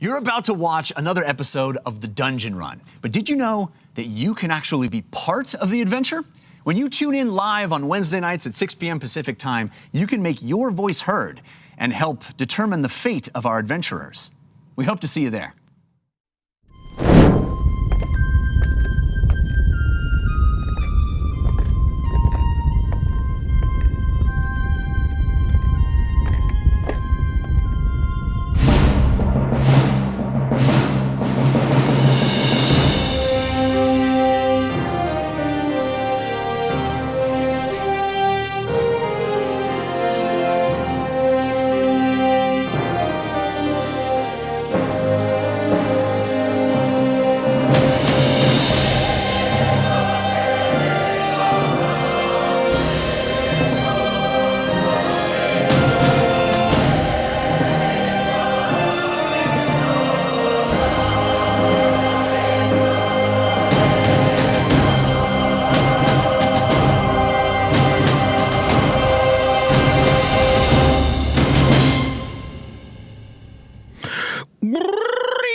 You're about to watch another episode of The Dungeon Run, but did you know that you can actually be part of the adventure? When you tune in live on Wednesday nights at 6 p.m. Pacific time, you can make your voice heard and help determine the fate of our adventurers. We hope to see you there.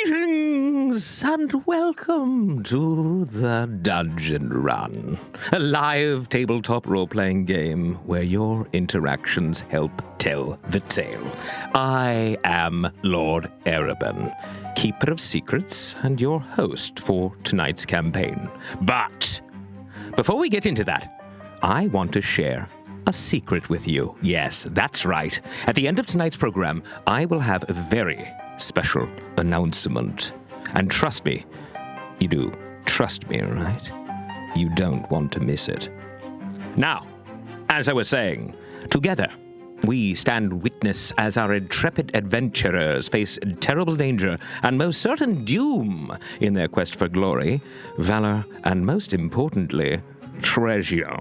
Greetings and welcome to The Dungeon Run, a live tabletop role-playing game where your interactions help tell the tale. I am Lord Erebin, Keeper of Secrets and your host for tonight's campaign. But before we get into that, I want to share a secret with you. Yes, that's right. At the end of tonight's program, I will have a very special announcement. And trust me, you do trust me, right? You don't want to miss it. Now, as I was saying, together, we stand witness as our intrepid adventurers face terrible danger and most certain doom in their quest for glory, valor, and most importantly, treasure.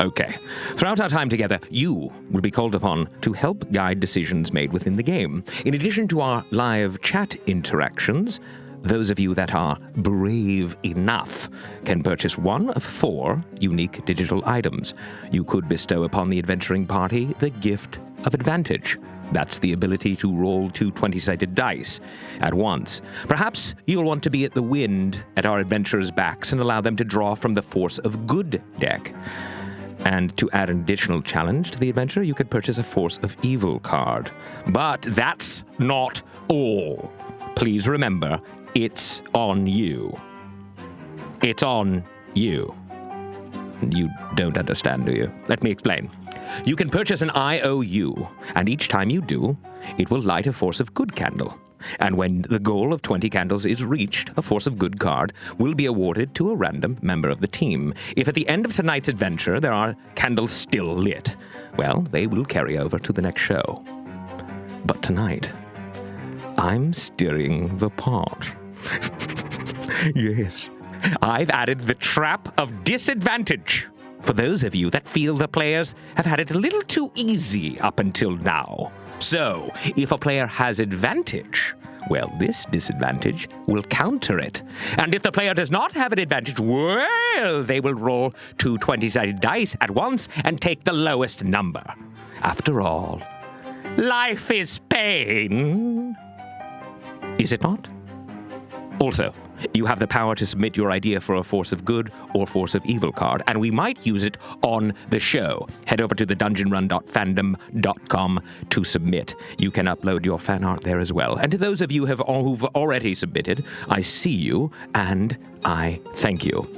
Okay. Throughout our time together, you will be called upon to help guide decisions made within the game. In addition to our live chat interactions, those of you that are brave enough can purchase one of 4 unique digital items. You could bestow upon the adventuring party the gift of advantage. That's the ability to roll 2 20-sided dice at once. Perhaps you'll want to be at the wind at our adventurers' backs and allow them to draw from the Force of Good deck. And to add an additional challenge to the adventure, you could purchase a Force of Evil card. But that's not all. Please remember, it's on you. It's on you. You don't understand, do you? Let me explain. You can purchase an IOU, and each time you do, it will light a Force of Good candle. And when the goal of 20 candles is reached, a Force of Good card will be awarded to a random member of the team. If at the end of tonight's adventure there are candles still lit, well, they will carry over to the next show. But tonight, I'm steering the pot. Yes, I've added the trap of disadvantage. For those of you that feel the players have had it a little too easy up until now. So, if a player has advantage, well, this disadvantage will counter it. And if the player does not have an advantage, well, they will roll 2 20-sided dice at once and take the lowest number. After all, life is pain. Is it not? Also, you have the power to submit your idea for a Force of Good or Force of Evil card, and we might use it on the show. Head over to thedungeonrun.fandom.com to submit. You can upload your fan art there as well. And to those of you who've already submitted, I see you, and I thank you.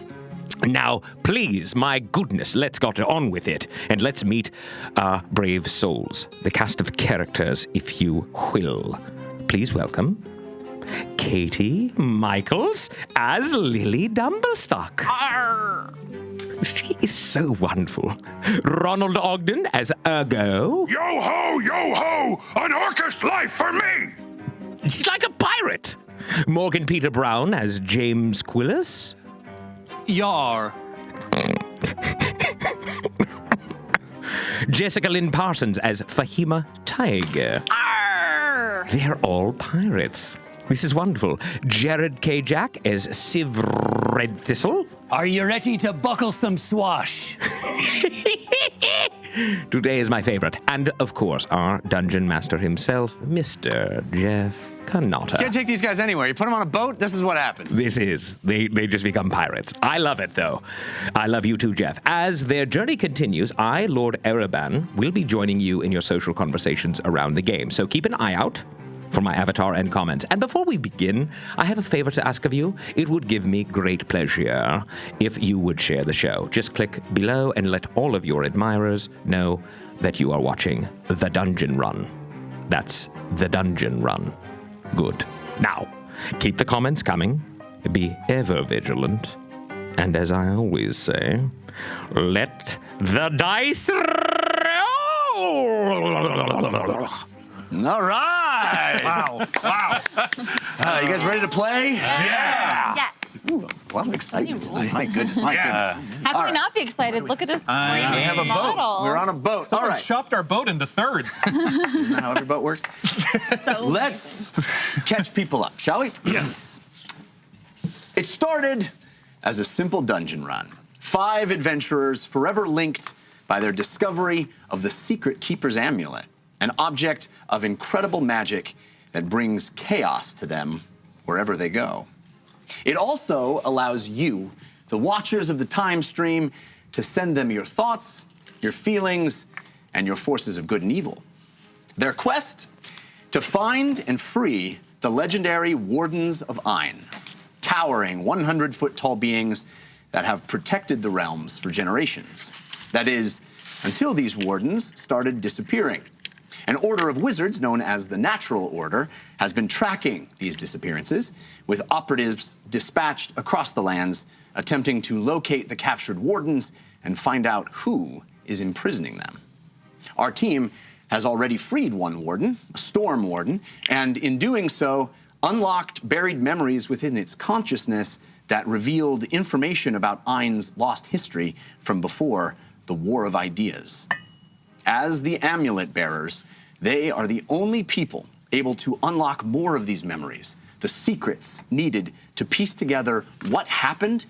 Now, please, my goodness, let's get on with it, and let's meet our brave souls, the cast of characters, if you will. Please welcome Katie Michaels as Lily Dumblestock. Arr! She is so wonderful. Ronald Ogden as Ergo. Yo-ho, an orcish life for me! She's like a pirate. Morgan Peter Brown as James Quillis. Yar. Jessica Lynn Parsons as Fahima Tiger. Arr! They're all pirates. This is wonderful. Jared K. Jack as Civ Red Thistle. Are you ready to buckle some swash? Today is my favorite. And, of course, our dungeon master himself, Mr. Jeff Kanata. You can't take these guys anywhere. You put them on a boat, this is what happens. They just become pirates. I love it, though. I love you too, Jeff. As their journey continues, I, Lord Ereban, will be joining you in your social conversations around the game. So keep an eye out for my avatar and comments. And before we begin, I have a favor to ask of you. It would give me great pleasure if you would share the show. Just click below and let all of your admirers know that you are watching The Dungeon Run. That's The Dungeon Run. Good. Now, keep the comments coming. Be ever vigilant. And as I always say, let the dice roll! All right. Wow. You guys ready to play? Yeah. Yes. Ooh, a lot of excitement tonight. My goodness, my goodness. How can we not be excited? Look at this crazy We have a boat. model. We're on a boat. All right. Chopped our boat into thirds. Isn't that how every boat works? So Let's catch people up, shall we? Yes. It started as a simple dungeon run. 5 adventurers forever linked by their discovery of the Secret Keeper's Amulet, an object of incredible magic that brings chaos to them wherever they go. It also allows you, the watchers of the time stream, to send them your thoughts, your feelings, and your forces of good and evil. Their quest? To find and free the legendary Wardens of Ain, towering 100-foot-tall beings that have protected the realms for generations. That is, until these wardens started disappearing. An order of wizards known as the Natural Order has been tracking these disappearances, with operatives dispatched across the lands attempting to locate the captured wardens and find out who is imprisoning them. Our team has already freed one warden, a storm warden, and in doing so, unlocked buried memories within its consciousness that revealed information about Ain's lost history from before the War of Ideas. As the amulet bearers, they are the only people able to unlock more of these memories, the secrets needed to piece together what happened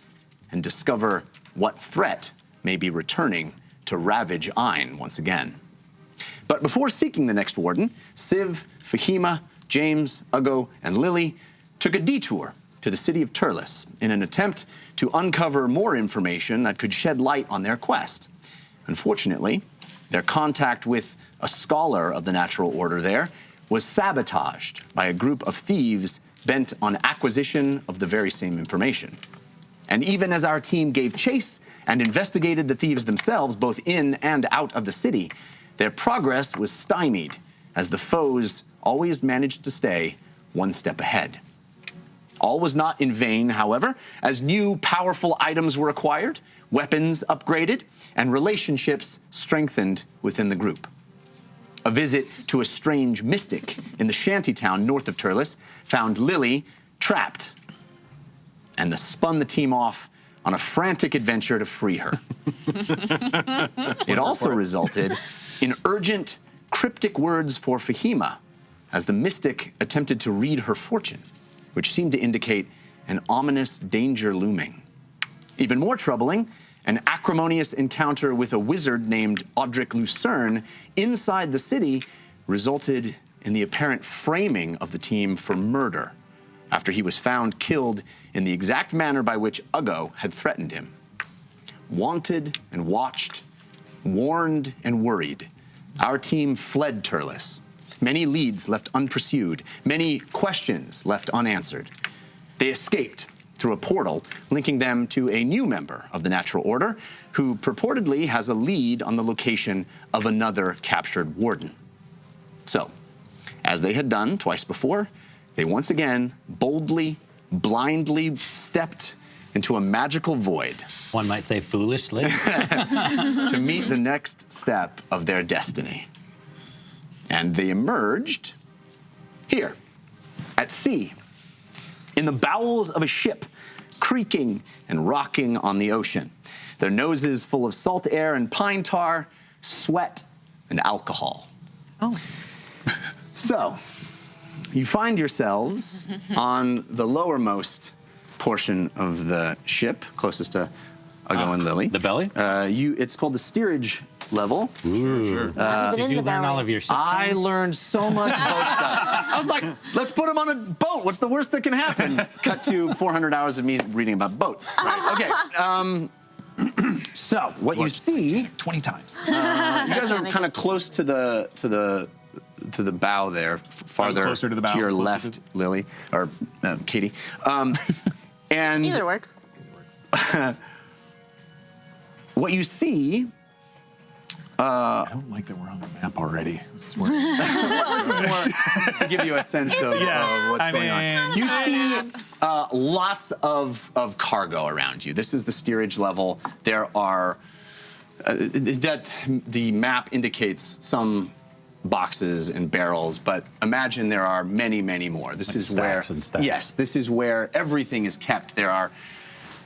and discover what threat may be returning to ravage Ain once again. But before seeking the next warden, Civ, Fahima, James, Ugo, and Lily took a detour to the city of Turles in an attempt to uncover more information that could shed light on their quest. Unfortunately, their contact with a scholar of the Natural Order there was sabotaged by a group of thieves bent on acquisition of the very same information. And even as our team gave chase and investigated the thieves themselves, both in and out of the city, their progress was stymied as the foes always managed to stay one step ahead. All was not in vain, however, as new powerful items were acquired, weapons upgraded, and relationships strengthened within the group. A visit to a strange mystic in the shantytown north of Turles found Lily trapped, and this spun the team off on a frantic adventure to free her. It also resulted in urgent, cryptic words for Fahima as the mystic attempted to read her fortune, which seemed to indicate an ominous danger looming. Even more troubling, an acrimonious encounter with a wizard named Audric Lucerne inside the city resulted in the apparent framing of the team for murder after he was found killed in the exact manner by which Ugo had threatened him. Wanted and watched, warned and worried, our team fled Turles. Many leads left unpursued, many questions left unanswered. They escaped through a portal linking them to a new member of the Natural Order who purportedly has a lead on the location of another captured warden. So, as they had done twice before, they once again boldly, blindly stepped into a magical void One might say foolishly. to meet the next step of their destiny. And they emerged here, at sea, in the bowels of a ship, creaking and rocking on the ocean, their noses full of salt air and pine tar, sweat, and alcohol. Oh. So, you find yourselves on the lowermost portion of the ship, closest to Ugo and Lily. The belly? It's called the steerage level. Ooh. Did you learn all of your ship I terms? learned so much boat stuff. I was like, let's put him on a boat. What's the worst that can happen? Cut to 400 hours of me reading about boats. Right. Okay. So what you see, 20 times. you guys are kind of close to the bow there, farther closer to the bow, your closer left, to- Lily or Katie. And Either works. what you see. I don't like that we're on the map already. This is working. Well, this is more to give you a sense of what's going on. You see lots of cargo around you. This is the steerage level. There are that the map indicates some boxes and barrels, but imagine there are many, many more. This Like is where stacks and stacks. yes, this is where everything is kept. There are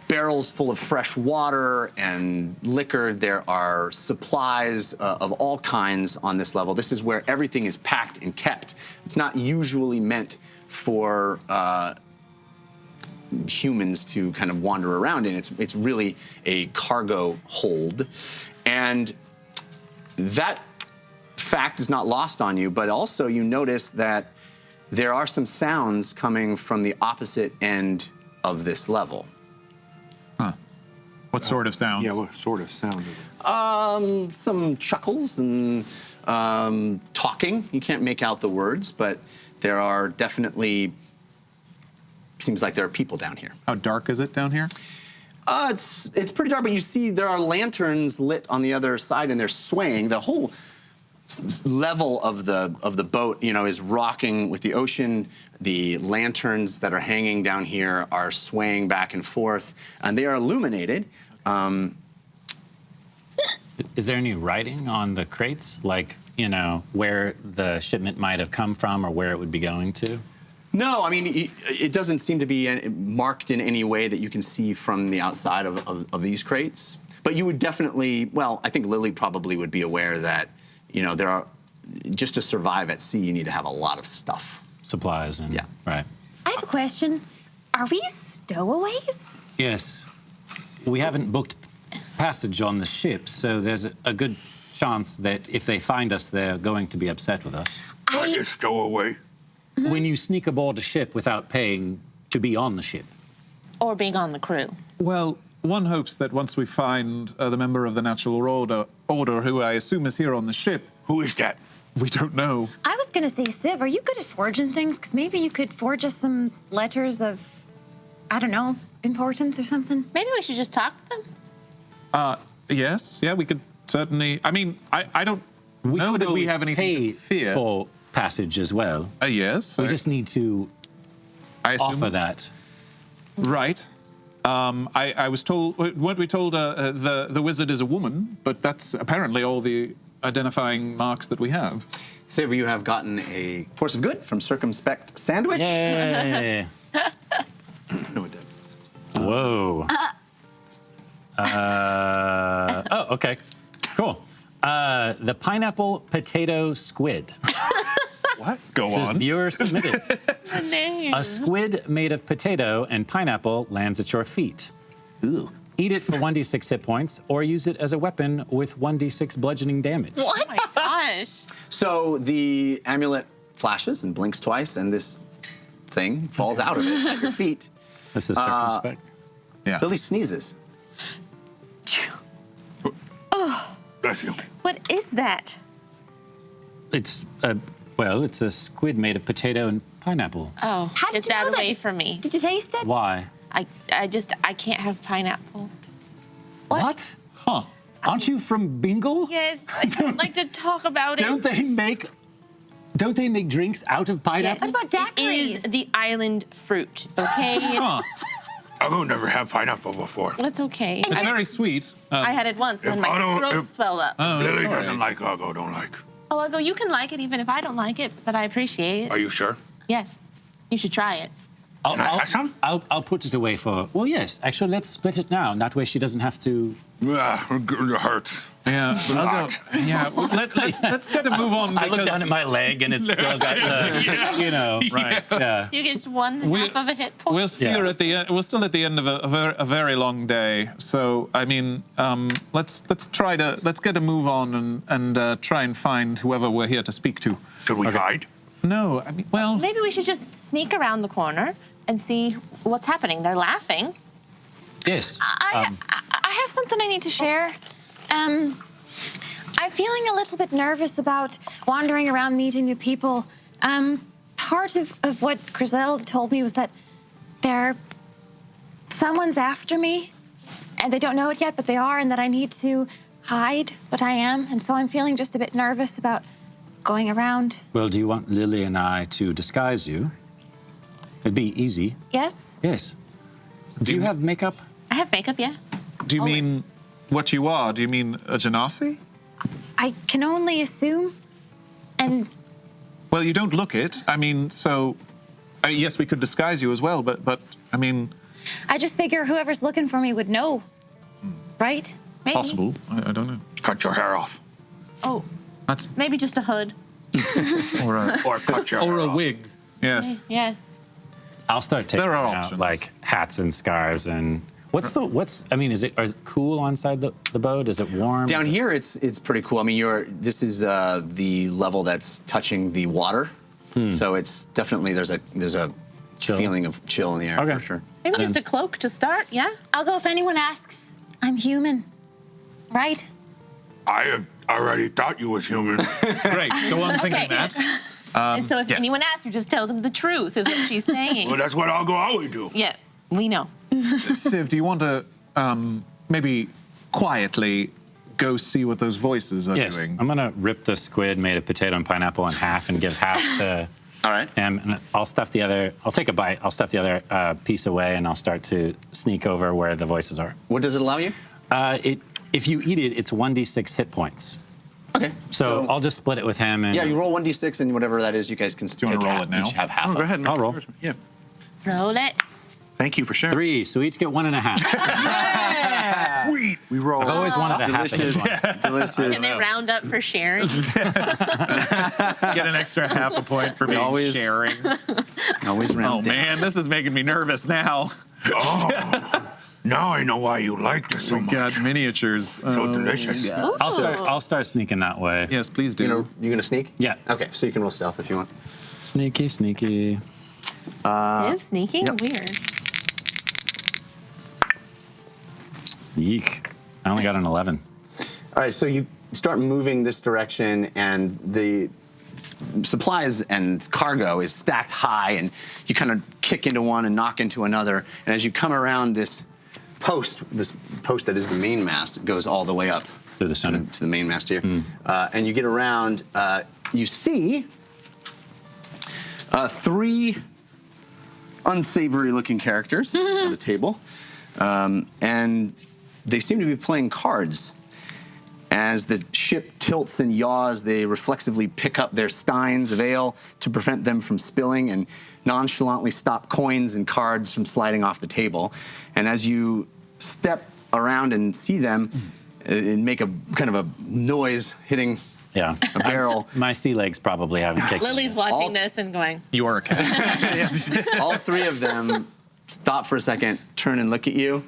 barrels full of fresh water and liquor. There are supplies of all kinds on this level. This is where everything is packed and kept. It's not usually meant for humans to kind of wander around in. It's really a cargo hold. And that fact is not lost on you, but also you notice that there are some sounds coming from the opposite end of this level. What sort of sounds? Yeah, what sort of sound is it? Some chuckles and talking. You can't make out the words, but there are definitely, seems like there are people down here. How dark is it down here? It's pretty dark, but you see there are lanterns lit on the other side, and they're swaying. The whole level of the boat, you know, is rocking with the ocean. The lanterns that are hanging down here are swaying back and forth, and they are illuminated. Is there any writing on the crates, like, you know, where the shipment might have come from or where it would be going to? No, I mean, it doesn't seem to be marked in any way that you can see from the outside of these crates. But you would definitely, well, I think Lily probably would be aware that, you know, there are, just to survive at sea, you need to have a lot of stuff. Supplies and Yeah. right. I have a question. Are we stowaways? Yes, we haven't booked passage on the ship, so there's a good chance that if they find us, they're going to be upset with us. Like a stowaway. When you sneak aboard a ship without paying to be on the ship. Or being on the crew. Well, one hopes that once we find the member of the Natural Order, who I assume is here on the ship, Who is that? we don't know. I was gonna say, Siv, are you good at forging things? Because maybe you could forge us some letters of, I don't know, importance or something. Maybe we should just talk to them. Yes, yeah, we could certainly. I mean, I don't know could that we always have anything pay to fear. for passage as well. Yes, We just need to I assume, offer that. Right. I was told, weren't we told the wizard is a woman, but that's apparently all the identifying marks that we have. Saber, you have gotten a force of good from Circumspect Sandwich. Yay! No, it did. Whoa. Oh, okay. Cool. The pineapple potato squid. What? Go Says on. viewer submitted. The name. A squid made of potato and pineapple lands at your feet. Ooh. Eat it for 1d6 hit points, or use it as a weapon with 1d6 bludgeoning damage. Oh my gosh. So the amulet flashes and blinks twice, and this thing falls out of it at your feet. This is circumspect. Yeah. Billy sneezes. Bless you. What is that? It's it's a squid made of potato and pineapple. Oh, How did get you know that that? away from me. Did you taste it? Why? I can't have pineapple. What? Huh? Aren't you from Bingle? Yes, I don't like to talk about Don't it. they make drinks out of pineapple? What about It daiquiris? is the island fruit, okay? Huh. I've never had pineapple before. That's okay. It's very sweet. I had it once, and then If I my don't- throat if- swelled up. Lily sorry. doesn't like Ugo, don't like. Oh, I go, you can like it even if I don't like it, but I appreciate it. Are you sure? Yes. You should try it. Can I have some? I'll put it away for. Well, yes. Actually, let's split it now. And that way, she doesn't have to. Yeah, it hurts. Yeah, I'll go. Yeah, let's get a move on. I look because- down at my leg and it's still got the, you know, Right. Yeah. You get just one half of a hit point. We're still at the end. We're still at the end of a very long day. So I mean, let's get a move on and try and find whoever we're here to speak to. Should we hide? No, I mean, well, Maybe we should just sneak around the corner and see what's happening. They're laughing. Yes. I have something I need to share. I'm feeling a little bit nervous about wandering around meeting new people. Part of what Griselda told me was that someone's after me, and they don't know it yet, but they are, and that I need to hide, but I am. And so I'm feeling just a bit nervous about going around. Well, do you want Lily and I to disguise you? It'd be easy. Yes? Yes. Do you have makeup? I have makeup, yeah. do you Always. mean what you are? Do you mean a genasi? I can only assume. And Well, you don't look it. I mean, so yes, we could disguise you as well, but I mean, I just figure whoever's looking for me would know. Right? Maybe. possible. I don't know. Cut your hair off. Oh, That's maybe just a hood. Or cut your hair off. wig. Yes. Yeah. I'll start taking There are out options. like hats and scarves and I mean, is it cool inside the boat? Is it warm? Down Is it- here, it's pretty cool. I mean, this is the level that's touching the water, so it's definitely there's a Chill. feeling of chill in the air Okay. for sure. Maybe just a cloak to start, yeah? I'll go if anyone asks. I'm human. Right? I have already thought you was human. Great. Go on thinking Okay. that. And so if yes. anyone asks, you just tell them the truth, is what she's saying. Well, that's what I'll go always do. Yeah, we know. Civ, do you want to maybe quietly go see what those voices are Yes. doing? I'm gonna rip the squid made of potato and pineapple in half and give half to All right. him, and I'll stuff the other. I'll take a bite. I'll stuff the other piece away, and I'll start to sneak over where the voices are. What does it allow you? If you eat it, it's 1d6 hit points. Okay. So I'll just split it with him. And yeah, you roll 1d6 and whatever that is, you guys can Do you want to roll it now? each have half. Oh, go ahead. I'll roll. Yeah. Roll it. Thank you for sharing. 3, so each get 1.5. Sweet. We roll. I've always wanted a half a hit Delicious. point. Delicious. And they round up for sharing. Get an extra half a point for being always- sharing. Always Oh round down. man, this is making me nervous now. Oh, now I know why you like this so We much. got miniatures. So delicious. I'll start sneaking that way. Yes, please do. You gonna sneak? Yeah. Okay, so you can roll stealth if you want. Sneaky, sneaky. Civ sneaking? yep. Weird. Yeek. I only got an 11. All right, so you start moving this direction, and the supplies and cargo is stacked high, and you kind of kick into one and knock into another. And as you come around this post that is the main mast, it goes all the way up To the center. to the main mast here. And you get around, you see 3 unsavory-looking characters at the table, and they seem to be playing cards. As the ship tilts and yaws, they reflexively pick up their steins of ale to prevent them from spilling and nonchalantly stop coins and cards from sliding off the table. And as you step around and see them, and make a kind of a noise hitting Yeah. a barrel, My sea legs probably haven't kicked. Lily's watching this and going, You are a cat. all 3 of them stop for a second, turn and look at you,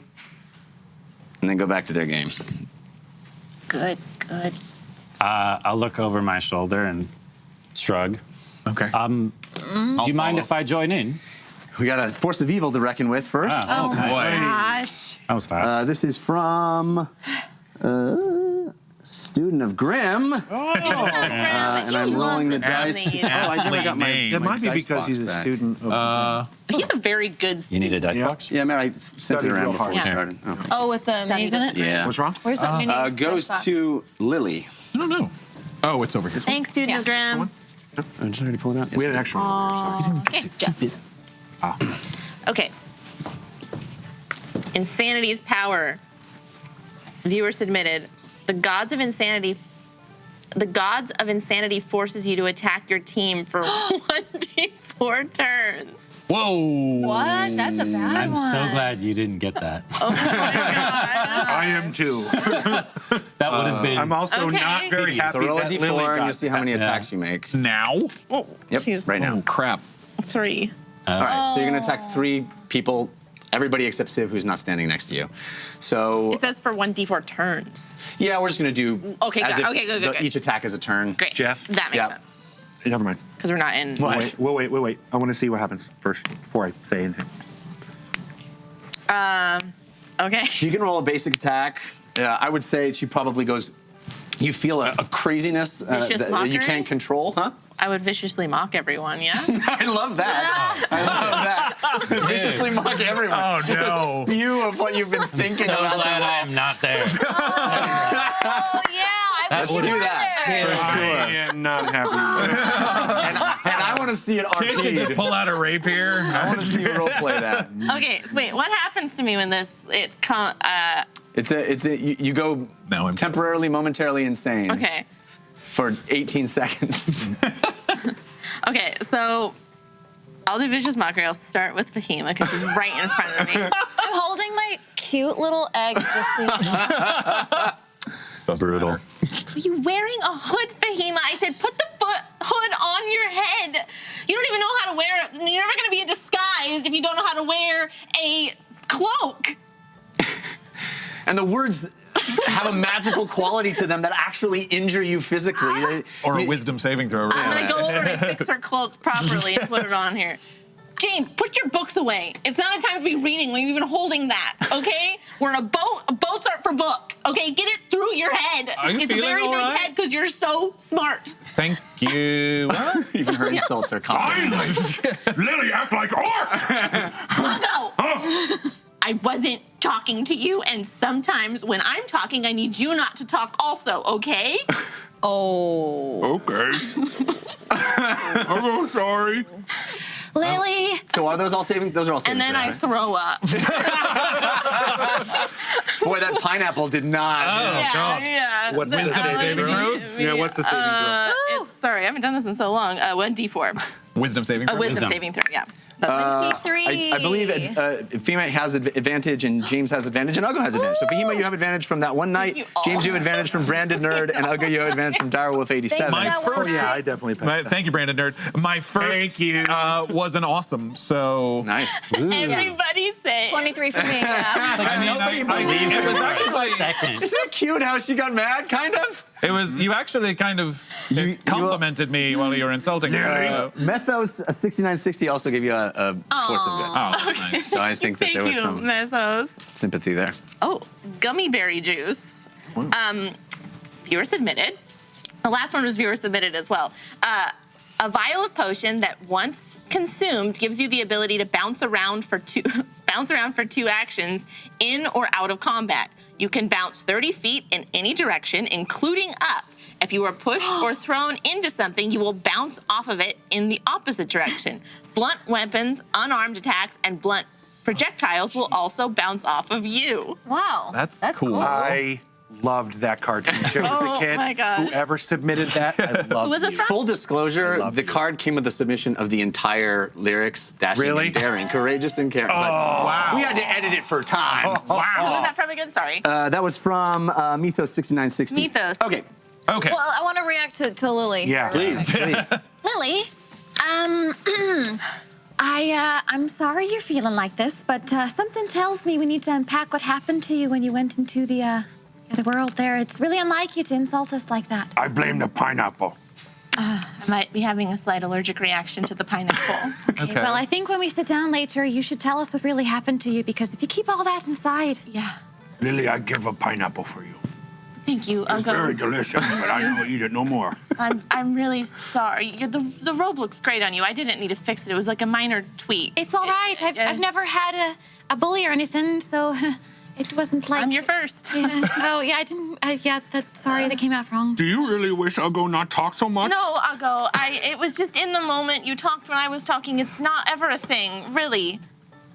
and then go back to their game. Good, good. I'll look over my shoulder and shrug. Okay. Do you mind if I join in? We got a force of evil to reckon with first. oh my boy. gosh. That was fast. This is from Student of Grimm. And I'm rolling the dice. Oh, I never got my. It my might be dice because box he's a back. student of. He's a very good You need a dice Yeah. box? Yeah, man, I sent it Studied around real before hard. we Yeah. started. Okay. Oh, with the minis in it? Yeah. What's wrong? Where's that minis? Goes to Lily. I don't know. Oh, it's over here. Thanks, student Yeah. Grimm. Oh, did I already pull it out? We had an extra one. Okay, it's Jeff's. Okay. Insanity's power. Viewer submitted. The gods of insanity forces you to attack your team for 1d4 turns. Whoa. What? That's a bad I'm one. so glad you didn't get that. Oh my god. I am too. That would have been. I'm also Okay. not very happy So roll a that Lily d4 and got you'll see how many that. attacks you make. Now? Oh, Yep, jeez. right now. Oh, crap. 3. All right, so you're gonna attack 3 people, everybody except Civ, who's not standing next to you. So It says for 1d4 turns. yeah, we're just gonna do Okay, as good. if Okay, good, good. each attack is a turn. Great. Jeff? That makes Yeah. sense. Never mind. Because we're not in. What? Wait. I want to see what happens first before I say anything. Okay. She can roll a basic attack. I would say she probably goes. You feel a craziness Vicious that you mockery? can't control, huh? I would viciously mock everyone, yeah? I love that. I love that. Viciously mock everyone. Oh, Just no. a spew of what you've been thinking so about glad them all. I'm not there. Oh, yeah. I wish Let's you do were that. there. I am not happy. And I want to see it Can't you just arcade. pull out a rapier? I want to see you role play that. Okay, so wait, what happens to me when You go Now I'm- temporarily, momentarily insane okay. for 18 seconds. Okay, so I'll do vicious mockery. I'll start with Behemoth because she's right in front of me. I'm holding my cute little egg just so you know. That's brutal. Are you wearing a hood, Behemoth? I said put the hood on your head. You don't even know how to wear it. You're never going to be in disguise if you don't know how to wear a cloak. And the words have a magical quality to them that actually injure you physically. Or a You- wisdom saving throw. I'm going to go over and fix her cloak properly and put it on here. Jane, put your books away. It's not a time to be reading when you're even holding that, okay? We're in a boat. Boats aren't for books, okay? Get it through your head. Are you It's a feeling very all big right? head because you're so smart. Thank you. Even her insults are common. Finally! Lily, act like orc! Oh, no. I wasn't talking to you, and sometimes when I'm talking, I need you not to talk also, okay? Oh. Okay. I'm so sorry. Lily. So are those all saving? Those are all saving. And then I throws, throw up. right? Boy, that pineapple did not. yeah, God. yeah. What's the Wisdom saving throws? Yeah, what's the saving throw? Sorry, I haven't done this in so long. 1d4. Wisdom saving A throw. wisdom saving throw, yeah. 23. I believe Fema has advantage and James has advantage and Ugo has advantage. So Fema, you have advantage from that one night. You all. James, you have advantage from Branded Nerd, and Ugo, you have advantage from Direwolf 87. My That was first. Yeah, I definitely passed. Thank you, Brandon Nerd. My first Thank you. wasn't awesome, so. Nice. Everybody say. 23 for me, yeah. I mean, it was actually. Second. Isn't that cute how she got mad, kind of? It was. You actually kind of complimented me while you were insulting me. So. Methos 6960 also gave you a force of good. Oh, that's nice. So I think that Thank there was you, some Mesos. sympathy there. Oh, gummy berry juice. Viewer submitted. The last one was viewer submitted as well. A vial of potion that once consumed gives you the ability to bounce around for two actions in or out of combat. You can bounce 30 feet in any direction, including up. If you are pushed or thrown into something, you will bounce off of it in the opposite direction. Blunt weapons, unarmed attacks, and blunt projectiles will also bounce off of you. Wow. That's cool. I loved that cartoon. As Oh, a kid, my God. whoever submitted that, I loved Who was this you. from? Full disclosure, love the you. card came with the submission of the entire lyrics, dashing Really? and daring, courageous and caring. Wow. We had to edit it for time. Who was that from again? Sorry. That was from Mythos 6960. Mythos. Okay, Okay. Well, I want to react to Lily. Yeah. please. Lily, I'm sorry you're feeling like this, but something tells me we need to unpack what happened to you when you went into the world there. It's really unlike you to insult us like that. I blame the pineapple. I might be having a slight allergic reaction to the pineapple. Okay, well, I think when we sit down later, you should tell us what really happened to you, because if you keep all that inside... Yeah. Lily, I give a pineapple for you. Thank you. It's very delicious, but I don't eat it no more. I'm really sorry. The robe looks great on you. I didn't need to fix it. It was like a minor tweak. It's all right. I've never had a bully or anything, so it wasn't like... I'm your first. Yeah. Oh, yeah, I didn't... sorry, that came out wrong. Do you really wish Ugo not talk so much? No, I'll go. It was just in the moment. You talked when I was talking. It's not ever a thing, really.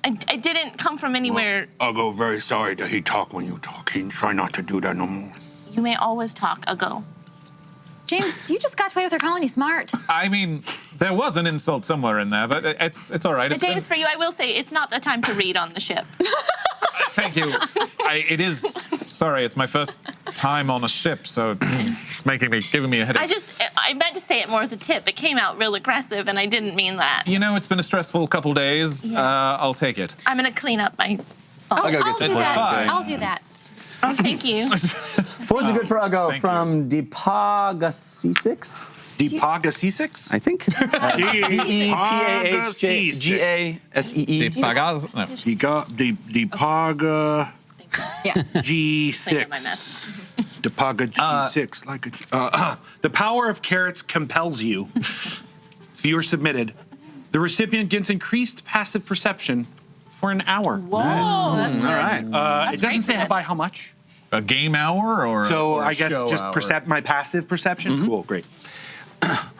I didn't come from anywhere. Ugo, very sorry that he talk when you talk. He try not to do that no more. You may always talk. I'll go. James, you just got away with her calling you smart. I mean, There was an insult somewhere in there, but it's all right. It's James, for you, I will say it's not the time to read on the ship. Thank you. It is. Sorry, it's my first time on a ship, so it's giving me a headache. I meant to say it more as a tip. It came out real aggressive, and I didn't mean that. You know, it's been a stressful couple days. Yeah. I'll take it. I'm gonna clean up my. I'll do Fine. that. I'll do that. Oh, thank you. Four's a good for Uggo Thank from Depaga C6, Depaga C6? I think. D-E-P-A-H-G-A-S-E-E. Depaga Yeah. Clean up my G6. mess. Depaga G6. Like a. The power of carrots compels you. Viewer submitted. The recipient gets increased passive perception for an hour. Whoa, that's good. All right. It doesn't great say for by how much. A game hour or So or a I guess show just hour? my passive perception. Cool, great.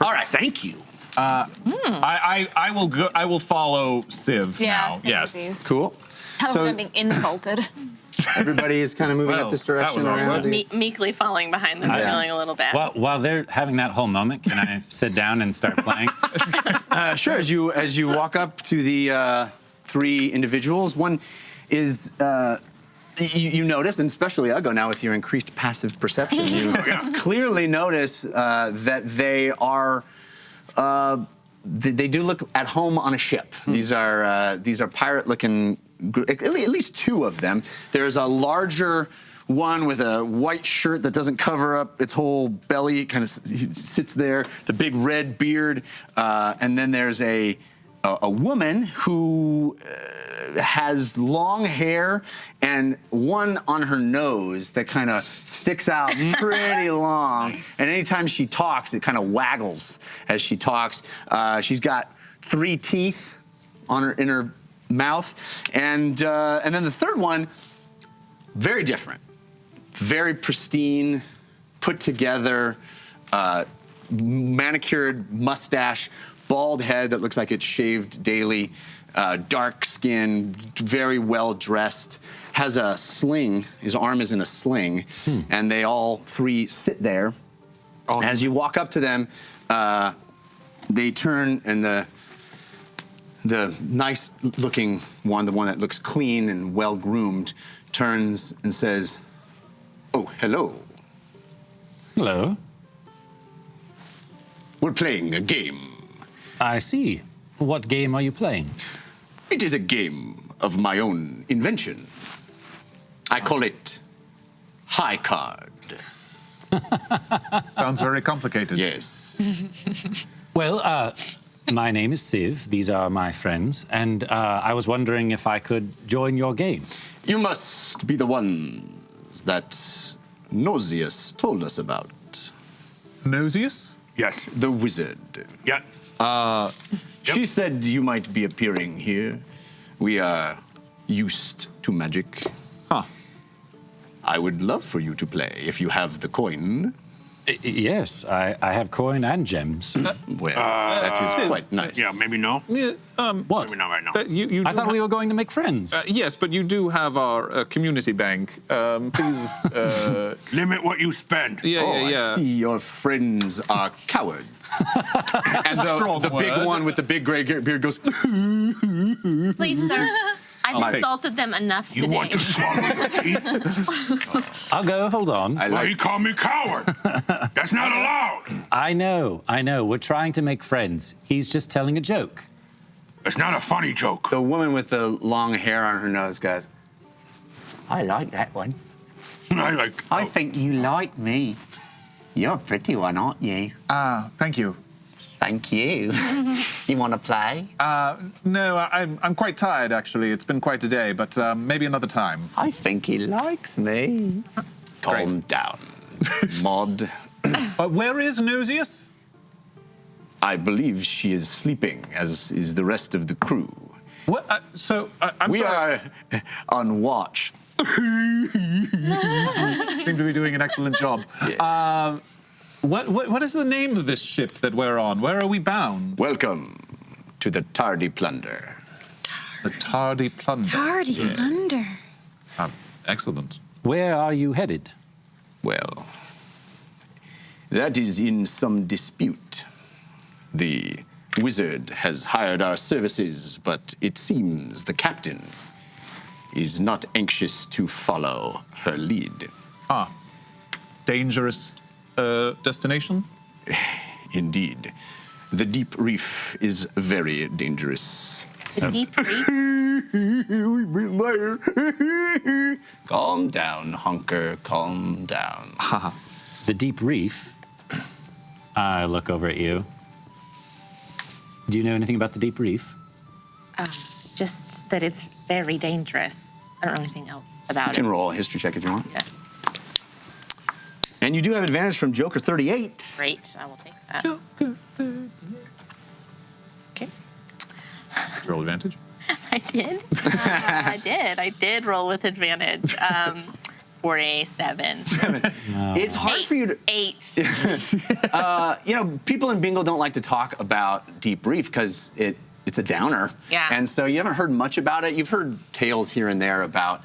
All right, thank you. I will go. I will follow Civ now. Yes. Cool. Tell So- them I'm being insulted. Everybody is kind of moving Well, up this that direction was around. awkward. Meekly following behind them, feeling a little bad. While they're having that whole moment, can I sit down and start playing? Sure. As you walk up to the three individuals, one is you notice, and especially Uggo now with your increased passive perception, you clearly notice that they are. They do look at home on a ship. These are pirate-looking. At least two of them. There's a larger one with a white shirt that doesn't cover up its whole belly, kind of sits there, the big red beard, and then there's a woman who has long hair and one on her nose that kind of sticks out pretty long. And anytime she talks, it kind of waggles as she talks. She's got 3 teeth in her mouth, and then the third one, very different, very pristine, put together, manicured mustache, bald head that looks like it's shaved daily, dark skin, very well dressed, has a sling. His arm is in a sling, and they all three sit there. As you walk up to them, they turn, and the nice-looking one, the one that looks clean and well-groomed, turns and says, "Oh, hello. Hello. We're playing a game. I see. What game are you playing? It is a game of my own invention. I call it High Card. Sounds very complicated. Yes. Well, my name is Civ. These are my friends, and I was wondering if I could join your game. You must be the ones that Nauseous told us about. Nosius? Yes. The wizard. Yeah. She said you might be appearing here. We are used to magic. Huh. I would love for you to play if you have the coin. Yes, I have coin and gems. Well, that is quite nice. Yeah, maybe no. Yeah, What? Maybe not right now. you I thought we were going to make friends. yes, but you do have our community bank. Please. Limit what you spend. Yeah, Oh, yeah. I see your friends are cowards. And strong the big word. one with the big gray beard goes, Please, sir. I've take- insulted them enough You today. want to swallow your teeth? I'll go, hold on. I Well, he like called me coward. That's not allowed. I know. We're trying to make friends. He's just telling a joke. It's not a funny joke. the woman with the long hair on her nose goes, I like that one. I like. I think you like me. You're a pretty one, aren't you? Thank you. Thank you. You want to play? No, I'm quite tired, actually. It's been quite a day, but maybe another time. I think he likes me. Calm down, Maud. Where is Nosius? I believe she is sleeping, as is the rest of the crew. What? I'm We sorry. are on watch. Seem to be doing an excellent job. What is the name of this ship that we're on? Where are we bound? Welcome to the Tardy Plunder. The Tardy Plunder. Tardy Plunder. Excellent. Where are you headed? Well, that is in some dispute. The wizard has hired our services, but it seems the captain is not anxious to follow her lead. Dangerous destination? Indeed. The deep reef is very dangerous. The deep reef? We've been there. Calm down, Hunker, calm down. The deep reef. I look over at you. Do you know anything about the deep reef? Just that it's very dangerous. I don't know anything else about You can it. roll a history check if you want. Yeah. And you do have advantage from Joker 38. Great. I will take that. Okay. Roll advantage. I did. I did roll with advantage for a 7. It's hard for you to... 8. People in bingo don't like to talk about deep reef because it's a downer. Yeah. And so you haven't heard much about it. You've heard tales here and there about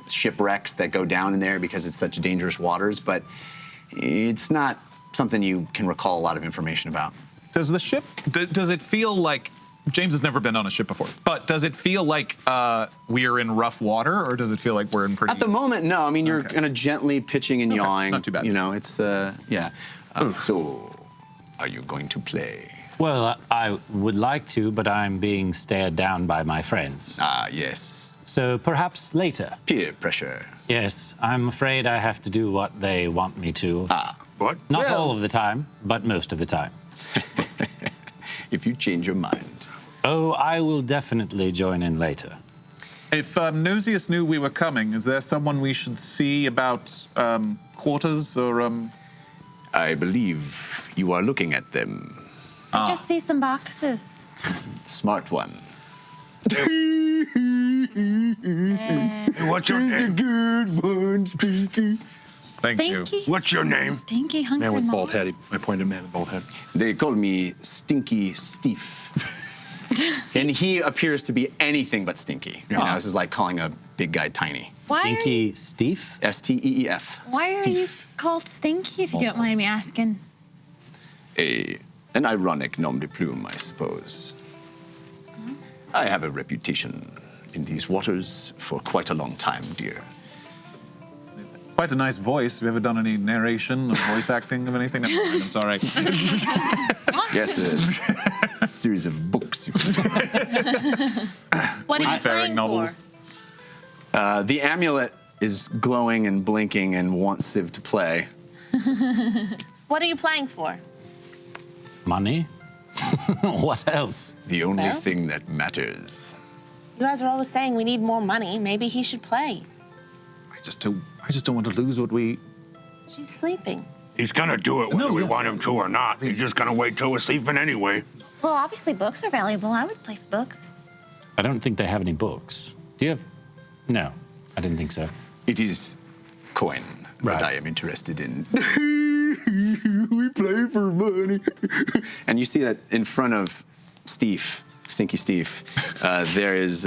shipwrecks that go down in there because it's such dangerous waters, but it's not something you can recall a lot of information about. Does the ship, does it feel like, James has never been on a ship before, but does it feel like we're in rough water, or does it feel like we're in pretty... At the moment, no. I mean, you're kind of gently pitching and yawing. Not too bad. It's, yeah. So, are you going to play? Well, I would like to, but I'm being stared down by my friends. Ah, yes. So perhaps later. Peer pressure. Yes, I'm afraid I have to do what they want me to. What? Not well- all of the time, but most of the time. If you change your mind. Oh, I will definitely join in later. If Nosius knew we were coming, is there someone we should see about quarters or... I believe you are looking at them. I just see some boxes. Smart one. Hey, what's your name? Good one, Stinky. Thank you. Stinky, What's your name? stinky, hungry Man with mom. bald head. I pointed man with bald head. They call me Stinky Steve. And he appears to be anything but stinky. This is like calling a big guy tiny. Why are you, Stinky Steve? Steef. why are you called Stinky, if you don't mind me asking? An ironic nom de plume, I suppose. I have a reputation in these waters for quite a long time, dear. Quite a nice voice. Have you ever done any narration or voice acting of anything? Never mind, I'm sorry. Yes, a series of books. What are you Seafaring playing novels. The amulet is glowing and blinking and wants Civ to play. for? What are you playing for? Money? What else? The only Well? thing that matters. You guys are always saying we need more money. Maybe he should play. I just don't want to lose what we... She's sleeping. He's gonna do it whether No, we yes. want him to or not. He's just gonna wait till we're sleeping anyway. Well, obviously books are valuable. I would play for books. I don't think they have any books. Do you have? No, I didn't think so. It is coin Right. that I am interested in. We play for money. And you see that in front of Steve, Stinky Steve, there is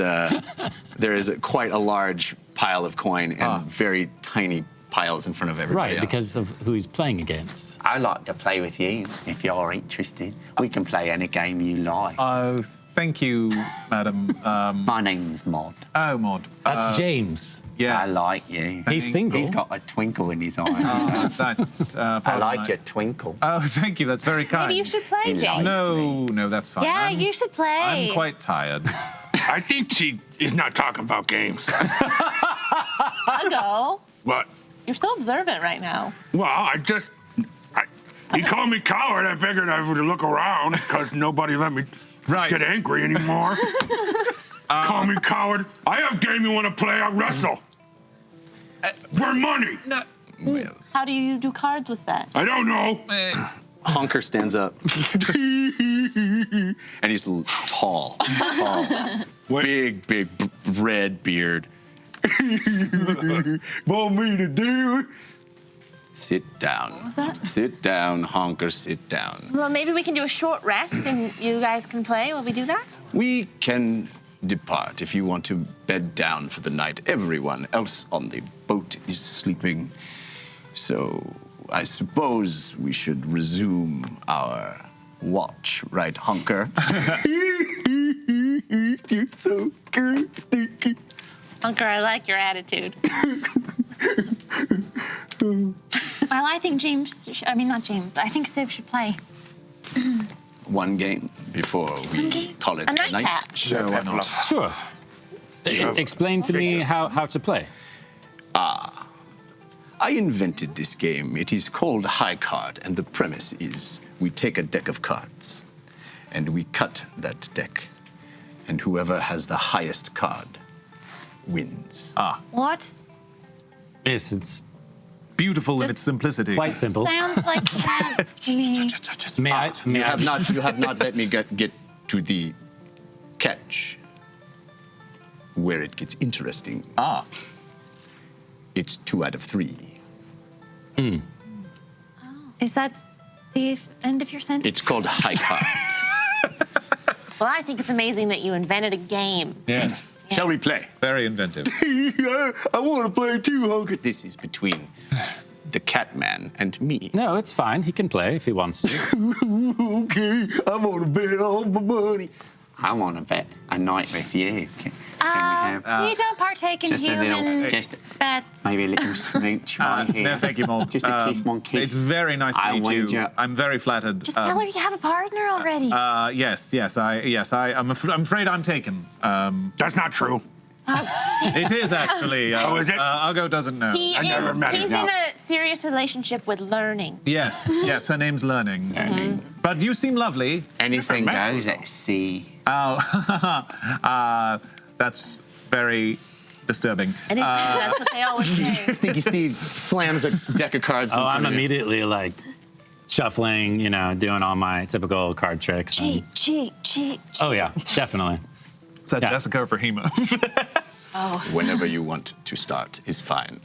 quite a large pile of coin and very tiny piles in front of everybody Right, else. because of who he's playing against. I'd like to play with you if you're interested. We can play any game you like. Oh, thank you, madam. My name's Mod. Oh, Maud. That's James. Yes. I like you. He's single. He's got a twinkle in his eye. That's... I like your twinkle. Oh, thank you. That's very kind. Maybe you should play, He James. likes No, that's fine. Yeah, you should play. I'm quite tired. I think she is not talking about games. I'll go. But, You're so observant right now. well, he called me coward. I figured I would look around because nobody let me Right. get angry anymore. Call me coward. I have game you want to play. I'll wrestle. For money. No. Well, How do you do cards with that? I don't know. Honker stands up. And he's tall. Big, red beard. Want me to do it? Sit down. What was that? Sit down, Honker, sit down. Well, maybe we can do a short rest and you guys can play. Will we do that? We can depart if you want to bed down for the night. Everyone else on the boat is sleeping. So I suppose we should resume our Watch, right, hunker? You're so good, stinky. Hunker, I like your attitude. Well, I think not James. I think Civ should play. One game before we game? call it A nightcap. Sure, why not? Sure. Explain to me how to play. I invented this game. It is called High Card, and the premise is we take a deck of cards, and we cut that deck, and whoever has the highest card wins. What? Yes, it's Beautiful in its simplicity. quite simple. Sounds like chance to me. May I? You have not let me get to the catch, where it gets interesting. It's 2 out of 3. Is that the end of your sentence? It's called High Card. Well, I think it's amazing that you invented a game. Yes. Shall we play? Very inventive. I want to play too, Hunker. This is between the Catman and me. No, it's fine. He can play if he wants to. Okay, I want to bet all my money. I want to bet a night with you. Can we have we don't partake in just a little, human just bets. maybe a little smooch right here? No, thank you, Mole. Just a kiss, one kiss. It's very nice to I meet you. wager- I'm very flattered. Just tell her you have a partner already. I'm afraid I'm taken. That's not true. It is actually. Oh, is it? Argo doesn't know. He's in a serious relationship with learning. Yes, her name's Learning. But you seem lovely. Anything goes at sea. Oh, that's very disturbing. And that's what they always say. Stinky Steve slams a deck of cards. Oh, I'm immediately like shuffling, doing all my typical card tricks. and- Cheat. Oh yeah, definitely. Is that Yeah. Jessica for Hema? Whenever you want to start is fine.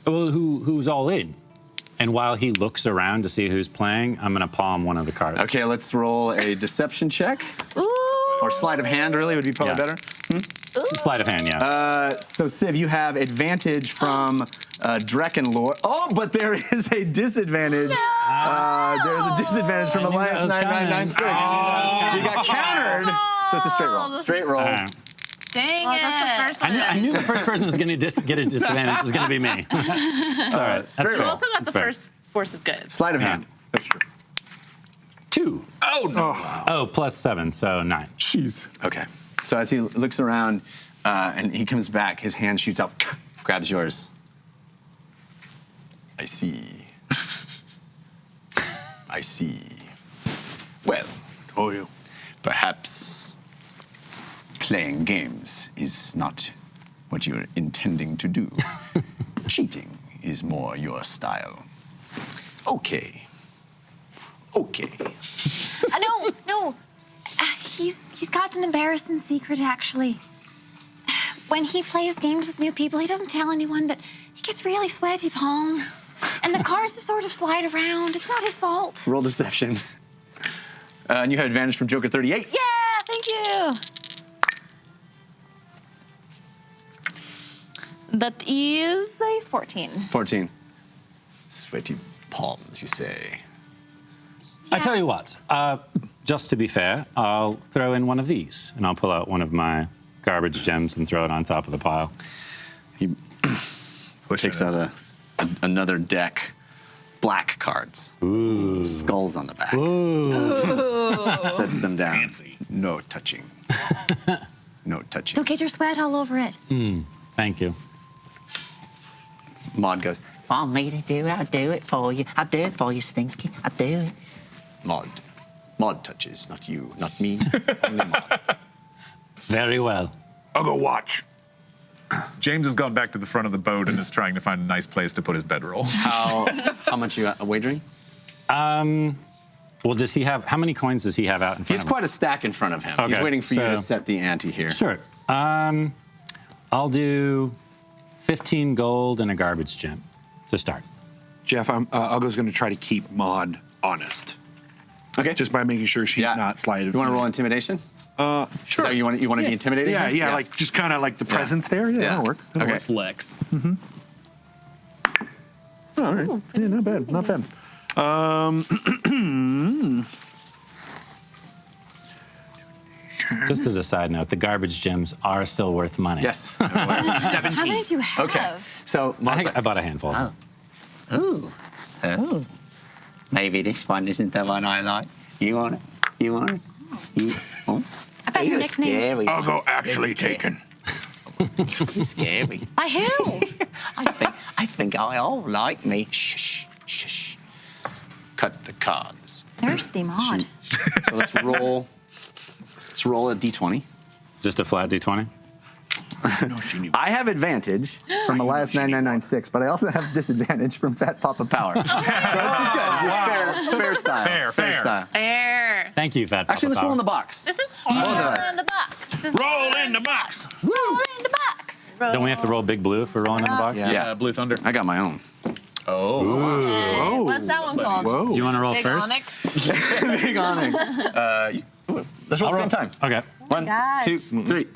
Well, who's all in? And while he looks around to see who's playing, I'm gonna palm one of the cards. Okay, let's roll a deception check. Ooh. Or sleight of hand, really, would be probably Yeah. better. Sleight of hand, yeah. So, Civ, you have advantage from Dreckenlord. Oh, but there is a disadvantage. There's a disadvantage from I knew Alliance that was 9996. You got countered. So it's a straight roll. Straight roll. Dang Well, it. that's the first one. I knew the first person who was gonna get a disadvantage was gonna be me. It's all right. That's straight fair. You also got That's the fair. first force of good. Sleight of hand. That's true. 2. Oh no! Oh, plus 7, so 9. Jeez. Okay. So as he looks around and he comes back, his hand shoots out, grabs yours. I see. I see. Well, Told you. perhaps playing games is not what you're intending to do. Cheating is more your style. Okay. No. He's got an embarrassing secret, actually. When he plays games with new people, he doesn't tell anyone, but he gets really sweaty palms. And the cards just sort of slide around. It's not his fault. Roll deception. And you have advantage from Joker 38. Yeah, thank you. That is a 14. 14. Sweaty palms, you say. I tell you what, just to be fair, I'll throw in one of these, and I'll pull out one of my garbage gems and throw it on top of the pile. He takes out another deck. Black cards. Ooh. Skulls on the back. Ooh. Sets them down. Fancy. No touching. No touching. Don't get your sweat all over it. Thank you. Maud goes, Want me to do it? I'll do it for you. I'll do it for you, Stinky. I'll do it. Maud. Maud touches, not you, not me. Only Maud. Very well. I'll go watch. James has gone back to the front of the boat and is trying to find a nice place to put his bedroll. How much you wagering? Well, does he have, how many coins does he have out in front He's of him? quite a stack in front of him. He's Okay, waiting for you to so- set the ante here. Sure. I'll do 15 gold and a garbage gem to start. Jeff, Ugo's going to try to keep Maud honest. Okay. Just by making sure she's not slighted. You want to roll intimidation? Sure. So you want to be intimidating? Yeah, like just kind of like the presence there. Yeah, that'll work. That'll work. Flex. All right. Yeah, not bad. Not bad. Just as a side note, the garbage gems are still worth money. Yes. How many 17. do you have? Okay. So I Maud's think I bought a handful. Oh. Ooh. Oh. Maybe this one isn't the one I like. You want it? You want it? You, oh. I bet your You're nickname's... scary. I'll go actually taken. You're scary. By who? I think I all like me. Shh, shh. Cut the cards. Thirsty Maud. So let's roll. Let's roll a d20. Just a flat D20? I have advantage from Elias 9996, but I also have disadvantage from Fat Papa Power. So this is good. This is fair style. Fair style. Fair. Thank you, Fat Papa Actually, let's Power. roll in the box. This is hard. Roll in the box. This is Roll hard. in the box. Roll in the box. Don't we have to roll big blue if we're rolling in the box? Yeah. Blue Thunder. I got my own. Hey, what's that one called? Do you want to roll Big first? onyx. Big awning. Let's roll at the same time. Okay. 1, God. 2, 3.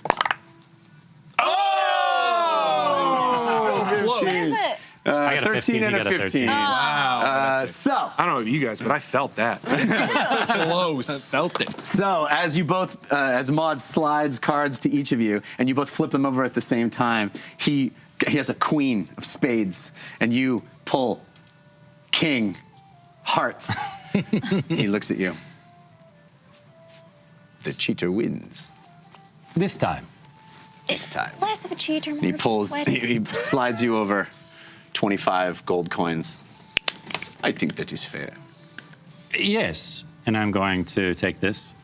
What is it? I got a 13 15, and you a got a 15. 13. So, I don't know you guys, but I felt that. Close. Felt it. So as you both, as Maud slides cards to each of you, and you both flip them over at the same time, he has a queen of spades, and you pull king, hearts. He looks at you. The cheater wins This time. this time. Less of a cheater, more And he of a pulls, sweaty. he slides you over 25 gold coins. I think that is fair. Yes. And I'm going to take this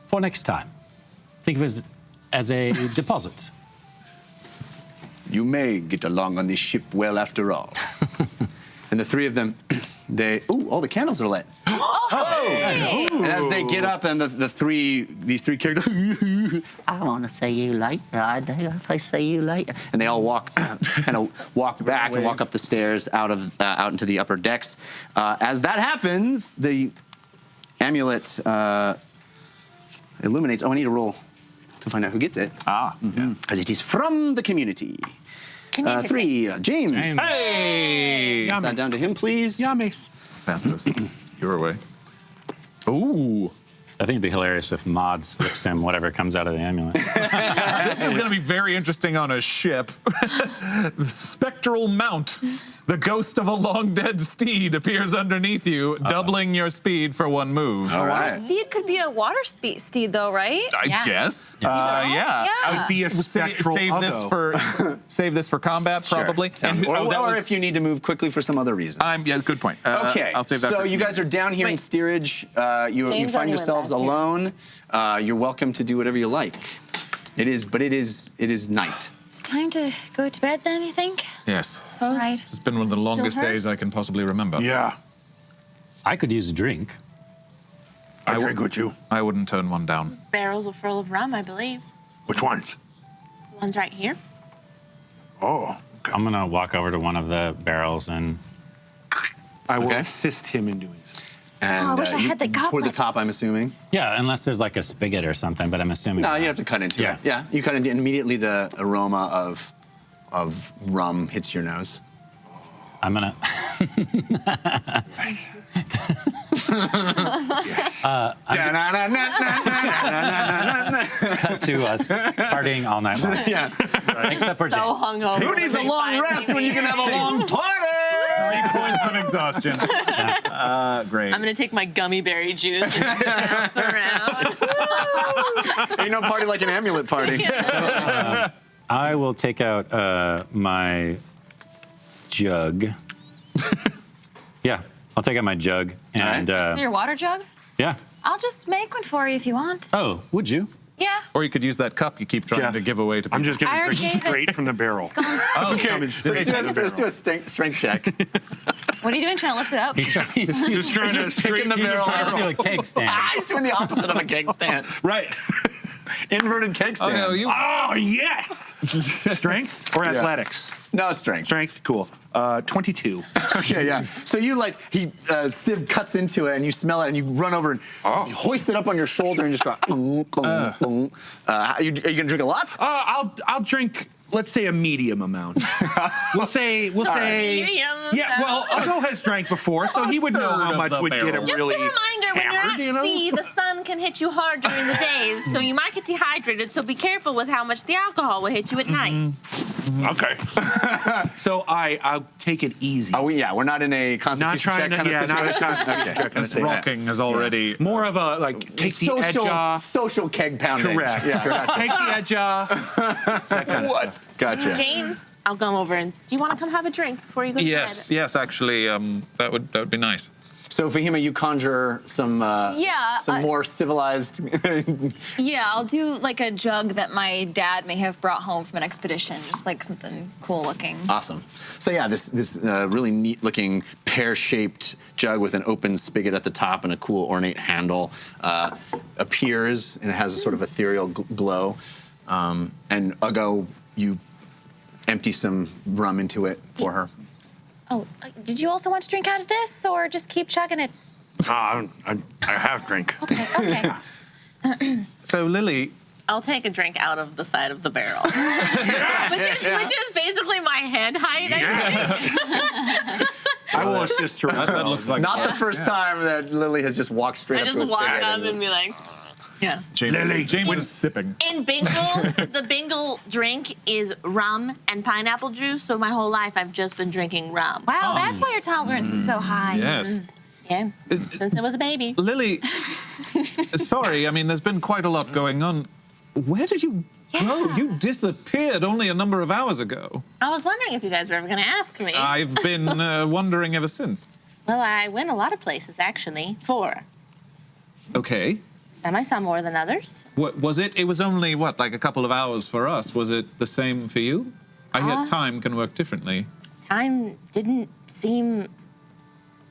for next time. Think of it as a deposit. You may get along on this ship well after all. And the three of them, all the candles are lit. And as they get up and these three characters, I want to see you later. I do. I see you later. and they all walk back and walk up the stairs out into the upper decks. As that happens, the amulet illuminates. Oh, I need to roll to find out who gets it. Because it is from the community. 3, James. Hey! Pass that down to him, please. Yummies. Pass this your way. Ooh. I think it'd be hilarious if Maud slips him whatever comes out of the amulet. This is going to be very interesting on a ship. The spectral mount. The ghost of a long dead steed appears underneath you, doubling your speed for one move. All right. Steed could be a water steed, though, right? I guess. Yeah. Yeah. I'd be a spectral Save this for combat, probably. And or if you need to move quickly for some other reason. Yeah, good point. Okay, I'll save that so for you guys are down here in steerage. You James find only went yourselves back here. alone. You're welcome to do whatever you like. It is night. It's time to go to bed then, you think? Yes. Suppose. Right. It's been one of the longest hurt? days I can possibly remember. Yeah, I could use a drink. I drink with you. I wouldn't turn one down. Barrels are full of rum, I believe. Which ones? The one's right here. Oh, okay. I'm going to walk over to one of the barrels and I will Okay. assist him in doing so. And I wish I had the toward the goblet. top, I'm assuming. yeah, unless there's like a spigot or something, but I'm assuming. No, not. you have to cut into Yeah. it. Yeah, you cut into it. Immediately the aroma of rum hits your nose. I'm gonna. Cut to us partying all night long. Yeah. Except for So James. hungover. Who needs a long rest when you can have a long party? 3 points of exhaustion. Great. I'm gonna take my gummy berry juice and bounce around. Ain't no party like an amulet party. I will take out my jug. Yeah, I'll take out my jug and So your water jug? yeah. I'll just make one for you if you want. Oh, would you? Yeah. Or you could use that cup you keep trying Jeff, to give away to people. I'm just going I to already drink gave it. straight from the barrel. Okay, Let's let's do a strength check. What are you doing? Trying to lift it up? Just trying to Just picking the barrel I out. do a cake stand. I'm doing the opposite of a cake stand. Right. Inverted cake stand. no, you. Oh, yes. Strength or athletics? No strength. Strength, cool. 22. Okay, yeah. So you Civ cuts into it and you smell it and you run over and you hoist it up on your shoulder and just go. Are you gonna drink a lot? I'll drink, let's say, a medium amount. We'll say. Medium Yeah, well, Ugo has drank before, so he would know how third of much the would get him barrel. Just really a reminder, when hammered, you're you at know? sea, the sun can hit you hard during the days, so you might get dehydrated. So be careful with how much the alcohol will hit you at night. Okay. So I'll take it easy. Oh, yeah, we're not in a constitution check kind of situation. This rocking is already More of a take the edge off. Social keg pounding. Correct. Yeah. Take the edge off. That kind of stuff. Gotcha. James, I'll come over and. Do you want to come have a drink before you go to yes, bed? yes. Actually, that would be nice. So, Fahima, you conjure some more civilized. Yeah, I'll do like a jug that my dad may have brought home from an expedition, just like something cool looking. Awesome. So yeah, this really neat looking pear-shaped jug with an open spigot at the top and a cool ornate handle appears, and it has a sort of ethereal glow. And Ugo, you empty some rum into it for her. Oh, did you also want to drink out of this, or just keep chugging it? I have drink. Okay. So, Lily, I'll take a drink out of the side of the barrel, which is basically my head height. I will assist her. that looks like Not the first time that Lily has just walked straight I up to a just walk spigot. up and be like, yeah. James is sipping. In Bingle, the Bingle drink is rum and pineapple juice. So my whole life I've just been drinking rum. Wow, that's why your tolerance is so high. Yes. Yeah, since I was a baby. Lily, sorry, I mean, there's been quite a lot going on. Where did you go? You disappeared only a number of hours ago. I was wondering if you guys were ever going to ask me. I've been wondering ever since. Well, I went a lot of places, actually. 4. Okay. Some I saw more than others. What was it? It was only, what, like a couple of hours for us. Was it the same for you? I hear time can work differently. Time didn't seem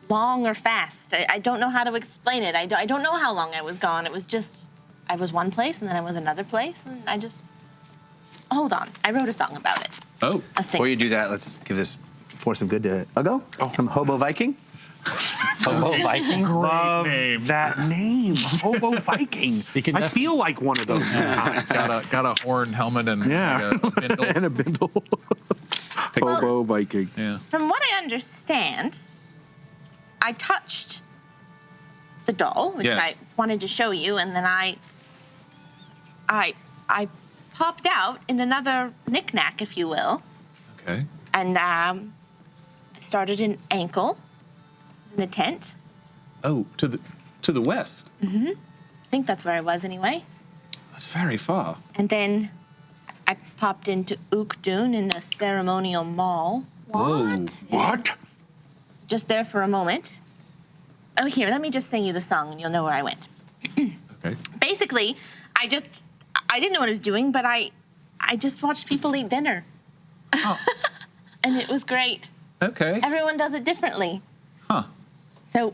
long or fast. I don't know how to explain it. I don't know how long I was gone. It was just, I was one place and then I was another place and I just, hold on. I wrote a song about it. Oh. Before you do that, let's give this force of good to Ugo from Hobo Viking. Hobo Viking? Love that name, Hobo Viking. I feel like one of those sometimes. Got a horn helmet and like a bindle. And a bindle. Hobo Viking. Yeah. From what I understand, I touched the doll, which Yes. I wanted to show you, and then I popped out in another knick-knack, if you will, Okay. and started an ankle. It was in a tent. Oh, to the west. I think that's where I was anyway. That's very far. And then I popped into Ukdun in a ceremonial mall. Whoa. What? Just there for a moment. Oh, here, let me just sing you the song and you'll know where I went. Okay. Basically, I didn't know what I was doing, but I just watched people eat dinner. Oh. And it was great. Okay. Everyone does it differently. Huh. So,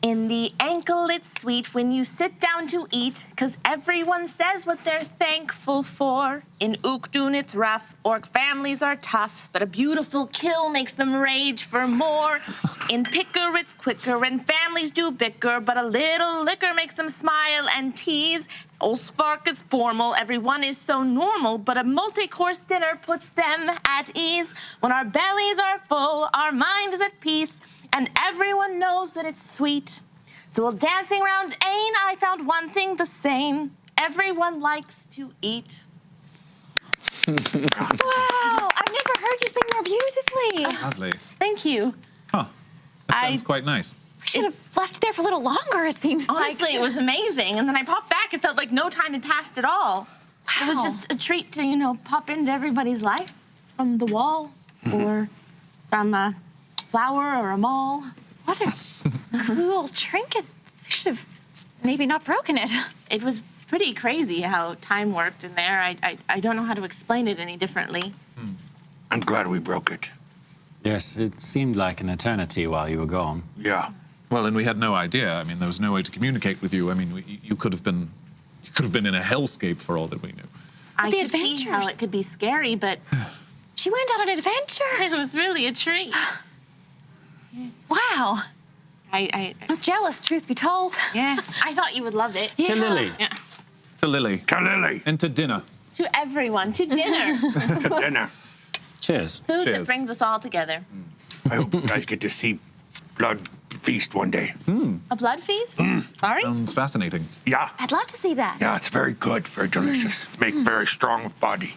in the ankle, it's sweet when you sit down to eat, 'cause everyone says what they're thankful for. In Ukdun, it's rough. Orc families are tough, but a beautiful kill makes them rage for more. In Picker, it's quicker, and families do bicker, but a little liquor makes them smile and tease. Olsvark is formal, everyone is so normal, but a multi-course dinner puts them at ease. When our bellies are full, our mind is at peace, and everyone knows that it's sweet. So while dancing around Ain, I found one thing the same. Everyone likes to eat. Wow, I've never heard you sing more beautifully. Lovely. Thank you. Huh. That I- sounds quite nice. We should have left there for a little longer, it seems Honestly, like. it was amazing. And then I popped back. It felt like no time had passed at all. It was Wow. just a treat to, pop into everybody's life from the wall or from a flower or a mall. What a cool trinket. We should have maybe not broken it. It was pretty crazy how time worked in there. I don't know how to explain it any differently. I'm glad we broke it. Yes, it seemed like an eternity while you were gone. Yeah. Well, and we had no idea. I mean, there was no way to communicate with you. I mean, you could have been in a hellscape for all that we knew. I the could see how adventures. it could be scary, but She went on an adventure. it was really a treat. Wow. I I'm jealous, truth be told. yeah, I thought you would love it. To Lily. Yeah. To Lily. To Lily. And to dinner. To everyone, to dinner. To dinner. Cheers. Food that Cheers. brings us all together. I hope you guys get to see blood feast one day. A blood feast? Sorry? Sounds fascinating. Yeah. I'd love to see that. Yeah, it's very good, very delicious. Make very strong body.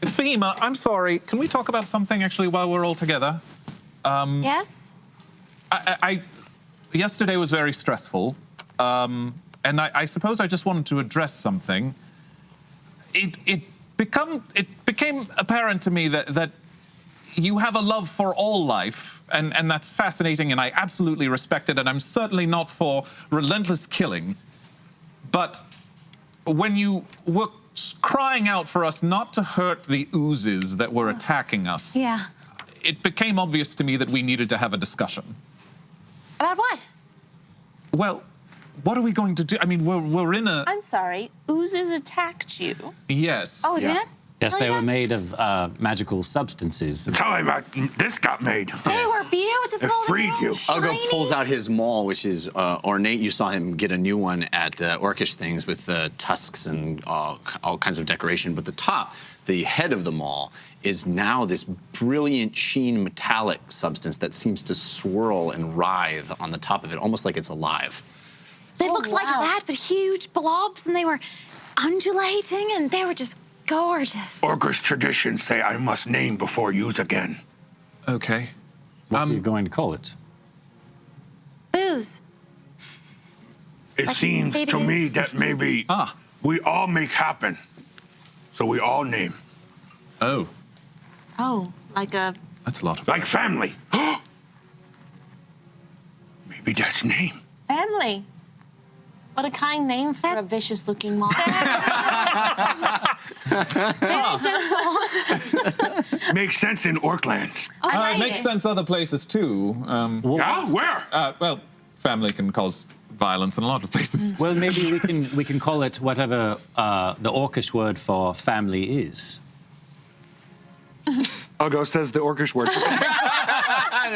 Fatima, I'm sorry. Can we talk about something actually while we're all together? Yes? Yesterday was very stressful, and I suppose I just wanted to address something. It became apparent to me that you have a love for all life, and that's fascinating, and I absolutely respect it, and I'm certainly not for relentless killing. But when you were crying out for us not to hurt the oozes that were attacking us, Yeah. it became obvious to me that we needed to have a discussion. About what? Well, what are we going to do? I mean, we're in a... I'm sorry. Oozes attacked you. Yes. Oh, did it? Yes, Oh, they yeah. were made of magical substances. Tell me about this got made. They were beautiful. It freed you. Ugo Shiny. pulls out his maul, which is ornate. You saw him get a new one at Orcish Things with tusks and all kinds of decoration. But the top, the head of the maul, is now this brilliant sheen metallic substance that seems to swirl and writhe on the top of it, almost like it's alive. They looked like wow. that, but huge blobs, and they were undulating, and they were just gorgeous. Orcish traditions say I must name before use again. Okay. What are you going to call it? Booze. It Like seems baby to me boots. that maybe Ah. we all make happen. So we all name. Oh, Oh, like a... that's a lot of... Like family. Maybe that's name. Family. What a kind name for a vicious-looking monster. Very gentle. Makes sense in Orklands. I It like makes it. sense other places too. Yeah? Where? Well, family can cause violence in a lot of places. Well, maybe we can call it whatever the Orcish word for family is. Ugo says the Orcish word.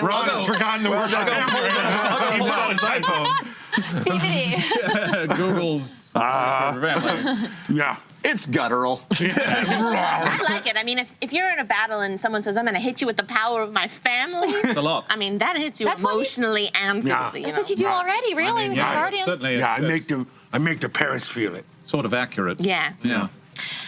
Ron has forgotten the word. He put on his iPhone. TBD. Google's family. Yeah. It's guttural. I like it. I mean, if you're in a battle and someone says, I'm going to hit you with the power of my family, It's a lot. I mean, that hits you That's what you- emotionally and Yeah. physically. That's what you do already, really, with your yeah, guardians. Certainly, Yeah, it's I make the parents feel it. sort of accurate. Yeah. Yeah.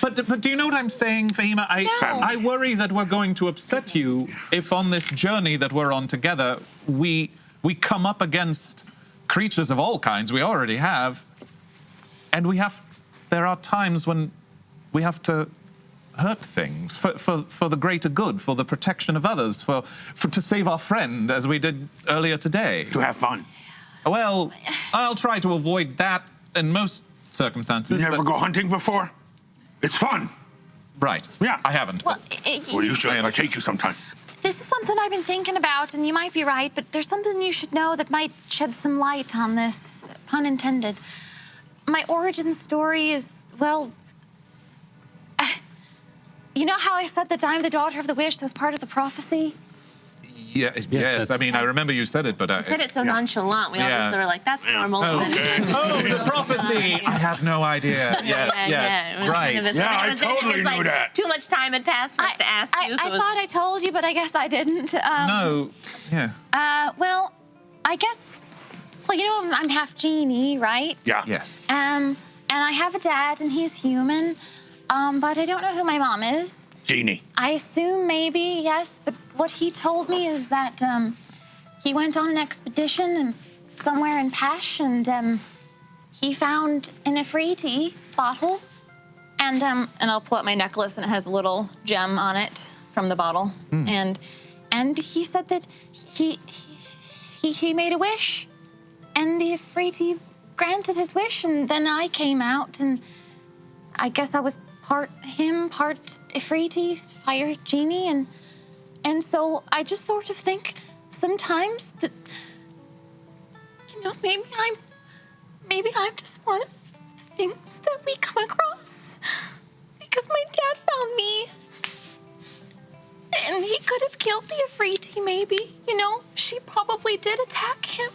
But do you know what I'm saying, Fahima? No. I worry that we're going to upset you if on this journey that we're on together, we come up against creatures of all kinds. We already have. And there are times when we have to hurt things for the greater good, for the protection of others, to save our friend, as we did earlier today. To have fun. Well, I'll try to avoid that in most circumstances. You never but- go hunting before? It's fun. Right. Yeah. I haven't. Well, Well, you should. I'll take you sometime. this is something I've been thinking about, and you might be right, but there's something you should know that might shed some light on this, pun intended. My origin story is, well, you know how I said that I'm the daughter of the wish that was part of the prophecy? Yes. that's- I mean, I remember you said it, but I You said it so nonchalant. We all Yeah. just were like, that's normal. Oh, the prophecy! I have no idea. Yes, It was right. kind of Yeah, I totally like knew that. Too much time had passed for us to ask you. I thought I told you, but I guess I didn't. No. Yeah. Well, I guess, well, you know, I'm half genie, right? Yeah. Yes. And I have a dad, and he's human, but I don't know who my mom is. Genie. I assume maybe, yes, but what he told me is that he went on an expedition and somewhere in Pesh, and he found an Ifriti bottle, and I'll pull out my necklace, and it has a little gem on it from the bottle, and he said that he made a wish, and the Ifriti granted his wish, and then I came out, and I guess I was part him, part Ifriti, fire genie, and so I just sort of think sometimes that, you know, maybe I'm just one of the things that we come across because my dad found me, and he could have killed the Ifriti. Maybe, you know, she probably did attack him.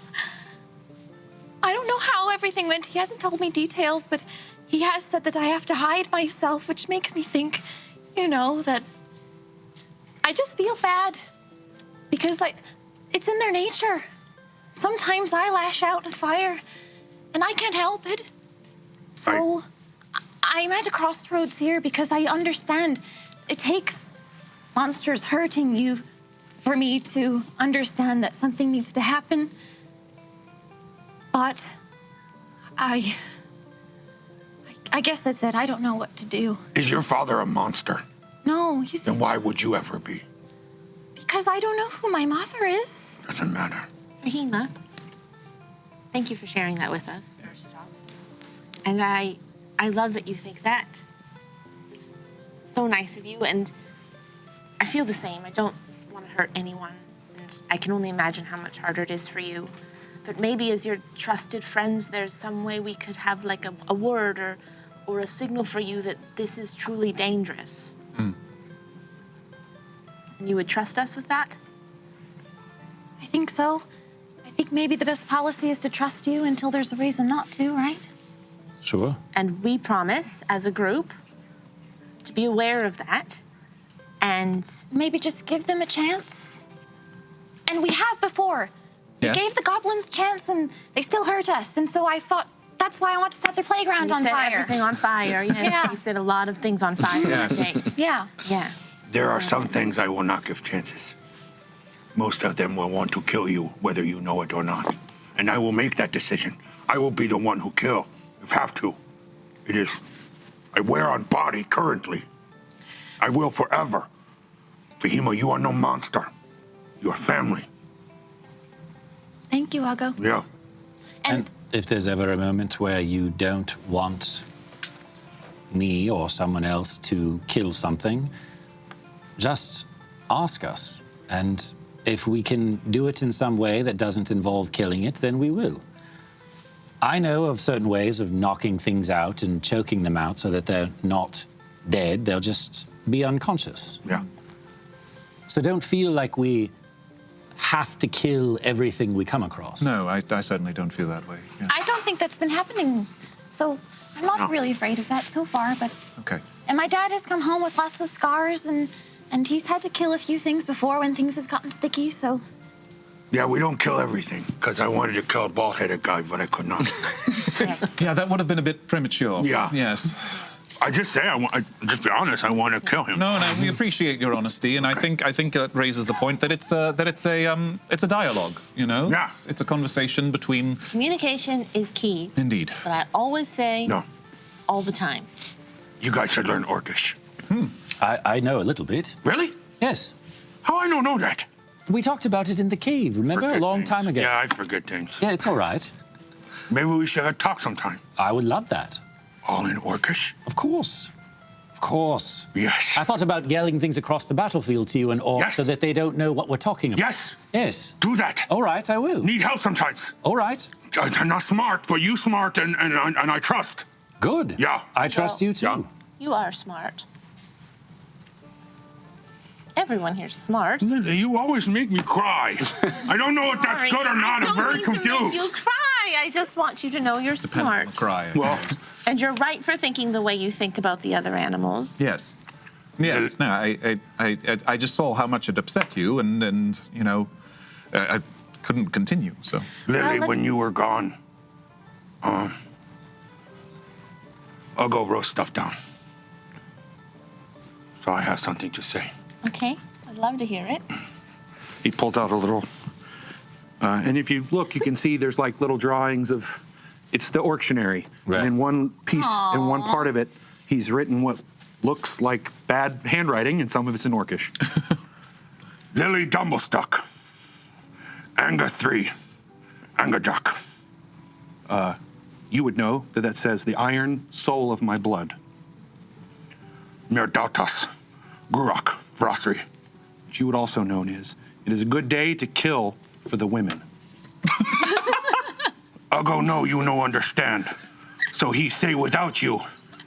I don't know how everything went. He hasn't told me details, but he has said that I have to hide myself, which makes me think, you know, that I just feel bad because, like, it's in their nature. sometimes I lash out with fire, and I can't help it. So I'm at a crossroads here because I understand it takes monsters hurting you for me to understand that something needs to happen. But I guess that's it. I don't know what to do. Is your father a monster? No, he's... Then why would you ever be? Because I don't know who my mother is. Doesn't matter. Fahima, thank you for sharing that with us, first off. And I love that you think that. It's so nice of you, and I feel the same. I don't want to hurt anyone, and I can only imagine how much harder it is for you. But maybe as your trusted friends, there's some way we could have like a word or a signal for you that this is truly dangerous. And you would trust us with that? I think so. I think maybe the best policy is to trust you until there's a reason not to, right? Sure. And we promise, as a group, to be aware of that and maybe just give them a chance. And we have before. We Yes. gave the goblins a chance and they still hurt us. And so I thought, that's why I want to set their playground you on set fire. everything on fire. Yes, Yeah. you set a lot of things on fire Yes. that day. Yeah. Yeah. There are some things I will not give chances. Most of them will want to kill you, whether you know it or not. And I will make that decision. I will be the one who kill, if have to. It is, I wear on body currently. I will forever. Fahima, you are no monster. You are family. Thank you, Uggo. Yeah. And If there's ever a moment where you don't want me or someone else to kill something, just ask us. And if we can do it in some way that doesn't involve killing it, then we will. I know of certain ways of knocking things out and choking them out so that they're not dead, they'll just be unconscious. Yeah. So don't feel like we have to kill everything we come across. No, I certainly don't feel that way. Yeah. I don't think that's been happening. So I'm not really afraid of that so far, but... Okay. And my dad has come home with lots of scars, and he's had to kill a few things before when things have gotten sticky, so... Yeah, we don't kill everything, because I wanted to kill a bald-headed guy, but I could not. Yeah, that would have been a bit premature. Yeah. Yes. I just say, just be honest, I want to kill him. No, we appreciate your honesty, and I think that raises the point that it's a dialogue. You know, Yeah. it's a conversation between. Communication is key. Indeed. But I always say No, all the time. you guys should learn Orcish. I know a little bit. Really? Yes. How I don't know that? We talked about it in the cave, remember? Forget a long things. time ago. Yeah, I forget things. Yeah, it's all right. Maybe we should talk sometime. I would love that. All in Orcish? Of course. Of course. Yes. I thought about yelling things across the battlefield to you in Orc Yes. so that they don't know what we're talking about. Yes. Yes. Do that. All right, I will. Need help sometimes. All right. I'm not smart, but you smart, and I trust. Good. Yeah. I trust you too. Yeah. You are smart. Everyone here's smart. You always make me cry. I don't know if that's Sorry, good or not. I I'm don't very mean to make confused. you cry. I just want you to know you're Depends on smart. the cry. Well, And you're right for thinking the way you think about the other animals. Yes. Yes. No, I just saw how much it upset you, and you know, I couldn't continue. So. Lily, let's- when you were gone, I'll go roast stuff down. So I have something to say. Okay, I'd love to hear it. He pulls out a little, and if you look, you can see there's like little drawings of, it's the Orctionary. Right. And in one piece, in one part of it, he's written what looks like bad handwriting, and some of it's in Orcish. Lily Dumblestuck. Anga 3. Anga Duck. You would know that that says the iron soul of my blood. Mirdautas. Gurak. Vrasri. What you would also know is, it is a good day to kill for the women. I'll go no, you no understand. So he say without you,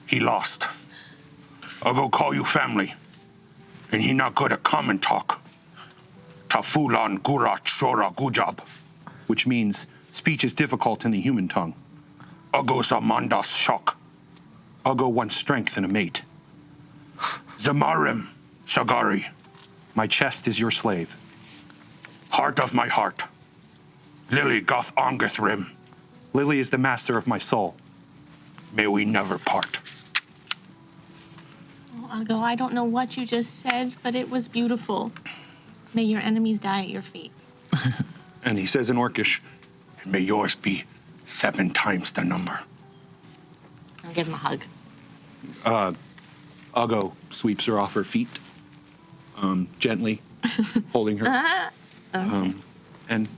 he lost. I'll go call you family. And he not good at common talk. Tafulan Gurat Shora Gujab. Which means speech is difficult in the human tongue. I'll go Samandas Shock. I'll go want strength in a mate. Zamarim Shagari. My chest is your slave. Heart of my heart. Lily goth Ongethrim. Lily is the master of my soul. May we never part. Uggo, I don't know what you just said, but it was beautiful. May your enemies die at your feet. And he says in Orcish, And may yours be 7 times the number. I'll give him a hug. Uggo sweeps her off her feet, gently, holding her. And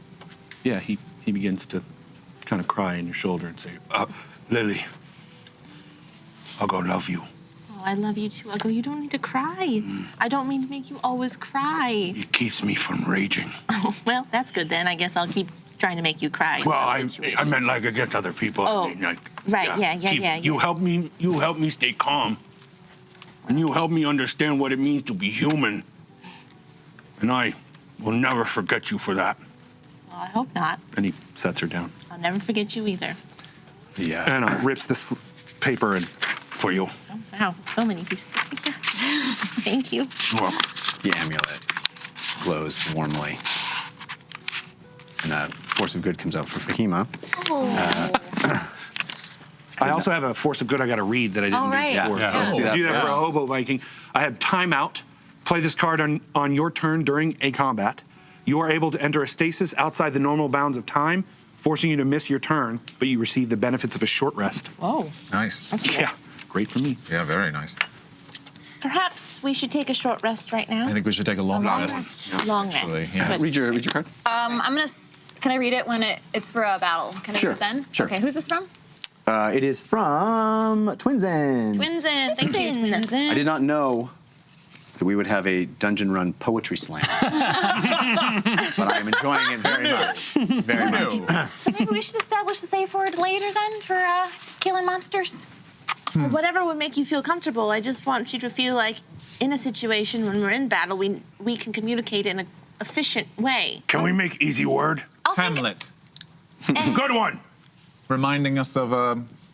yeah, he begins to kind of cry in your shoulder and say, Lily, Uggo love you. Oh, I love you too, Uggo. You don't need to cry. I don't mean to make you always cry. It keeps me from raging. Oh, well, that's good then. I guess I'll keep trying to make you cry. Well, I meant like against other people. Oh, I mean, like, right, yeah. You help me stay calm. And you help me understand what it means to be human. And I will never forget you for that. Well, I hope not. and he sets her down. I'll never forget you either. Yeah. And rips this paper and For you. Oh, wow, so many pieces of paper. Thank you. You're welcome. The amulet glows warmly. And a force of good comes out for Fahima. I also have a force of good I got to read that I didn't All right. do before. Yeah, So let's do that do that for a first. hobo Viking. I have timeout. Play this card on your turn during a combat. You are able to enter a stasis outside the normal bounds of time, forcing you to miss your turn, but you receive the benefits of a short rest. Whoa, Nice. that's cool. Yeah, great for me. Yeah, very nice. Perhaps we should take a short rest right now. I think we should take a long long rest. rest. Long rest. Actually, yeah. But- Read your card. I'm gonna. Can I read it when it's for a battle? Can I Sure, read it then? sure. Okay. Who's this from? It is from Twinsen. Twinsen. Thank you, Twinsen. I did not know that we would have a dungeon run poetry slam. But I am enjoying it very much. Very much. So maybe we should establish a safe word later then for killing monsters. Whatever would make you feel comfortable. I just want you to feel like in a situation when we're in battle, we can communicate in an efficient way. Can we make easy word? I'll think. Hamlet, Good one. reminding us of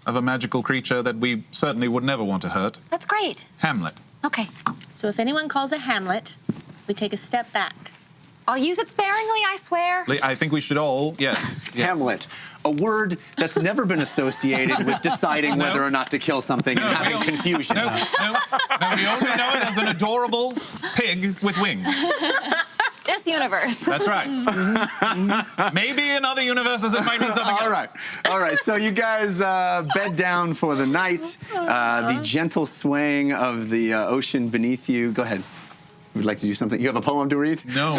a magical creature that we certainly would never want to hurt. That's great. Hamlet. Okay. So if anyone calls a Hamlet, we take a step back. I'll use it sparingly, I swear. I think we should all, yes. Hamlet, a word that's never been associated with deciding whether or not to kill something and having confusion. No, we only know it as an adorable pig with wings. This universe. That's right. Maybe in other universes it might mean something else. All right. So you guys bed down for the night. The gentle swaying of the ocean beneath you. Go ahead. Would like to do something? You have a poem to read? No.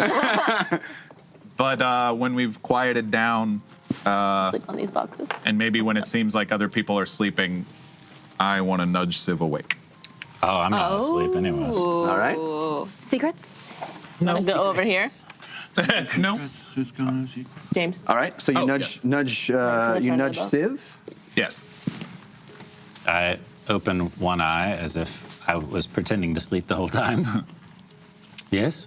But when we've quieted down, Sleep on these boxes. and maybe when it seems like other people are sleeping, I want to nudge Civ awake. Oh, I'm not asleep anyways. All right. Secrets? No. Go over here, No. James. All right. So you Oh, nudge the you front nudge of the Civ. Yes. I open one eye as if I was pretending to sleep the whole time. Yes?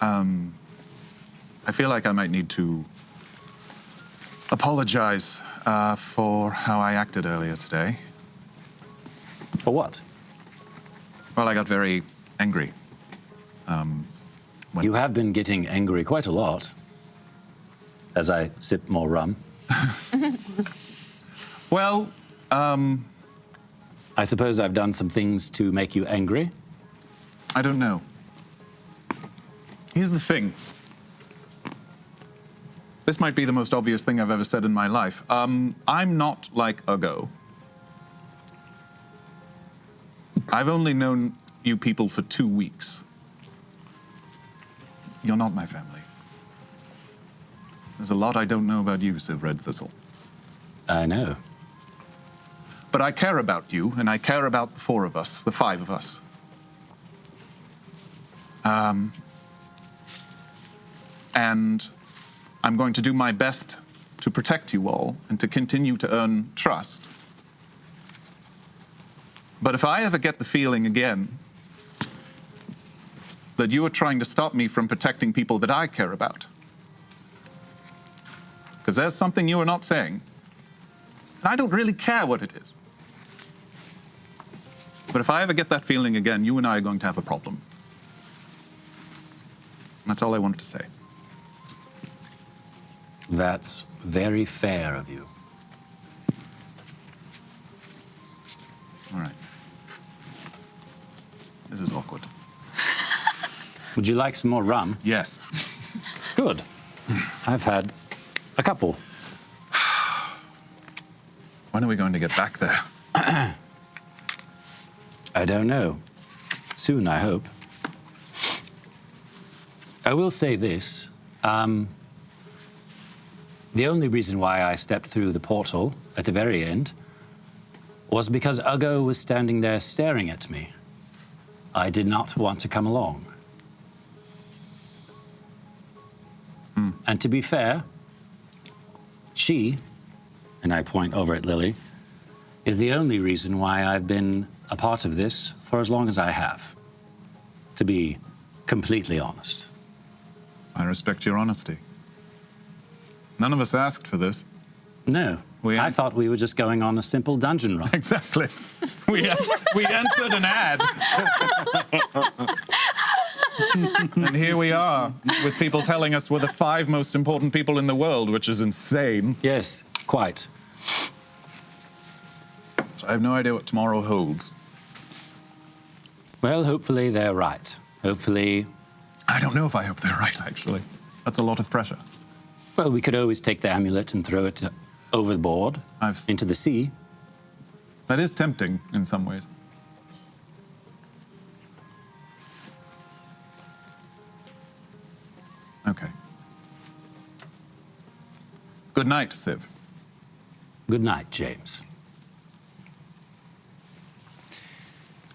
I feel like I might need to apologize for how I acted earlier today. For what? Well, I got very angry. You have been getting angry quite a lot as I sip more rum. Well, I suppose I've done some things to make you angry. I don't know. Here's the thing. This might be the most obvious thing I've ever said in my life. I'm not like Uggo. I've only known you people for 2 weeks. You're not my family. There's a lot I don't know about you, Civ Red Thistle. I know. But I care about you, and I care about the 4 of us, the 5 of us. And I'm going to do my best to protect you all and to continue to earn trust. But if I ever get the feeling again that you are trying to stop me from protecting people that I care about, because there's something you are not saying, and I don't really care what it is. But if I ever get that feeling again, you and I are going to have a problem. That's all I wanted to say. That's very fair of you. All right. This is awkward. Would you like some more rum? Yes. Good. I've had a couple. When are we going to get back there? I don't know. Soon, I hope. I will say this. The only reason why I stepped through the portal at the very end was because Uggo was standing there staring at me. I did not want to come along. And to be fair, she, and I point over at Lily, is the only reason why I've been a part of this for as long as I have. To be completely honest. I respect your honesty. None of us asked for this. No, We I ans- thought we were just going on a simple dungeon run. Exactly. We answered an ad. And here we are, with people telling us we're the 5 most important people in the world, which is insane. Yes, quite. So I have no idea what tomorrow holds. Well, hopefully they're right. Hopefully, I don't know if I hope they're right, actually. That's a lot of pressure. well, we could always take the amulet and throw it overboard into the sea. That is tempting in some ways. Okay. Good night, Civ. Good night, James.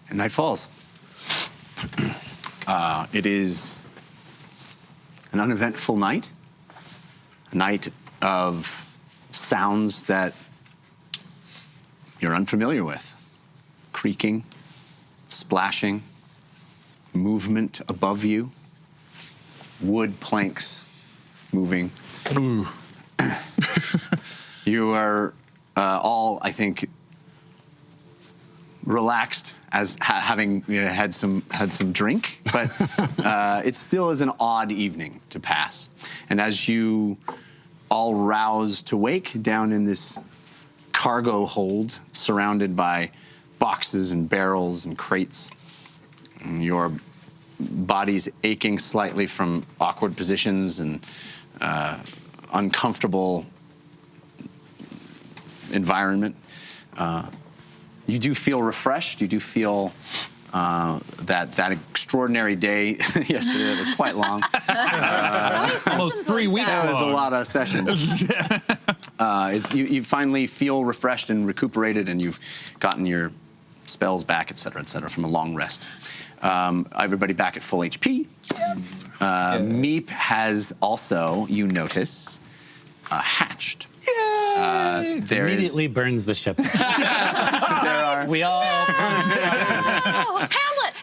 And night falls. It is an uneventful night, a night of sounds that you're unfamiliar with. Creaking, splashing, movement above you, wood planks moving. You are all, I think, relaxed as having had some drink, but it still is an odd evening to pass. And as you all rouse to wake down in this cargo hold, surrounded by boxes and barrels and crates, and your bodies aching slightly from awkward positions and uncomfortable environment. You do feel refreshed. You do feel that extraordinary day yesterday that was quite long. Almost 3 weeks That was a long. lot of sessions. You finally feel refreshed and recuperated, and you've gotten your spells back, et cetera, from a long rest. Everybody back at full HP. Meep has also, you notice, hatched. There is Immediately burns the ship. We all Oh, Hamlet!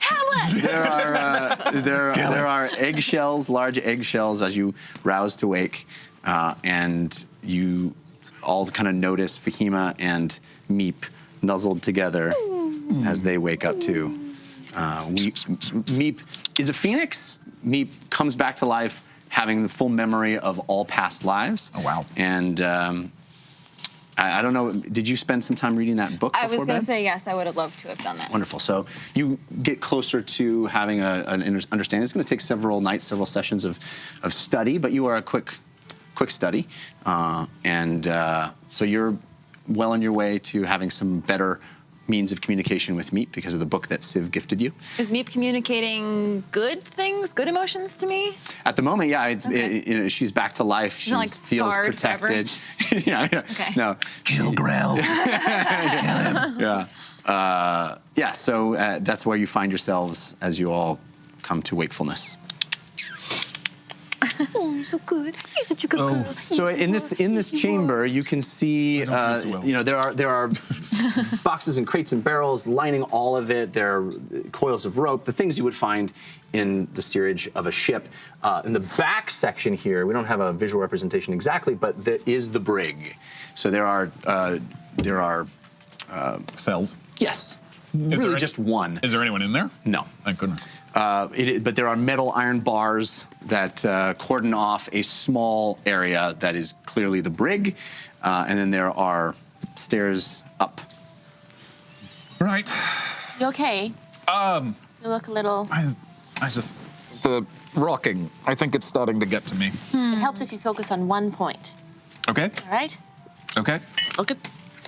there are eggshells, large eggshells, as you rouse to wake, and you all kind of notice Fahima and Meep nuzzled together as they wake up too. Meep is a phoenix. Meep comes back to life, having the full memory of all past lives. Oh, wow. And I don't know, did you spend some time reading that book I was before going bed? to say yes, I would have loved to have done that. Wonderful. So you get closer to having an understanding. It's going to take several nights, several sessions of study, but you are a quick study. So you're well on your way to having some better means of communication with Meep because of the book that Civ gifted you. Is Meep communicating good things, good emotions to me? At the moment, yeah, she's back to life. She not, like, feels scarred forever? protected. Yeah. Okay. No. Kill Grell. Yeah. So that's where you find yourselves as you all come to wakefulness. Oh, you're so good. You're such a good girl. So in this chamber, you can see, there are boxes and crates and barrels lining all of it. There are coils of rope, the things you would find in the steerage of a ship. In the back section here, we don't have a visual representation exactly, but there is the brig. So there are Cells. yes, really just one. Is there anyone in there? No. Thank goodness. But there are metal iron bars that cordon off a small area that is clearly the brig, and then there are stairs up. Right. You okay? You look a little. I just the rocking. I think it's starting to get to me. It helps if you focus on one point. Okay. All right? Okay. Look at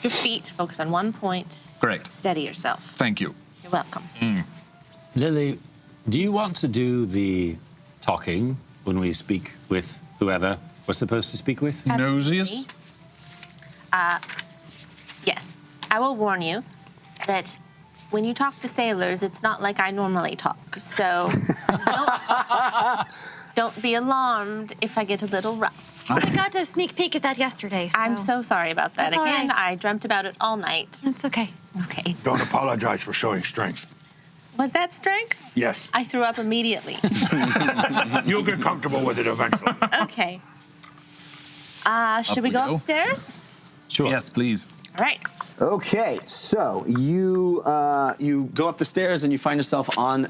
your feet. Focus on one point. Great. Steady yourself. Thank you. You're welcome. Lily, do you want to do the talking when we speak with whoever we're supposed to speak with? Nosiest? Yes. I will warn you that when you talk to sailors, it's not like I normally talk. So don't be alarmed if I get a little rough. I got a sneak peek at that yesterday. I'm so sorry about that. That's all Again, right. I dreamt about it all night. It's okay. Okay. Don't apologize for showing strength. Was that strength? Yes. I threw up immediately. You'll get comfortable with it eventually. Okay. Should we we go go. upstairs? Sure. Yes, please. All right. Okay, so you go up the stairs and you find yourself on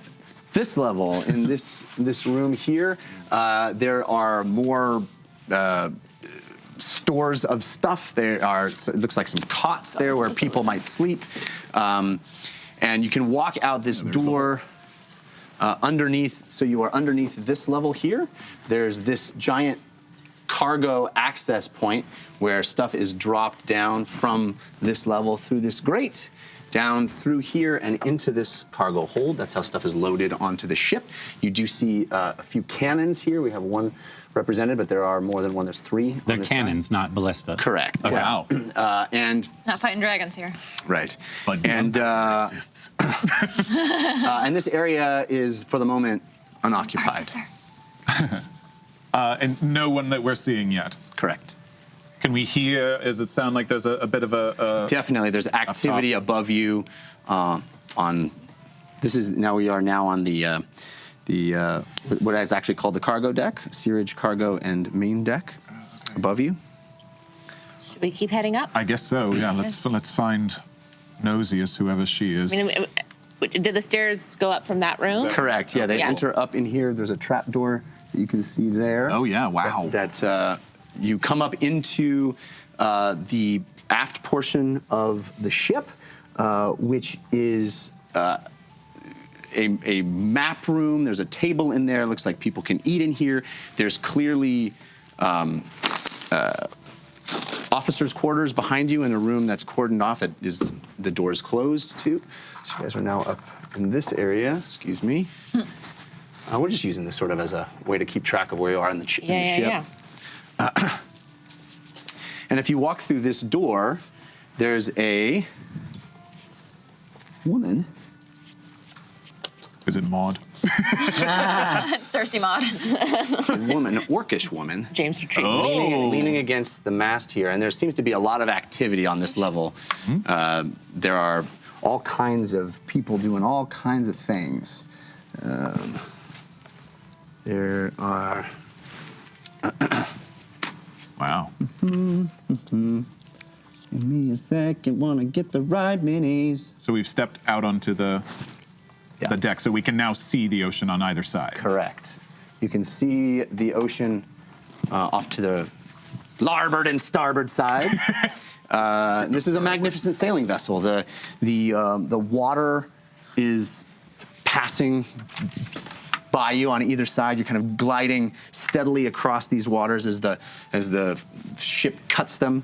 this level in this room here. There are more stores of stuff. There are, so it looks like some cots there where people might sleep. And you can walk out this door underneath, so you are underneath this level here. There's this giant cargo access point where stuff is dropped down from this level through this grate, down through here and into this cargo hold. That's how stuff is loaded onto the ship. You do see a few cannons here. We have one represented, but there are more than one. There's three. They're on this cannons, not ballista. side. Correct. Okay. Wow. And Not fighting dragons here. right. But And exists. and this area is for the moment unoccupied. Sir. And no one that we're seeing yet. Correct. Can we hear? Does it sound like there's a bit of a Definitely, there's activity above you. On this is now we are now on the what is actually called the cargo deck, steerage, cargo, and main deck above you. Should we keep heading up? I guess so. Yeah. Let's find Nosiest, whoever she is. I mean, did the stairs go up from that room? Correct. Yeah, they Yeah. enter up in here. There's a trap door that you can see there. Oh yeah! Wow. That you come up into the aft portion of the ship, which is a map room. There's a table in there. Looks like people can eat in here. There's clearly officers' quarters behind you in a room that's cordoned off. It is the door's closed too. So you guys are now up in this area. Excuse me. We're just using this sort of as a way to keep track of where you are in the, in the ship. Yeah. And if you walk through this door, there's a woman. Is it Maud? It's Thirsty Maud. A woman, an orcish woman, James retreat. leaning against the mast here. And there seems to be a lot of activity on this level. There are all kinds of people doing all kinds of things. There are... Wow. Give me a second, wanna get the right minis. So we've stepped out onto the deck, so we can now see the ocean on either side. Correct. You can see the ocean off to the larboard and starboard sides. This is a magnificent sailing vessel. The water is passing by you on either side. You're kind of gliding steadily across these waters as the ship cuts them.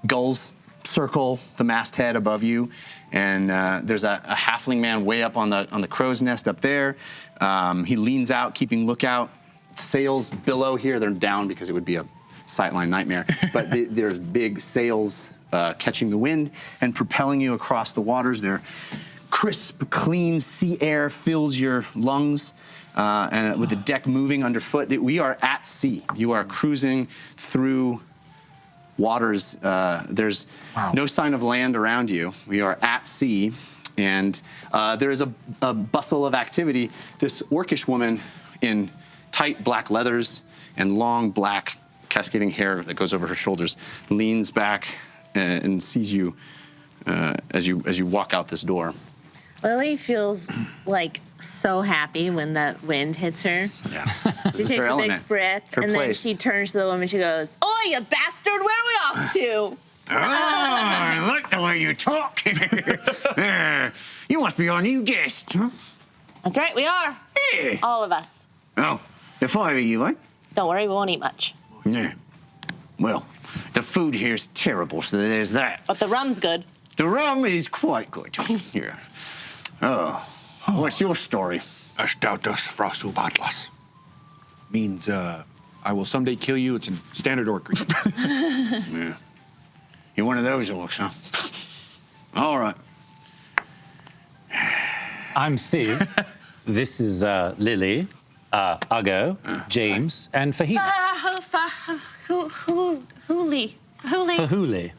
Gulls circle the masthead above you, and there's a halfling man way up on the crow's nest up there. He leans out, keeping lookout. Sails below here, they're down because it would be a sightline nightmare. But there's big sails catching the wind and propelling you across the waters. They're crisp, clean sea air fills your lungs, and with the deck moving underfoot, we are at sea. You are cruising through waters. There's no sign of land around you. We are at sea, and there is a bustle of activity. This orcish woman in tight black leathers and long black cascading hair that goes over her shoulders leans back and sees you as you walk out this door. Lily feels like so happy when the wind hits her. Yeah. She takes a big breath, Her and place. then she turns to the woman. She goes, "Oh, you bastard! Where are we off to?" Oh, I like the way you talk. You must be our new guest, huh? That's right, we are. Yeah. All of us. Oh, the five of you, eh? Don't worry, we won't eat much. Yeah. Well, the food here's terrible, so there's that. But the rum's good. The rum is quite good. Yeah. Oh, what's your story? Astautos frasubatlas. Means, I will someday kill you. It's in standard orc Greek. Yeah. You're one of those orcs, huh? All right. I'm Steve. This is Lily, Ugo, James, and Fahina. Huli. Fahuli.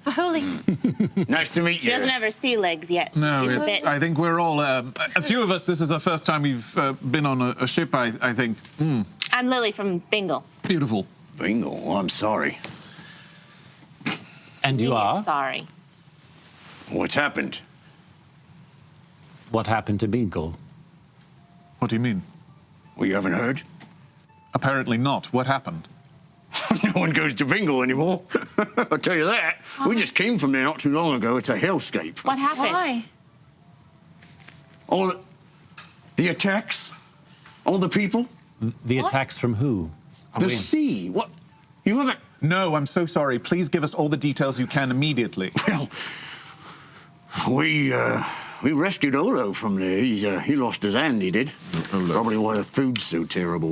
Nice to meet She you. doesn't have her sea legs yet. No, She's a it's, bit- I think we're all, a few of us, this is the first time we've been on a ship, I think. I'm Lily from Bingle. Beautiful. Bingo. Oh, I'm sorry. And you We're are? sorry. What's happened? What happened to Bingle? What do you mean? Well, you haven't heard? Apparently not. What happened? No one goes to Bingo anymore. I'll tell you that. We just came from there not too long ago. It's a hellscape. What happened? Why? All the attacks, all the people, The attacks from who? the sea. What? You haven't? No, I'm so sorry. Please give us all the details you can immediately. Well, we rescued Olo from there. He lost his hand, he did. Probably why the food's so terrible.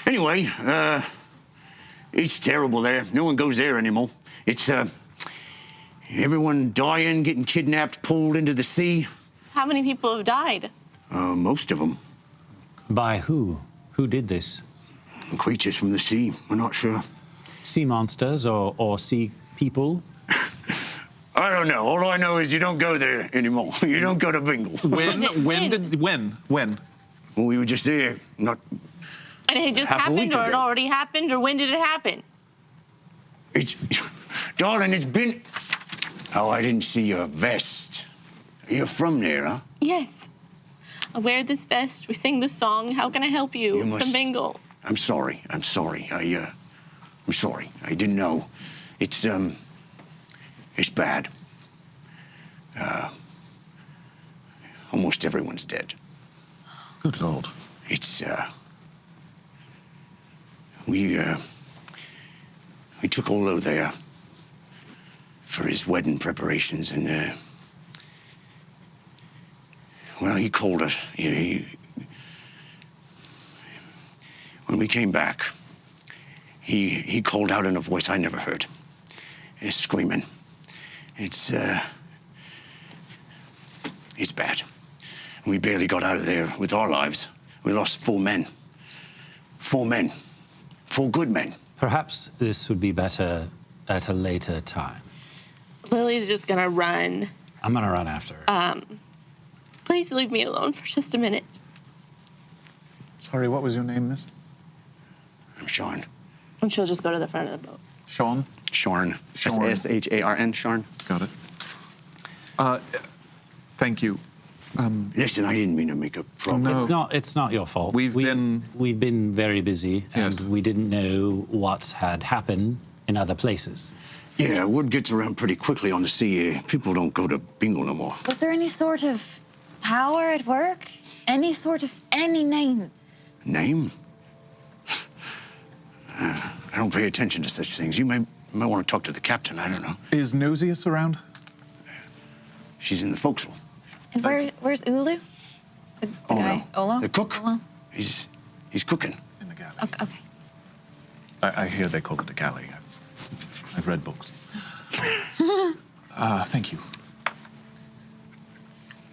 Anyway, it's terrible there. No one goes there anymore. It's, everyone dying, getting kidnapped, pulled into the sea. How many people have died? Most of them. By who? Who did this? Creatures from the sea. We're not sure. Sea monsters or sea people? I don't know. All I know is you don't go there anymore. You don't go to Bingle. When? Well, we were just there, not... And it just Half a week happened, or it ago. already happened, or when did it happen? It's... Darling, it's been... Oh, I didn't see your vest. You're from there, huh? Yes. I wear this vest. We sing this song. How can I help you? You From must- Bingle. I'm sorry. I'm sorry. I'm sorry. I didn't know. It's bad. Almost everyone's dead. Good Lord. It's, we took Olo there for his wedding preparations, and, well, he called us. When we came back, he called out in a voice I never heard. He's screaming. It's bad. We barely got out of there with our lives. We lost 4 men. 4 men. 4 good men. Perhaps this would be better at a later time. Lily's just gonna run. I'm gonna run after her. Please leave me alone for just a minute. Sorry, what was your name, miss? I'm Sean. And she'll just go to the front of the boat. Sean? Sharn. Sharn. Sharn. Sharn. Got it. Thank you. Listen, I didn't mean to make a problem. No. It's not your fault. We've been very busy, Yes. and we didn't know what had happened in other places. Yeah, word gets around pretty quickly on the sea. People don't go to Bingo no more. Was there any sort of power at work? Any name? Name? I don't pay attention to such things. You might want to talk to the captain. I don't know. Is Nosius around? She's in the forecastle. And where's Ulu? The guy, Olo? The cook. Olo? He's cooking. In the galley. Okay. I hear they call it a galley. I've read books. Thank you.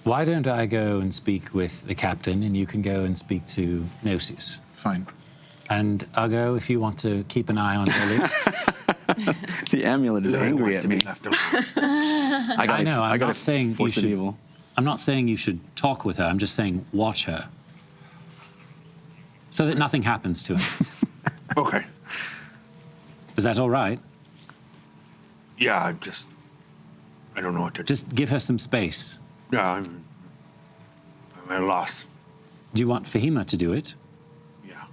Why don't I go and speak with the captain, and you can go and speak to Nosius? Fine. And Ugo, if you want to keep an eye on Lily. The amulet is angry at me. I know. I'm not saying you force the should. evil. I'm not saying you should talk with her. I'm just saying watch her, so that nothing happens to her. I don't know what to do. Just give her some space. Yeah, I'm at a loss. Do you want Fahima to do it? Yeah.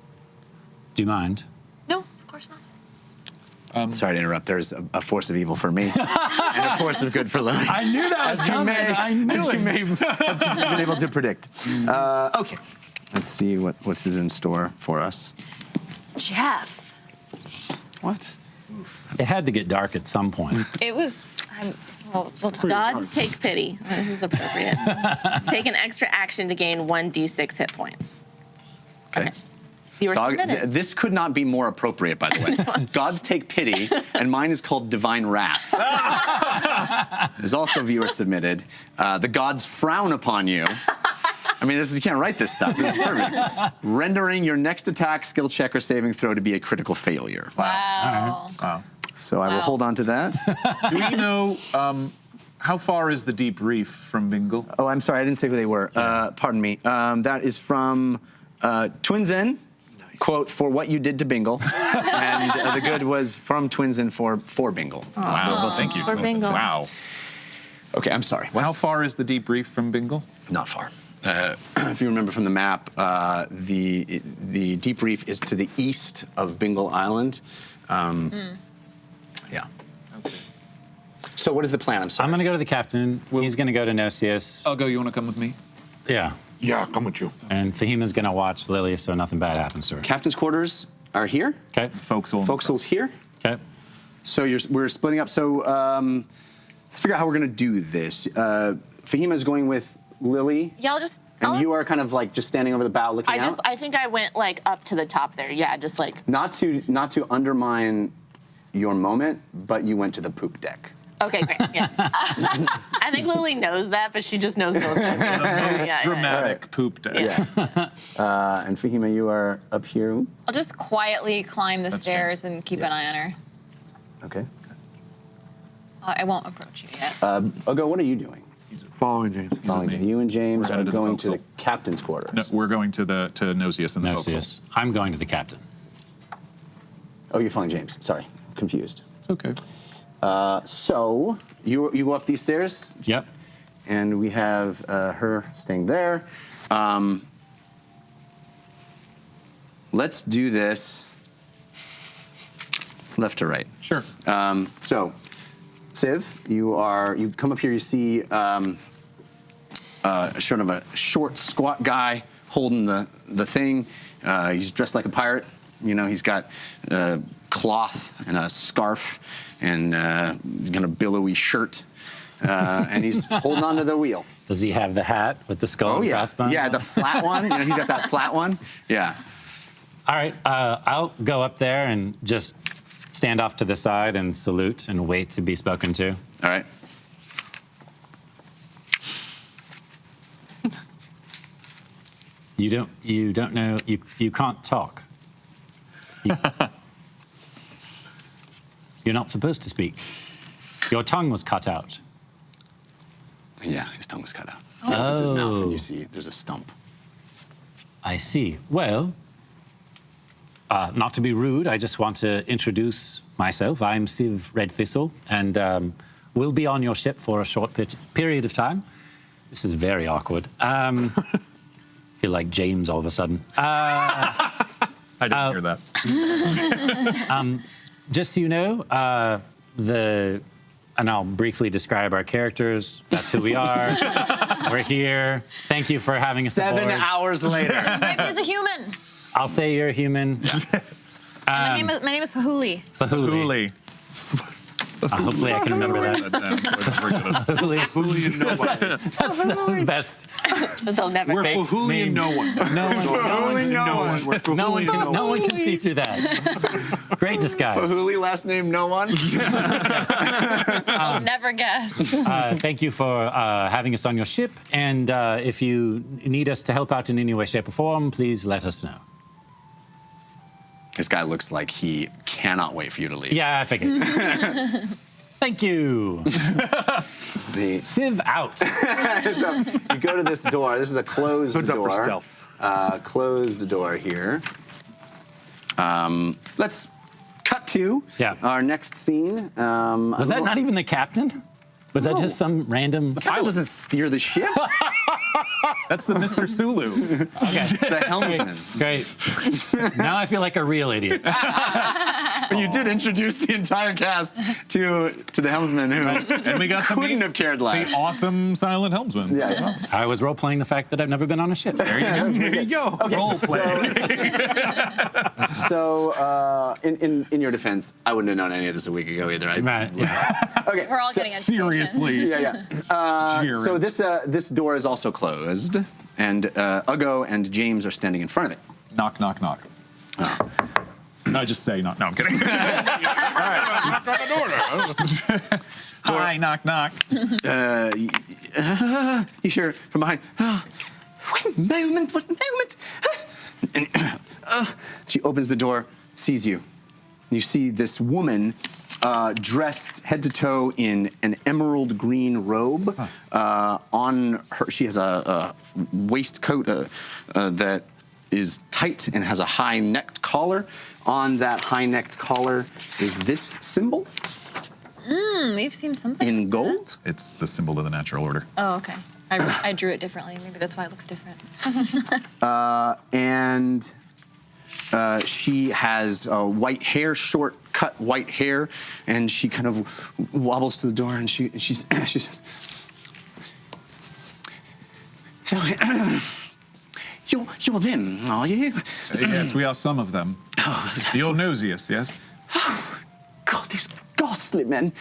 Do you mind? No, of course not. Sorry to interrupt. There's a force of evil for me and a force of good for Lily. I knew that was coming. I knew As it. you may have been able to predict. Okay. Let's see what is in store for us. Jeff. What? It had to get dark at some point. It was. We'll talk. Gods take pity. This is appropriate. Take an extra action to gain 1d6 hit points. Okay. You were Dog, submitted. this could not be more appropriate, by the way. Gods take pity, and mine is called divine wrath. There's also viewer submitted. The gods frown upon you. I mean, you can't write this stuff. This is perfect. Rendering your next attack, skill check, or saving throw to be a critical failure. Wow. Wow. So I will Wow. hold on to that. Do we know how far is the deep reef from Bingle? Oh, I'm sorry, I didn't say who they were. Pardon me. That is from Twinzen. Quote, for what you did to Bingle. And the good was from Twinzen for Bingle. Wow. Well, thank you. For Bingle. Wow. Okay, I'm sorry. What? How far is the deep reef from Bingle? Not far. If you remember from the map, the deep reef is to the east of Bingle Island. Yeah. Okay. So what is the plan? I'm sorry. I'm going to go to the captain. He's going to go to Nocius. I'll go. You want to come with me? Yeah. Yeah, come with you. And Fahima's going to watch Lily so nothing bad happens to her. Captain's quarters are here. Okay. Forecastle. Forecastle's here. Okay. So we're splitting up. So let's figure out how we're going to do this. Fahima is going with Lily. Yeah, I'll just. And you are kind of like just standing over the bow looking out? I think I went like up to the top there. Yeah, just like. Not to undermine your moment, but you went to the poop deck. Okay, great. Yeah. I think Lily knows that, but she just knows no. Yeah, Dramatic poop deck. Yeah. And Fahima, you are up here. I'll just quietly climb the That's stairs and keep an eye on her. Okay. I won't approach you yet. Ogo, what are you doing? Following James. Following me. James. You and James We're are headed to the going to the forecastle. captain's quarters. No, we're going to Nocius and the forecastle. Nocius. I'm going to the captain. Oh, you're following James. Sorry, confused. It's okay. So you go up these stairs, Yep. and we have her staying there. Let's do this left to right. Sure. So, Civ, you come up here. You see sort of a short, squat guy holding the thing. He's dressed like a pirate. You know, he's got cloth and a scarf and kind of billowy shirt, and he's holding onto the wheel. Does he have the hat with the skull and crossbones? Yeah, on? the flat one. You know, he's got that flat one. Yeah. All right. I'll go up there and just stand off to the side and salute and wait to be spoken to. All right. You don't know. You can't talk. You're not supposed to speak. Your tongue was cut out. Yeah, his tongue was cut out. He opens his mouth, and Oh. you see there's a stump. I see. Well, not to be rude, I just want to introduce myself. I'm Civ Red Thistle, and we'll be on your ship for a short period of time. This is very awkward. Feel like James all of a sudden. I didn't hear that. Just so you know, and I'll briefly describe our characters. That's who we are. We're here. Thank you for having us 7 aboard. hours later. Maybe he's a human. I'll say you're a human. My name is Pahuli. Fahuli. Hooli. Hopefully I can remember that. Fahuli. Fahuli and no one. That's the best. They'll never. We're Fake Fahuli and meme. no one. No one, Fahuli and no one. We're Fahuli no one, and no no one. one can see through that. Great disguise. Fahuli, last name no one. I'll never guess. Thank you for having us on your ship. And if you need us to help out in any way, shape, or form, please let us know. This guy looks like he cannot wait for you to leave. Yeah, I figured. Thank you. The, Civ out. so you go to this door. This is a closed Hood's up for door. stealth. Closed door here. Let's cut to Yeah. our next scene. Was that not even the captain? Was that just some random? Captain doesn't steer the ship. That's the Mr. Sulu. Okay. The helmsman. Great. Now I feel like a real idiot. But you did introduce the entire cast to the helmsman who And we got to couldn't meet have cared less. the awesome silent helmsman. Yeah. I was role playing the fact that I've never been on a ship. There you go. Role play. So, in your defense, I wouldn't have known any of this a week ago either. Right, yeah. Okay. We're all getting education. Seriously. Yeah. So this door is also closed, and Ugo and James are standing in front of it. Knock, knock, knock. No, just say knock. No, I'm kidding. Knock on the door. Hi, knock, knock. You hear from behind. What moment? What moment? And she opens the door, sees you. You see this woman dressed head to toe in an emerald green robe. On her, she has a waistcoat that is tight and has a high-necked collar. On that high-necked collar is this symbol We've seen something. in like gold. It's the symbol of the natural order. that. Oh, okay. I drew it differently. Maybe that's why it looks different. And she has white hair, short cut white hair, and she kind of wobbles to the door and she says, so, you're them, are you? Yes, we are some of them. You're nosiest, yes? God, these ghastly men.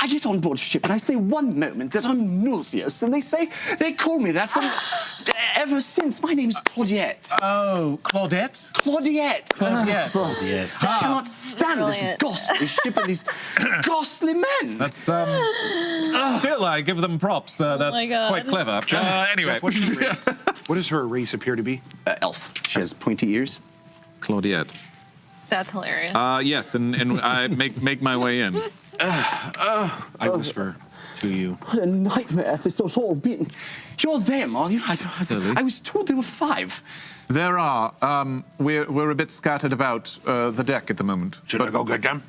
I get on board ship and I say one moment that I'm nauseous, and they call me that from ever since. My name's Claudette. Oh, Claudette? Claudette. Claudette. I cannot stand this Brilliant. ghastly ship and these ghastly men. That's, still, I give them props. That's my God. quite clever. Anyway. What does her race appear to be? Elf. She has pointy ears. Claudette. That's hilarious. Yes, and I make my way in. I whisper to you. What a nightmare this has all been. You're them, are you? I was told there were 5. There are. We're a bit scattered about the deck at the moment. Should I go get them?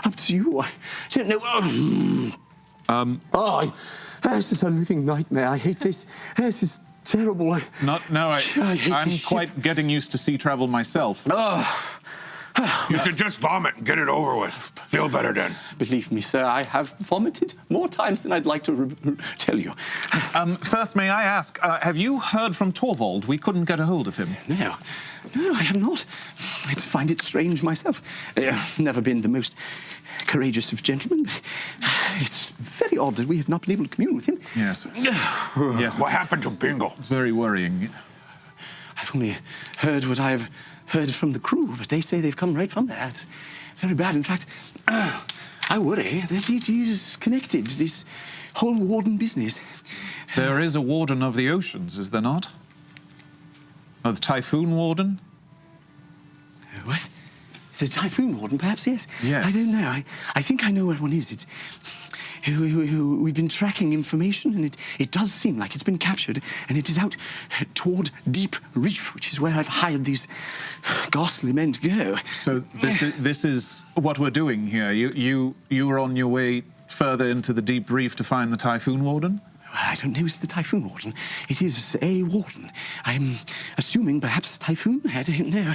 Up to you. I don't know. This is a living nightmare. I hate this. This is terrible. I hate I'm this ship. quite getting used to sea travel myself. You should just vomit and get it over with. Feel better then. Believe me, sir, I have vomited more times than I'd like to tell you. First, may I ask, have you heard from Torvald? We couldn't get a hold of him. No, I have not. I find it strange myself. Never been the most courageous of gentlemen, but it's very odd that we have not been able to commune with him. Yes. Yes. What happened to Bingle? It's very worrying. I've only heard what I've heard from the crew, but they say they've come right from there. It's very bad. In fact, I worry that it is connected to this whole warden business. There is a warden of the oceans, is there not? Oh, the typhoon warden? What? The typhoon warden, perhaps, yes. Yes. I don't know. I think I know what one is. It's we've been tracking information, and it does seem like it's been captured, and it is out toward Deep Reef, which is where I've hired these ghastly men to go. So this is what we're doing here. You were on your way further into the Deep Reef to find the typhoon warden? I don't know. It's the typhoon warden. It is a warden. I'm assuming perhaps typhoon. I don't know.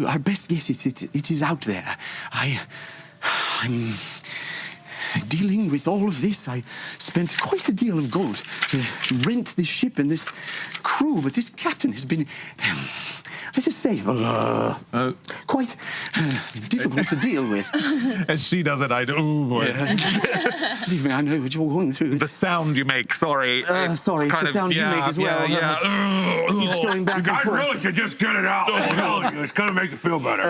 Our best guess is it is out there. I'm dealing with all of this. I spent quite a deal of gold to rent this ship and this crew, but this captain has been, let's just say, quite difficult to deal with. As she does it, I do. Oh, boy. Believe me, I know what you're going through. The sound you make, sorry. Sorry, it's the sound you make as well. Yeah. It keeps going back You and guys forth. really should just get it out. I'm telling you, it's gonna make you feel better.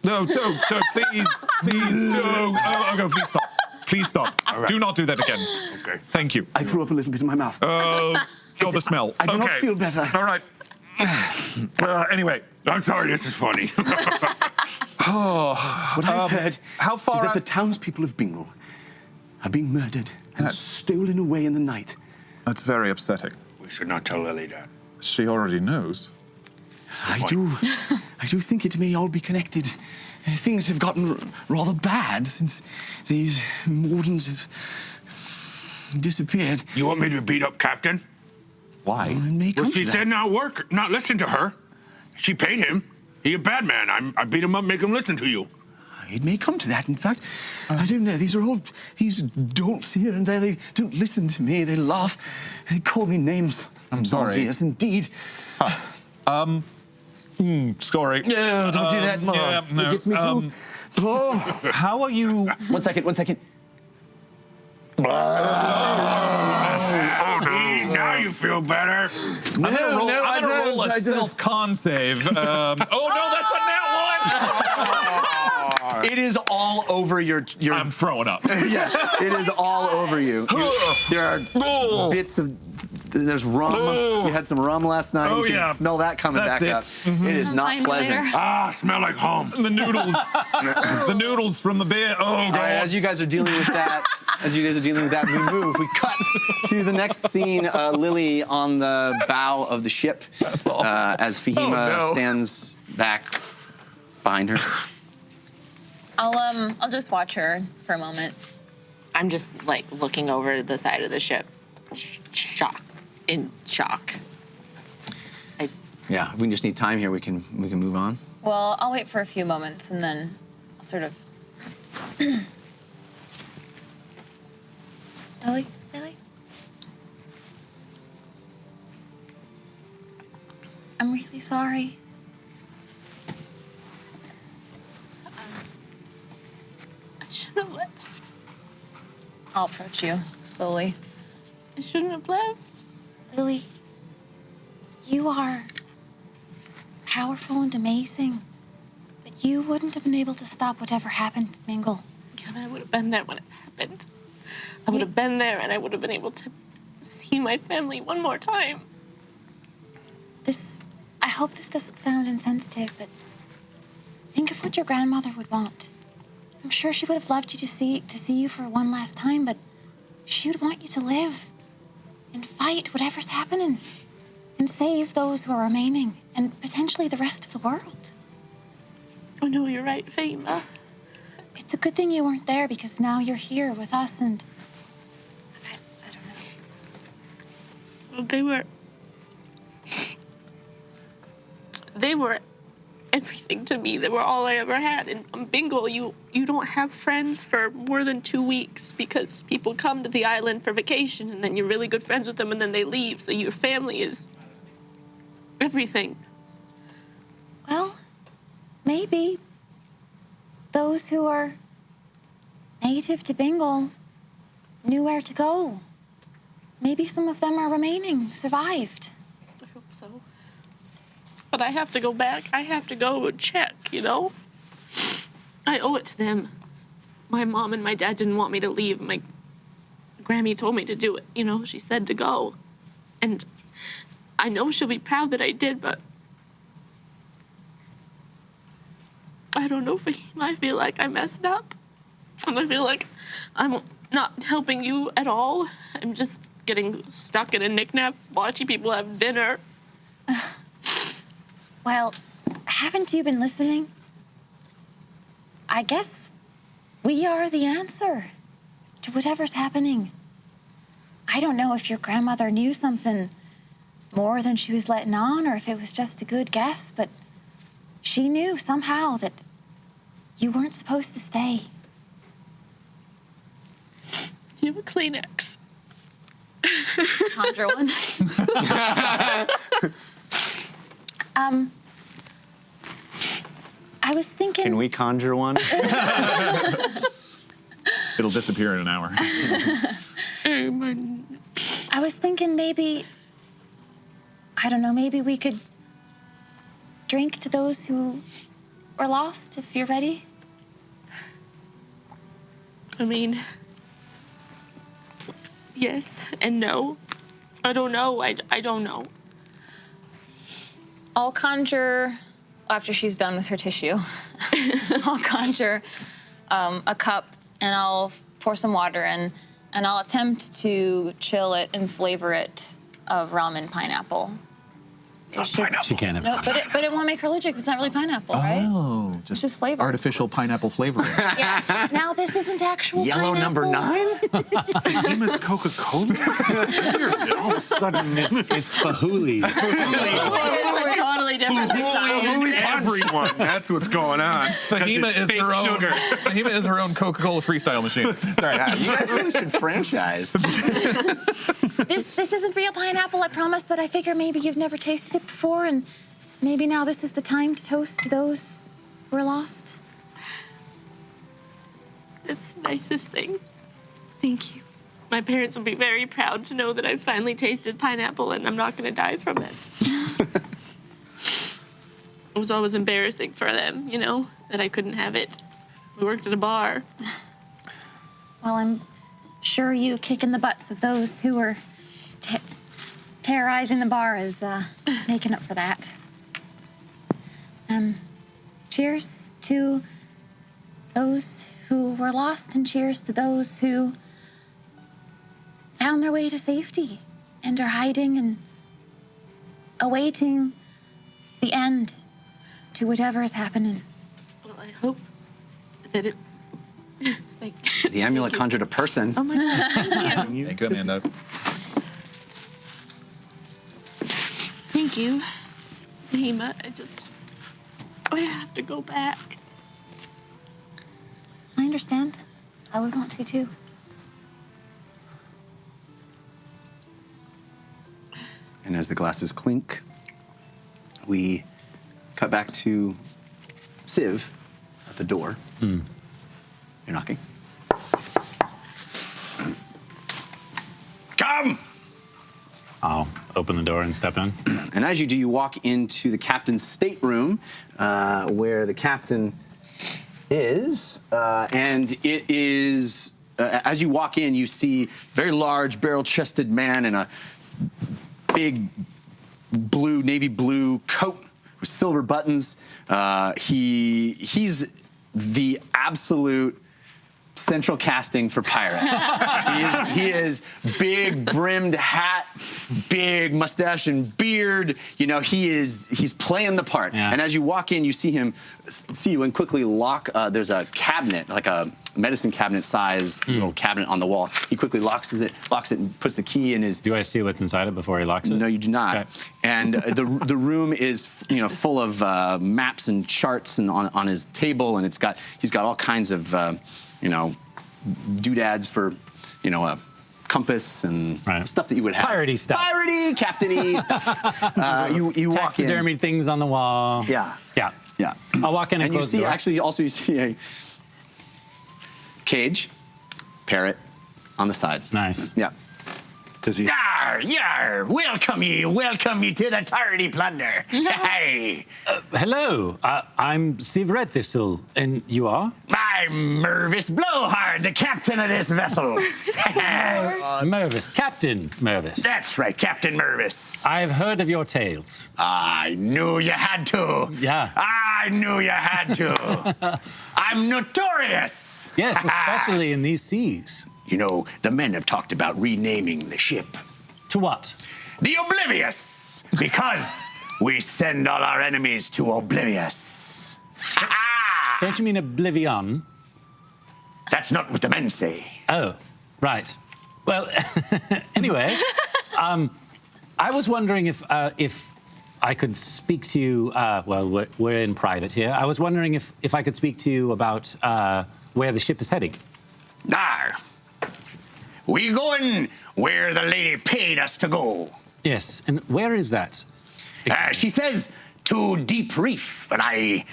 No, don't, please, don't. Oh, no, please stop. Please stop. right. Do not do that again. Okay. Thank you. I threw up a little bit in my mouth. Oh, the smell. I do not Okay. feel better. All right. Anyway. I'm sorry, this is funny. What I've heard how far is that out- the townspeople of Bingle are being murdered and stolen away in the night. That's very upsetting. We should not tell Lily that. She already knows. I I do think it may all be connected. Things have gotten rather bad since these wardens have disappeared. You want me to beat up Captain? Why? It may come Well, to she that. said not listen to her. She paid him. He a bad man. I beat him up, make him listen to you. It may come to that. In fact, I don't know. These dolts here and there. They don't listen to me. They laugh. They call me names. I'm sorry. Yes, indeed. Story. No, don't do that, Mom. Yeah, no, It gets me too. Oh. How are you? One second. Oh, now you feel better. I'm gonna roll a self-con save. Oh no, that's a nat one! It is all over your. I'm throwing up. Yeah, it is all over you. There are bits of. There's rum. We had some rum last night. Oh, you can yeah. smell that coming That's back up. It is not Find me pleasant. later. Smell like home. The noodles. The noodles from the beer. Oh, All God. right, as you guys are dealing with that, we move. We cut to the next scene. Lily on the bow of the ship, as Fahima stands back behind her. I'll just watch her for a moment. I'm just like looking over to the side of the ship, in shock. Yeah, we just need time here. We can move on. Well, I'll wait for a few moments and then I'll sort of. Lily? I'm really sorry. I shouldn't have left. I'll approach you slowly. I shouldn't have left. Lily, you are powerful and amazing, but you wouldn't have been able to stop whatever happened to Mingle. Yeah, but I would have been there when it happened. I would have been there and I would have been able to see my family one more time. I hope this doesn't sound insensitive, but think of what your grandmother would want. I'm sure she would have loved you to see you for one last time, but she would want you to live and fight whatever's happening and save those who are remaining and potentially the rest of the world. I know you're right, Fahima. It's a good thing you weren't there because now you're here with us and I don't know. Well, they were everything to me. They were all I ever had. And on Bingo, you don't have friends for more than 2 weeks because people come to the island for vacation and then you're really good friends with them and then they leave. So your family is everything. Well, maybe those who are native to Bingle knew where to go. Maybe some of them are remaining, survived. I hope so. But I have to go back. I have to go and check, you know? I owe it to them. My mom and my dad didn't want me to leave. My Grammy told me to do it, you know? She said to go. And I know she'll be proud that I did, but I don't know, Fahima. I feel like I messed up. And I feel like I'm not helping you at all. I'm just getting stuck in a knick-knack, watching people have dinner. Well, haven't you been listening? I guess we are the answer to whatever's happening. I don't know if your grandmother knew something more than she was letting on or if it was just a good guess, but she knew somehow that you weren't supposed to stay. Do you have a Kleenex? Conjure one. I was thinking. Can we conjure one? It'll disappear in an hour. I was thinking maybe, I don't know, maybe we could drink to those who were lost, if you're ready. I mean, yes and no. I don't know. I don't know. I'll conjure, after she's done with her tissue, I'll conjure a cup and I'll pour some water in and I'll attempt to chill it and flavor it of rum and pineapple. She can't have No, pineapple. but it won't make her allergic. It's not really pineapple, right? Oh, It's just flavor. artificial pineapple flavoring. Yeah. Now this isn't actual Yellow pineapple. number 9? Behemoth's Coca-Cola? All of a sudden, It's Fahooli's. Totally different. Everyone. That's what's going on. Behemoth is her own. sugar. Behemoth is her own Coca-Cola freestyle machine. Sorry. You guys really should franchise. This isn't real pineapple, I promise, but I figure maybe you've never tasted it before, and maybe now this is the time to toast those who are lost. It's the nicest thing. Thank you. My parents will be very proud to know that I've finally tasted pineapple and I'm not going to die from it. It was always embarrassing for them, you know, that I couldn't have it. We worked at a bar. Well, I'm sure you kicking the butts of those who were terrorizing the bar is making up for that. Cheers to those who were lost, and cheers to those who found their way to safety and are hiding and awaiting the end to whatever is happening. Well, I hope that it... Thank you. The amulet conjured a person. Oh my God. Thank you, Amanda. Thank you, Nima. I have to go back. I understand. I would want to too. And as the glasses clink, we cut back to Civ at the door. You're knocking. Come! I'll open the door and step in. And as you do, you walk into the captain's stateroom, where the captain is. And it is, as you walk in, you see a very large, barrel-chested man in a big navy blue coat with silver buttons. He's the absolute central casting for pirate. he is big brimmed hat, big mustache and beard. You know, he's playing the part. Yeah. And as you walk in, you see you and quickly lock. There's a cabinet, like a medicine cabinet size little cabinet on the wall. He quickly locks it and puts the key in his. Do I see what's inside it before he locks it? No, you do not. Okay. And the room is full of maps and charts and on his table, and he's got all kinds of doodads for a compass and stuff that you would have. Piratey stuff. Piratey, captainy stuff. You walk in. Taxidermy things on the wall. Yeah. Yeah. Yeah. I'll walk in and you close see the door. actually also you see a cage, parrot on the side. Nice. Yeah. Does he? Yar, yar! Welcome ye to the Tardy, Plunder. Hey! Hello, I'm Steve Red Thistle, and you are? I'm Mervis Blowhard, the captain of this vessel. Mervis, Captain Mervis. That's right, Captain Mervis. I've heard of your tales. I knew you had to. Yeah. I knew you had to. I'm notorious. Yes, especially in these seas. You know, the men have talked about renaming the ship To what? the Oblivious, because we send all our enemies to Oblivious. Don't you mean Oblivion? That's not what the men say. Oh, right. Well, anyway, I was wondering if I could speak to you. Well, we're in private here. I was wondering if I could speak to you about where the ship is heading. Dar. We going where the lady paid us to go. Yes, and where is that? She says to Deep Reef, but I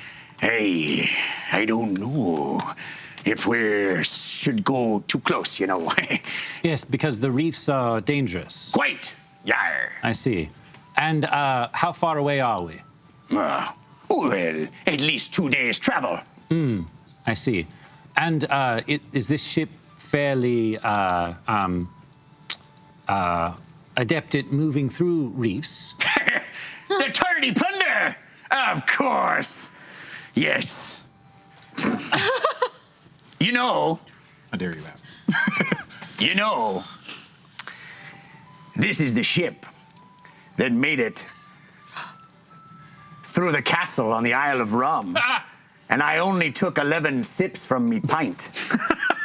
don't know if we should go too close, Yes, because the reefs are dangerous. Quite, yar. I see. And how far away are we? Well, at least 2 days' travel. I see. And is this ship fairly adept at moving through reefs? The Tardy Plunder! Of course. Yes. How dare you ask? This is the ship that made it through the castle on the Isle of Rum. And I only took 11 sips from me pint.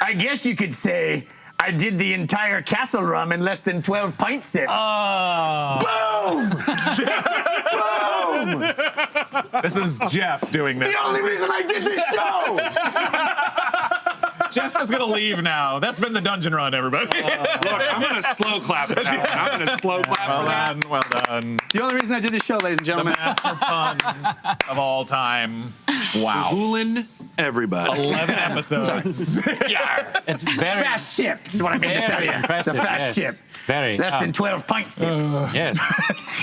I guess you could say I did the entire castle rum in less than 12 pint sips. Boom! Boom! This is Jeff doing this. The only reason I did this show! Jeff's just gonna leave now. That's been the dungeon run, everybody. Look, I'm going to slow clap for that one. I'm going to slow clap Well for that. done, well done. The only reason I did this show, ladies and The gentlemen. master pun of all time. Wow. Fooling everybody. 11 episodes. Yeah. It's very Fast ship, is what I mean to tell you. It's a impressive. fast Yes. ship. Very. Less than 12 pint sips. Yes,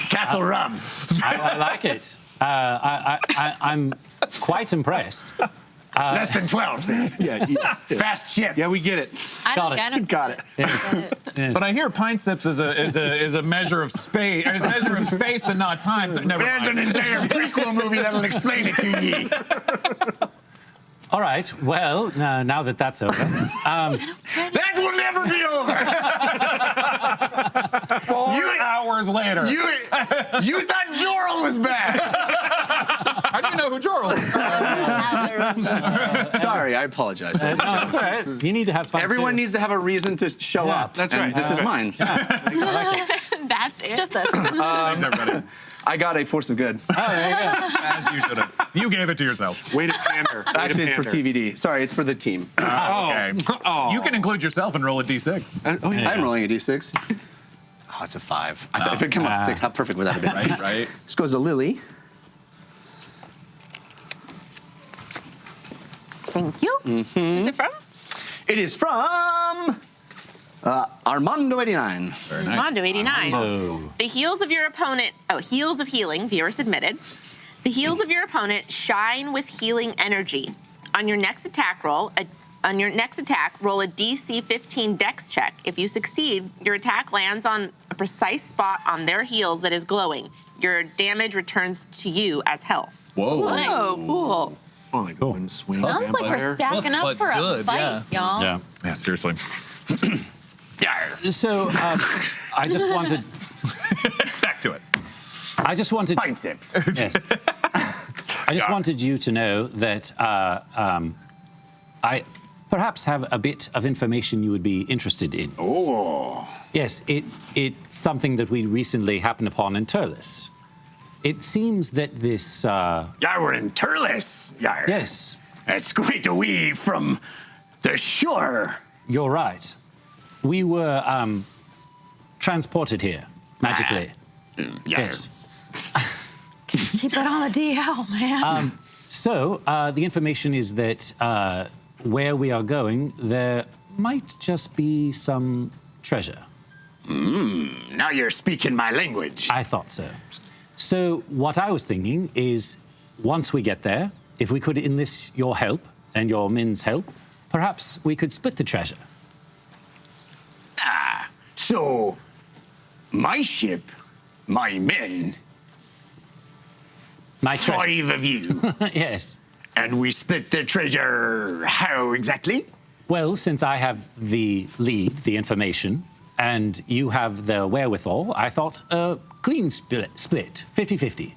Castle rum. I like it. I'm quite impressed. Less than 12. Yeah, Fast ship. yeah, we get it. I Got don't it. get it. Got it. Yes. But I hear pint sips is a measure of space. Is a measure of space and not time. So never There's an mind. entire prequel movie that'll explain it to ye. All right. Well, now that that's over, That will never be over. 4 hours later. You thought Jorl was back. How do you know who Jorl is? Sorry, I apologize. no, it's all right. You need to have fun. Everyone too. needs to have a reason to show Yeah, up. that's and right, This that's is right. mine. That's it. Just this. Thanks, everybody. I got a force of good. As you should have. You gave it to yourself. Way to pander. Way to Actually, it's for pander. TVD. Sorry, it's for the team. Okay. Oh. You can include yourself and roll a d6. Oh, yeah. I'm rolling a d6. Oh, it's a 5. I thought if it came out 6, how perfect would that have been? Right? This goes to Lily. Thank you. Who's it from? It is from Armando89. Very nice. Mondo 89. Oh. The heels of your opponent, heels of healing, viewer submitted. The heels of your opponent shine with healing energy. On your next attack, roll a DC 15 Dex check. If you succeed, your attack lands on a precise spot on their heels that is glowing. Your damage returns to you as health. Whoa. Oh, cool. Oh, like one swing. Sounds like we're vampire. stacking up but for a good, fight, y'all. Yeah. Yeah, seriously. So I just wanted. Back to it. I just wanted. Pint sips. Yes. I just wanted you to know that I perhaps have a bit of information you would be interested in. Oh. Yes, it's something that we recently happened upon in Turles. It seems that this. Yar, we're in Turles. Yar. Yes, It's quite a wee from the shore. you're right. We were transported here magically. Yar. Yes. Keep it on the DL, man. So the information is that where we are going, there might just be some treasure. Now you're speaking my language. I thought so. So what I was thinking is, once we get there, if we could enlist your help and your men's help, perhaps we could split the treasure. So, my ship, my men, My treasure. 5 of you, Yes. and we split the treasure how exactly? Well, since I have the lead, the information, and you have the wherewithal, I thought a clean split, 50-50.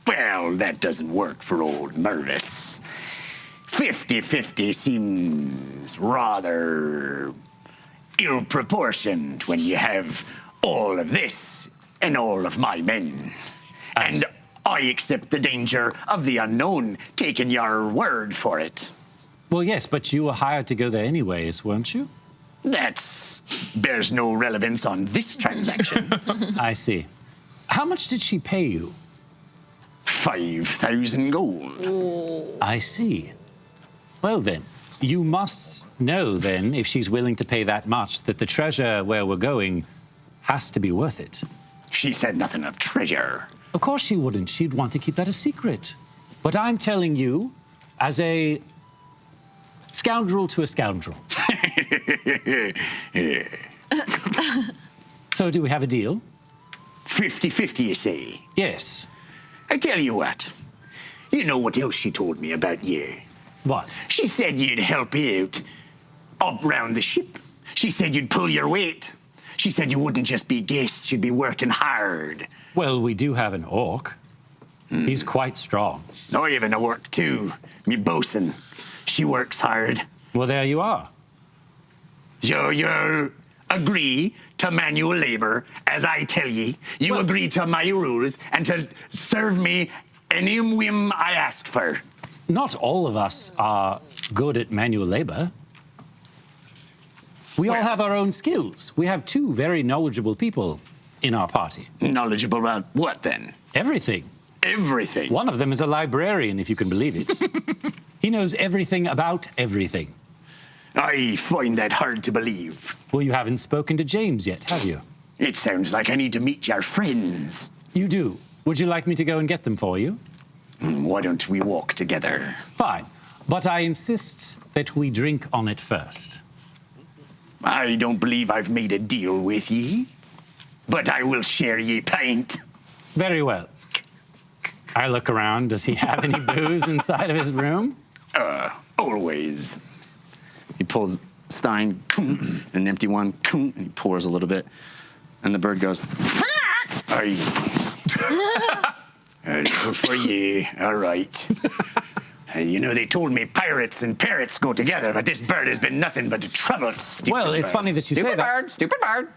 Well, that doesn't work for old Mervis. 50-50 seems rather ill-proportioned when you have all of this and all of my men. And I accept the danger of the unknown, taking your word for it. Well, yes, but you were hired to go there anyways, weren't you? That bears no relevance on this transaction. I see. How much did she pay you? 5,000 gold. I see. Well, then, you must know, then, if she's willing to pay that much, that the treasure where we're going has to be worth it. She said nothing of treasure. Of course she wouldn't. She'd want to keep that a secret. But I'm telling you, as a scoundrel to a scoundrel. So do we have a deal? 50-50, you say? Yes. I tell you what. You know what else she told me about you? What? She said you'd help out up round the ship. She said you'd pull your weight. She said you wouldn't just be guests, you'd be working hard. Well, we do have an orc. He's quite strong. I even work too. Me bosun. She works hard. Well, there you are. You'll agree to manual labor, as I tell ye. You agree to my rules and to serve me any whim I ask for. Not all of us are good at manual labor. We all have our own skills. We have two very knowledgeable people in our party. Knowledgeable about what then? Everything. Everything. One of them is a librarian, if you can believe it. He knows everything about everything. I find that hard to believe. Well, you haven't spoken to James yet, have you? It sounds like I need to meet your friends. You do. Would you like me to go and get them for you? Why don't we walk together? Fine. But I insist that we drink on it first. I don't believe I've made a deal with ye, but I will share ye pint. Very well. I look around. Does he have any booze inside of his room? Always. He pulls Stein, an empty one, and he pours a little bit, and the bird goes. Aye. A little for ye, all right. You know, they told me pirates and parrots go together, but this bird has been nothing but trouble. Well, it's funny that you say that. Stupid bird.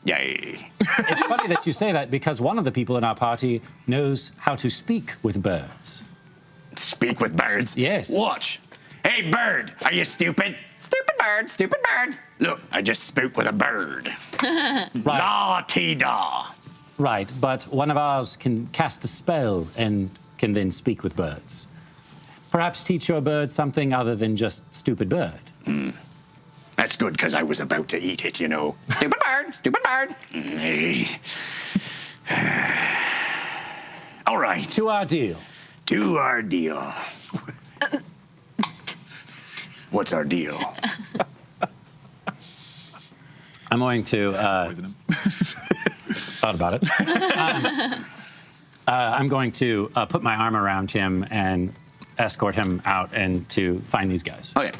Yay. It's funny that you say that because one of the people in our party knows how to speak with birds. Speak with birds? Yes. Watch. Hey, bird, are you stupid? Stupid bird, stupid bird. Look, I just spoke with a bird. La-ti-da. Right, but one of ours can cast a spell and can then speak with birds. Perhaps teach your bird something other than just stupid bird. That's good, because I was about to eat it, you know. Stupid bird, stupid bird. All right. To our deal. To our deal. What's our deal? I'm going to... thought about it. I'm going to put my arm around him and escort him out and to find these guys. Okay.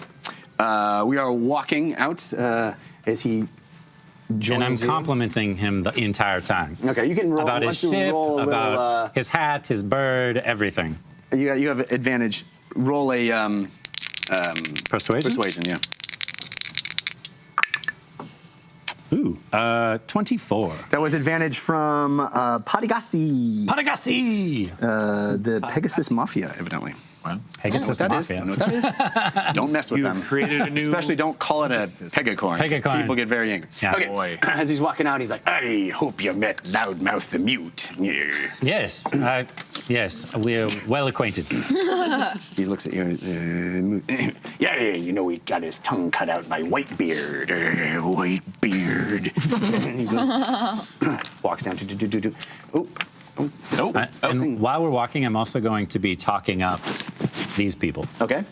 We are walking out as he joins And I'm in. complimenting him the entire time. Okay, you can roll. About his ship, about his hat, his bird, everything. You have advantage. Roll a Persuasion? persuasion, yeah. Ooh, 24. That was advantage from Padigasi. Padigasi! The Pegasus Mafia, evidently. Pegasus I Mafia. don't know what that is. Don't mess with You've them. created a new... Especially don't call it a pegacorn. 'Cause Pegacorn. People get very angry. Yeah. Okay. Boy. As he's walking out, he's like, I hope you met Loudmouth the Mute. Yeah. Yes, yes, we're well acquainted. he looks at you. Yeah, you know, he got his tongue cut out by Whitebeard. Whitebeard. He goes, walks down. Oh. Nope. And while we're walking, I'm also going to be talking up these people Okay.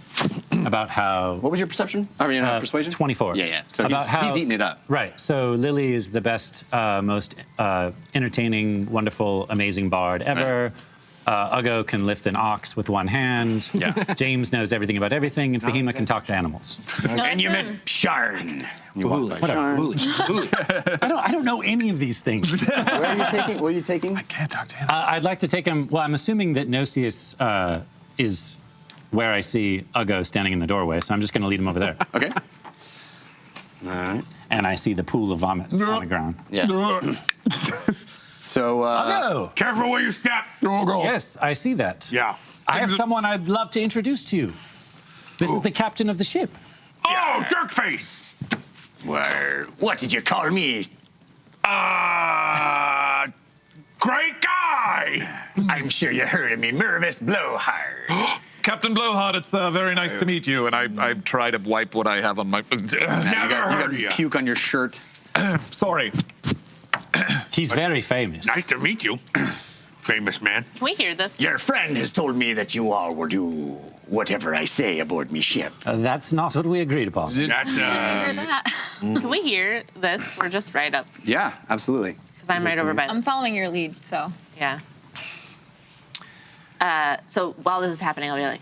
about how... What was your perception? I mean, persuasion? 24. Yeah. So About he's eating it up. Right. So Lily is the best, most entertaining, wonderful, amazing bard ever. Uggo can lift an ox with one hand. Yeah. James knows everything about everything, and Fahima can talk to animals. And you met Sharn. I don't know any of these things. Where are you taking? Where are you taking? Can't talk to him. I'd like to take him. Well, I'm assuming that Nocius is where I see Uggo standing in the doorway, so I'm just going to lead him over there. Okay. All right. And I see the pool of vomit on the ground. Yeah. So, Uggo! Careful where you step. Yes, I see that. Yeah. I have someone I'd love to introduce to you. This is the captain of the ship. Oh, jerkface. What did you call me? Great guy. I'm sure you heard of me, Mervis Blowhard. Captain Blowhard, it's very nice to meet you, and I try to wipe what I have on my... Never you heard of got you. puke on your shirt. Sorry. He's very famous. Nice to meet you, famous man. Can we hear this? Your friend has told me that you all will do whatever I say aboard me ship. That's not what we agreed upon. That's Can we hear this? We're just right up, Yeah, absolutely. because I'm right over by I'm following your lead, so. Yeah. So while this is happening, I'll be like,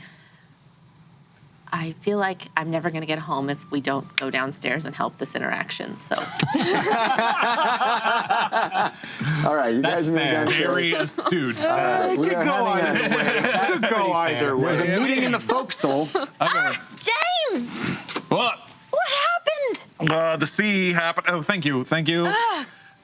I feel like I'm never going to get home if we don't go downstairs and help this interaction. So All right, you guys move downstairs. Very astute. We are having a- Go either way. There's a meeting in the forecastle. James! What? What happened? The sea happened. Oh, thank you.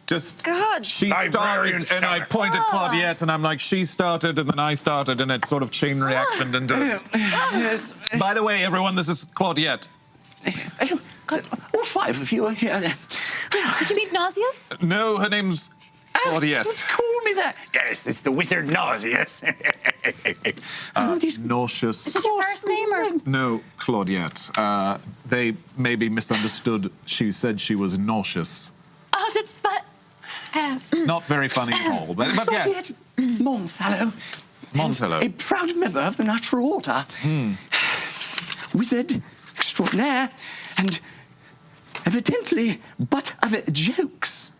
Just God. she Librarian started, and I stomach. pointed Claudette, and I'm like, she started, and then I started, and it sort of chain reactioned into. Yes. By the way, everyone, this is Claudette. All five of you are here. Did you meet Nauseous? No, her name's Claudette. Don't call me that. Yes, it's the wizard Nauseous. Nauseous. Is that your first name or? No, Claudette. They maybe misunderstood. She said she was nauseous. Oh, that's fun. Not very funny at all, but yes. Monfellow. Monfellow. A proud member of the Natural Order. Wizard extraordinaire and evidently butt of jokes.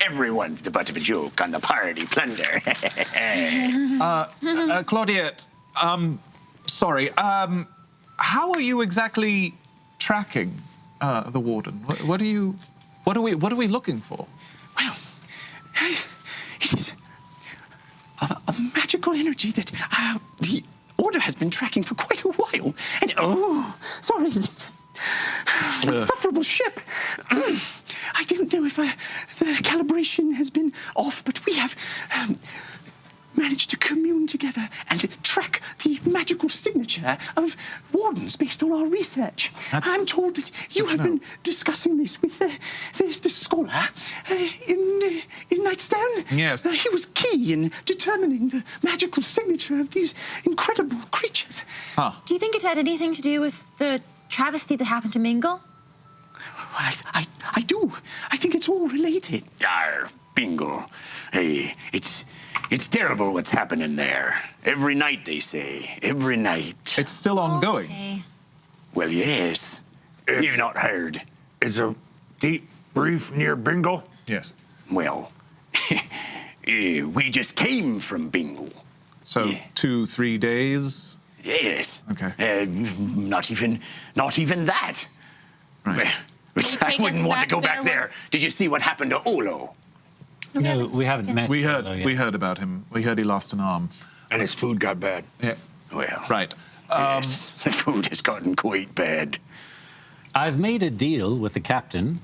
Everyone's the butt of a joke on the party, Plunder. Claudette, sorry. How are you exactly tracking the warden? What are we looking for? Well, it is a magical energy that the Order has been tracking for quite a while. And sorry, this insufferable ship. I don't know if the calibration has been off, but we have managed to commune together and track the magical signature of wardens based on our research. I'm told that you have been discussing this with the scholar in Nightstone. Yes. He was key in determining the magical signature of these incredible creatures. Do you think it had anything to do with the travesty that happened to Mingle? I do. I think it's all related. Bingo. Hey, it's terrible what's happening there. Every night, they say. Every night. It's still ongoing. Okay. Well, yes. You've not heard. Is a deep reef near Bingo? Yes. Well, we just came from Bingo. So 2-3 days. Yes. Okay. Not even that. Right. But you I take wouldn't us want to back go back there there. once? Did you see what happened to Olo? No, we haven't met. We heard. Olo yet. We heard about him. We heard he lost an arm. And his food got bad. Yeah. Well, Right. yes, the food has gotten quite bad. I've made a deal with the captain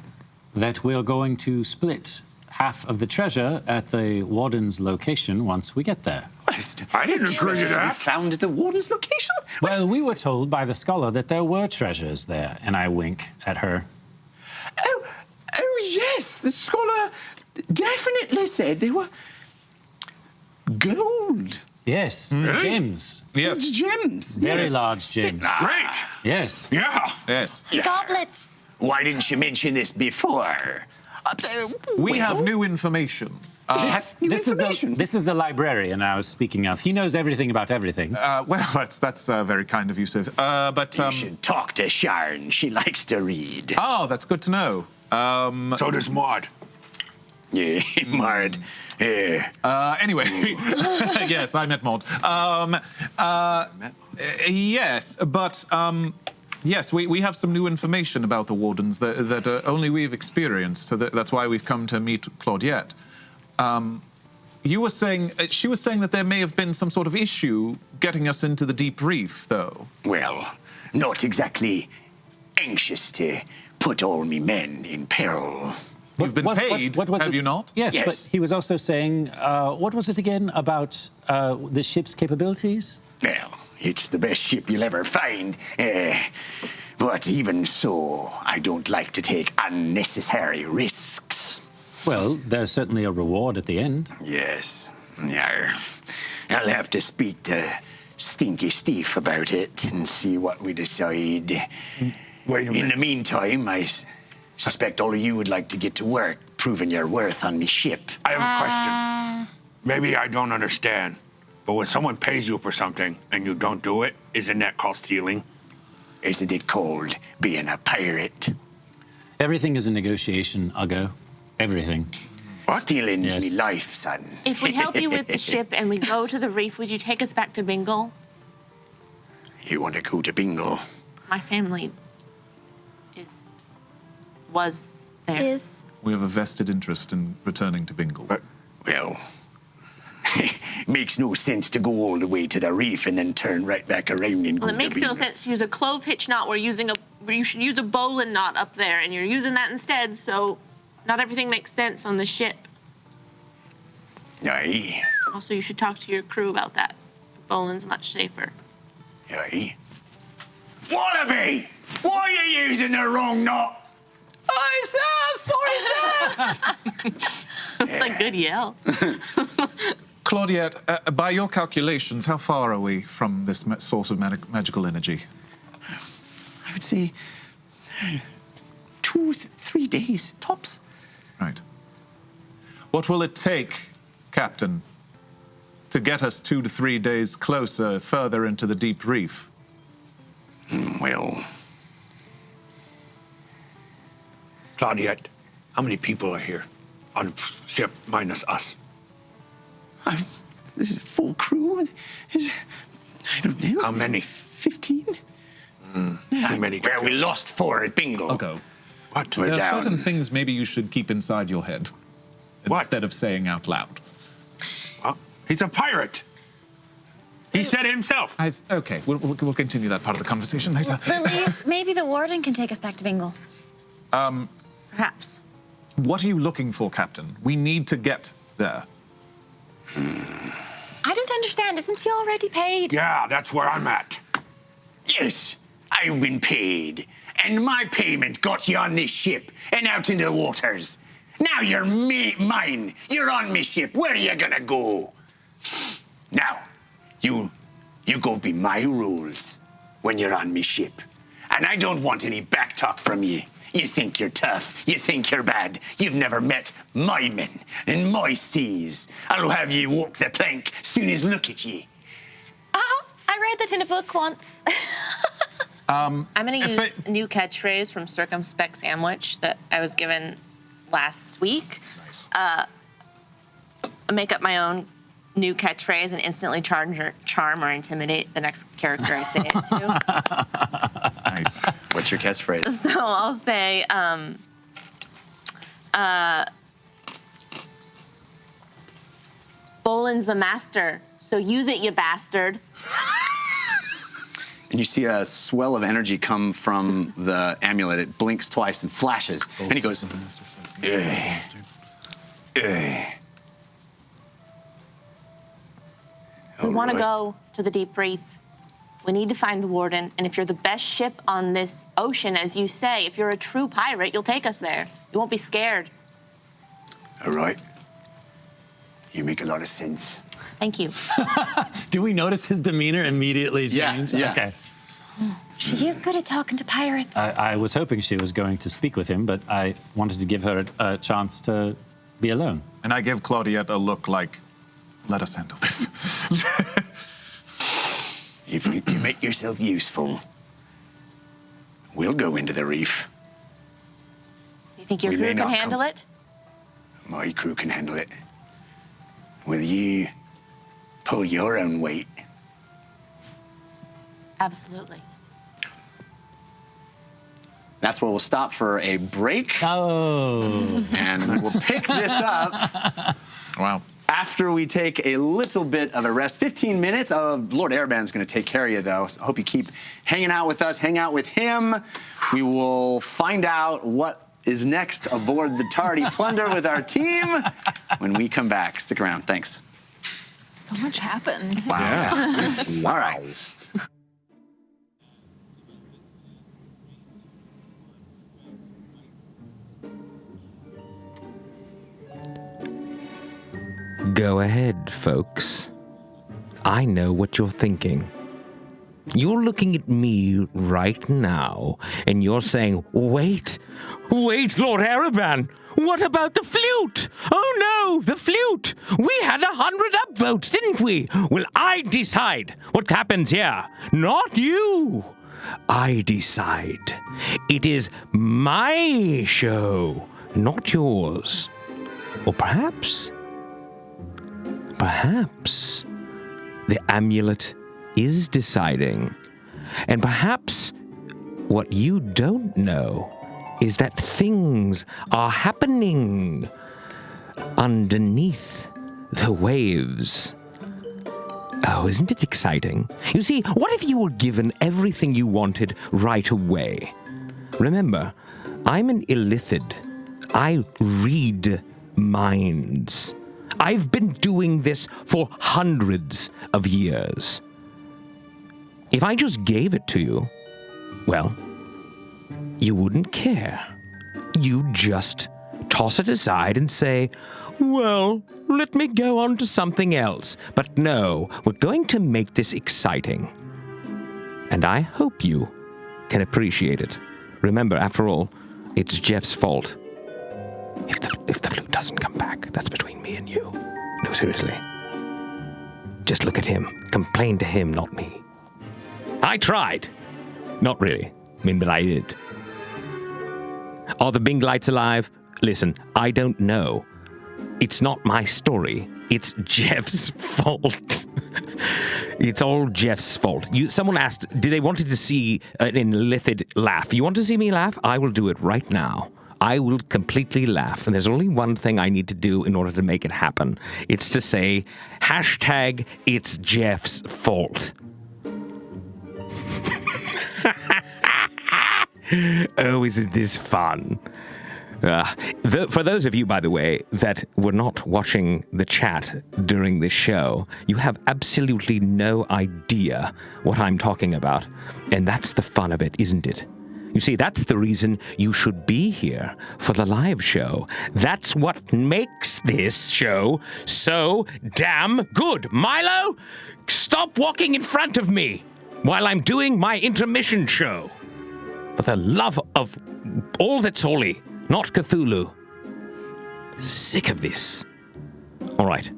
that we're going to split half of the treasure at the warden's location once we get there. I didn't agree to We that. found at the warden's location? Well, we were told by the scholar that there were treasures there, and I wink at her. Oh, yes. The scholar definitely said they were gold. Yes, gems. Yes. Gems. Very Yes. large gems. Great. Yes. Yeah. Yes. Goblets. Why didn't you mention this before? We have new information. New This information. this is the librarian I was speaking of. He knows everything about everything. Well, that's very kind of you, Siv. But You should talk to Sharon. She likes to read. oh, that's good to know. So does Maud. Yeah, Mard. Yeah. Anyway, yes, I met Maud. Yes, but yes, we have some new information about the wardens that only we've experienced. So that's why we've come to meet Claudette. You were saying she was saying that there may have been some sort of issue getting us into the deep reef, though. Well, not exactly anxious to put all me men in peril. You've been paid, have you not? Yes, Yes. but he was also saying, what was it again about the ship's capabilities? Well, it's the best ship you'll ever find. But even so, I don't like to take unnecessary risks. Well, there's certainly a reward at the end. Yes. Yeah. I'll have to speak to Stinky Steve about it and see what we decide. Wait a In minute. the meantime, I suspect all of you would like to get to work proving your worth on me ship. I have a question. Maybe I don't understand, but when someone pays you for something and you don't do it, isn't that called stealing? Isn't it called being a pirate? Everything is a negotiation, Uggo. Everything. Stealing's Yes. me life, son. If we help you with the ship and we go to the reef, would you take us back to Bingle? You want to go to bingo? My family was there. We have a vested interest in returning to Bingle. Well, makes no sense to go all the way to the reef and then turn right back around and Well, go it makes to no bingo. sense to use a clove hitch knot. You should use a bowline knot up there, and you're using that instead, so not everything makes sense on the ship. Aye, Also, you should talk to your crew about that. Bowline's much safer. aye. Wallaby! Why are you using the wrong knot? Oh, sir, I'm sorry, sir. It's a good yell. Claudette, by your calculations, how far are we from this source of magical energy? I would say 2, 3 days, tops. Right. What will it take, Captain, to get us 2 to 3 days closer, further into the deep reef? Well, Claudette, how many people are here on ship minus us? This is full crew. I don't know. How many? 15? Too many. well, we lost 4 at bingo. I'll go. What? We're There are down. certain things maybe you should keep inside your head What? instead of saying out loud. He's a pirate. He said it himself. Okay, we'll continue that part of the conversation later. Lily, maybe the warden can take us back to Bingle. Perhaps. What are you looking for, Captain? We need to get there. I don't understand. Isn't he already paid? Yeah, that's where I'm at. Yes, I've been paid. And my payment got you on this ship and out in the waters. Now you're mine. You're on my ship. Where are you gonna go? Now, you go be my rules when you're on me ship. And I don't want any backtalk from you. You think you're tough. You think you're bad. You've never met my men and my seas. I'll have you walk the plank soon as look at ye. Oh, I read that in a book once. I'm going to If use a new catchphrase from Circumspect Sandwich that I was given last week. Nice. Make up my own new catchphrase and instantly charm or intimidate the next character I say it to. Nice. What's your catchphrase? So I'll say, Bolin's the master, so use it, you bastard. And you see a swell of energy come from the amulet. It blinks twice and flashes. And he goes, We want to go to the deep reef. We need to find the warden, and if you're the best ship on this ocean, as you say, if you're a true pirate, you'll take us there. You won't be scared. All right. You make a lot of sense. Thank you. Do we notice his demeanor immediately change? yeah. Okay. She is good at talking to pirates. I was hoping she was going to speak with him, but I wanted to give her a chance to be alone. And I give Claudette a look like, let us handle this. If you make yourself useful, we'll go into the reef. You think your We crew may can not handle come- it? My crew can handle it. Will you pull your own weight? Absolutely. that's where we'll stop for a break. Oh. And we'll pick this up Wow. after we take a little bit of a rest. 15 minutes. Lord Airband's going to take care of you, though. So I hope you keep hanging out with us, hang out with him. We will find out what is next aboard the Tardy Plunder with our team when we come back. Stick around. Thanks. So much happened. All right. Go ahead, folks. I know what you're thinking. You're looking at me right now, and you're saying, wait, Lord Araban, what about the flute? Oh no, the flute! We had 100 upvotes, didn't we? Well, I decide what happens here, not you. I decide. It is my show, not yours. Or perhaps the amulet is deciding And perhaps what you don't know is that things are happening underneath the waves. Oh, isn't it exciting? You see, what if you were given everything you wanted right away? Remember, I'm an illithid. I read minds. I've been doing this for hundreds of years. If I just gave it to you, well, you wouldn't care. You'd just toss it aside and say, well, let me go on to something else. But no, we're going to make this exciting. And I hope you can appreciate it. Remember, after all, it's Jeff's fault. If the flute doesn't come back, that's between me and you. No, seriously. Just look at him. Complain to him, not me. I tried. Not really. But I did. Are the Bing lights alive? Listen, I don't know. It's not my story. It's Jeff's fault. It's all Jeff's fault. Someone asked, do they wanted to see an illithid laugh? You want to see me laugh? I will do it right now. I will completely laugh. And there's only one thing I need to do in order to make it happen. It's to say, hashtag it's Jeff's fault. Oh, isn't this fun? For those of you, by the way, that were not watching the chat during this show, you have absolutely no idea what I'm talking about. And that's the fun of it, isn't it? You see, that's the reason you should be here for the live show. That's what makes this show so damn good. Milo, stop walking in front of me while I'm doing my intermission show. For the love of all that's holy, not Cthulhu. Sick of this. All right.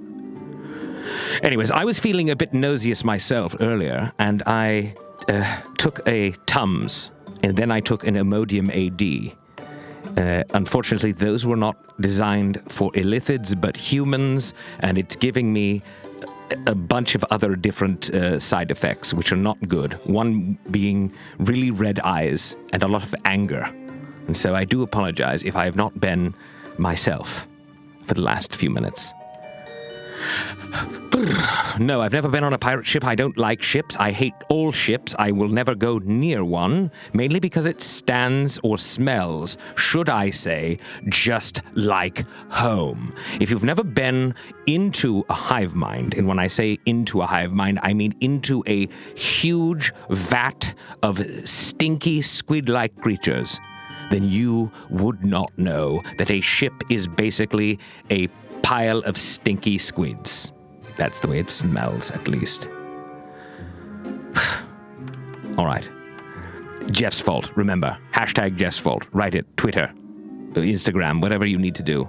Anyways, I was feeling a bit nauseous myself earlier, and I took a Tums, and then I took an Imodium AD. Unfortunately, those were not designed for illithids, but humans, and it's giving me a bunch of other different side effects, which are not good. One being really red eyes and a lot of anger. And so I do apologize if I have not been myself for the last few minutes. No, I've never been on a pirate ship. I don't like ships. I hate all ships. I will never go near one, mainly because it stands or smells, should I say, just like home. If you've never been into a hive mind, and when I say into a hive mind, I mean into a huge vat of stinky squid-like creatures, then you would not know that a ship is basically a pile of stinky squids. That's the way it smells, at least. All right. Jeff's fault, remember. Hashtag Jeff's fault. Write it. Twitter, Instagram, whatever you need to do.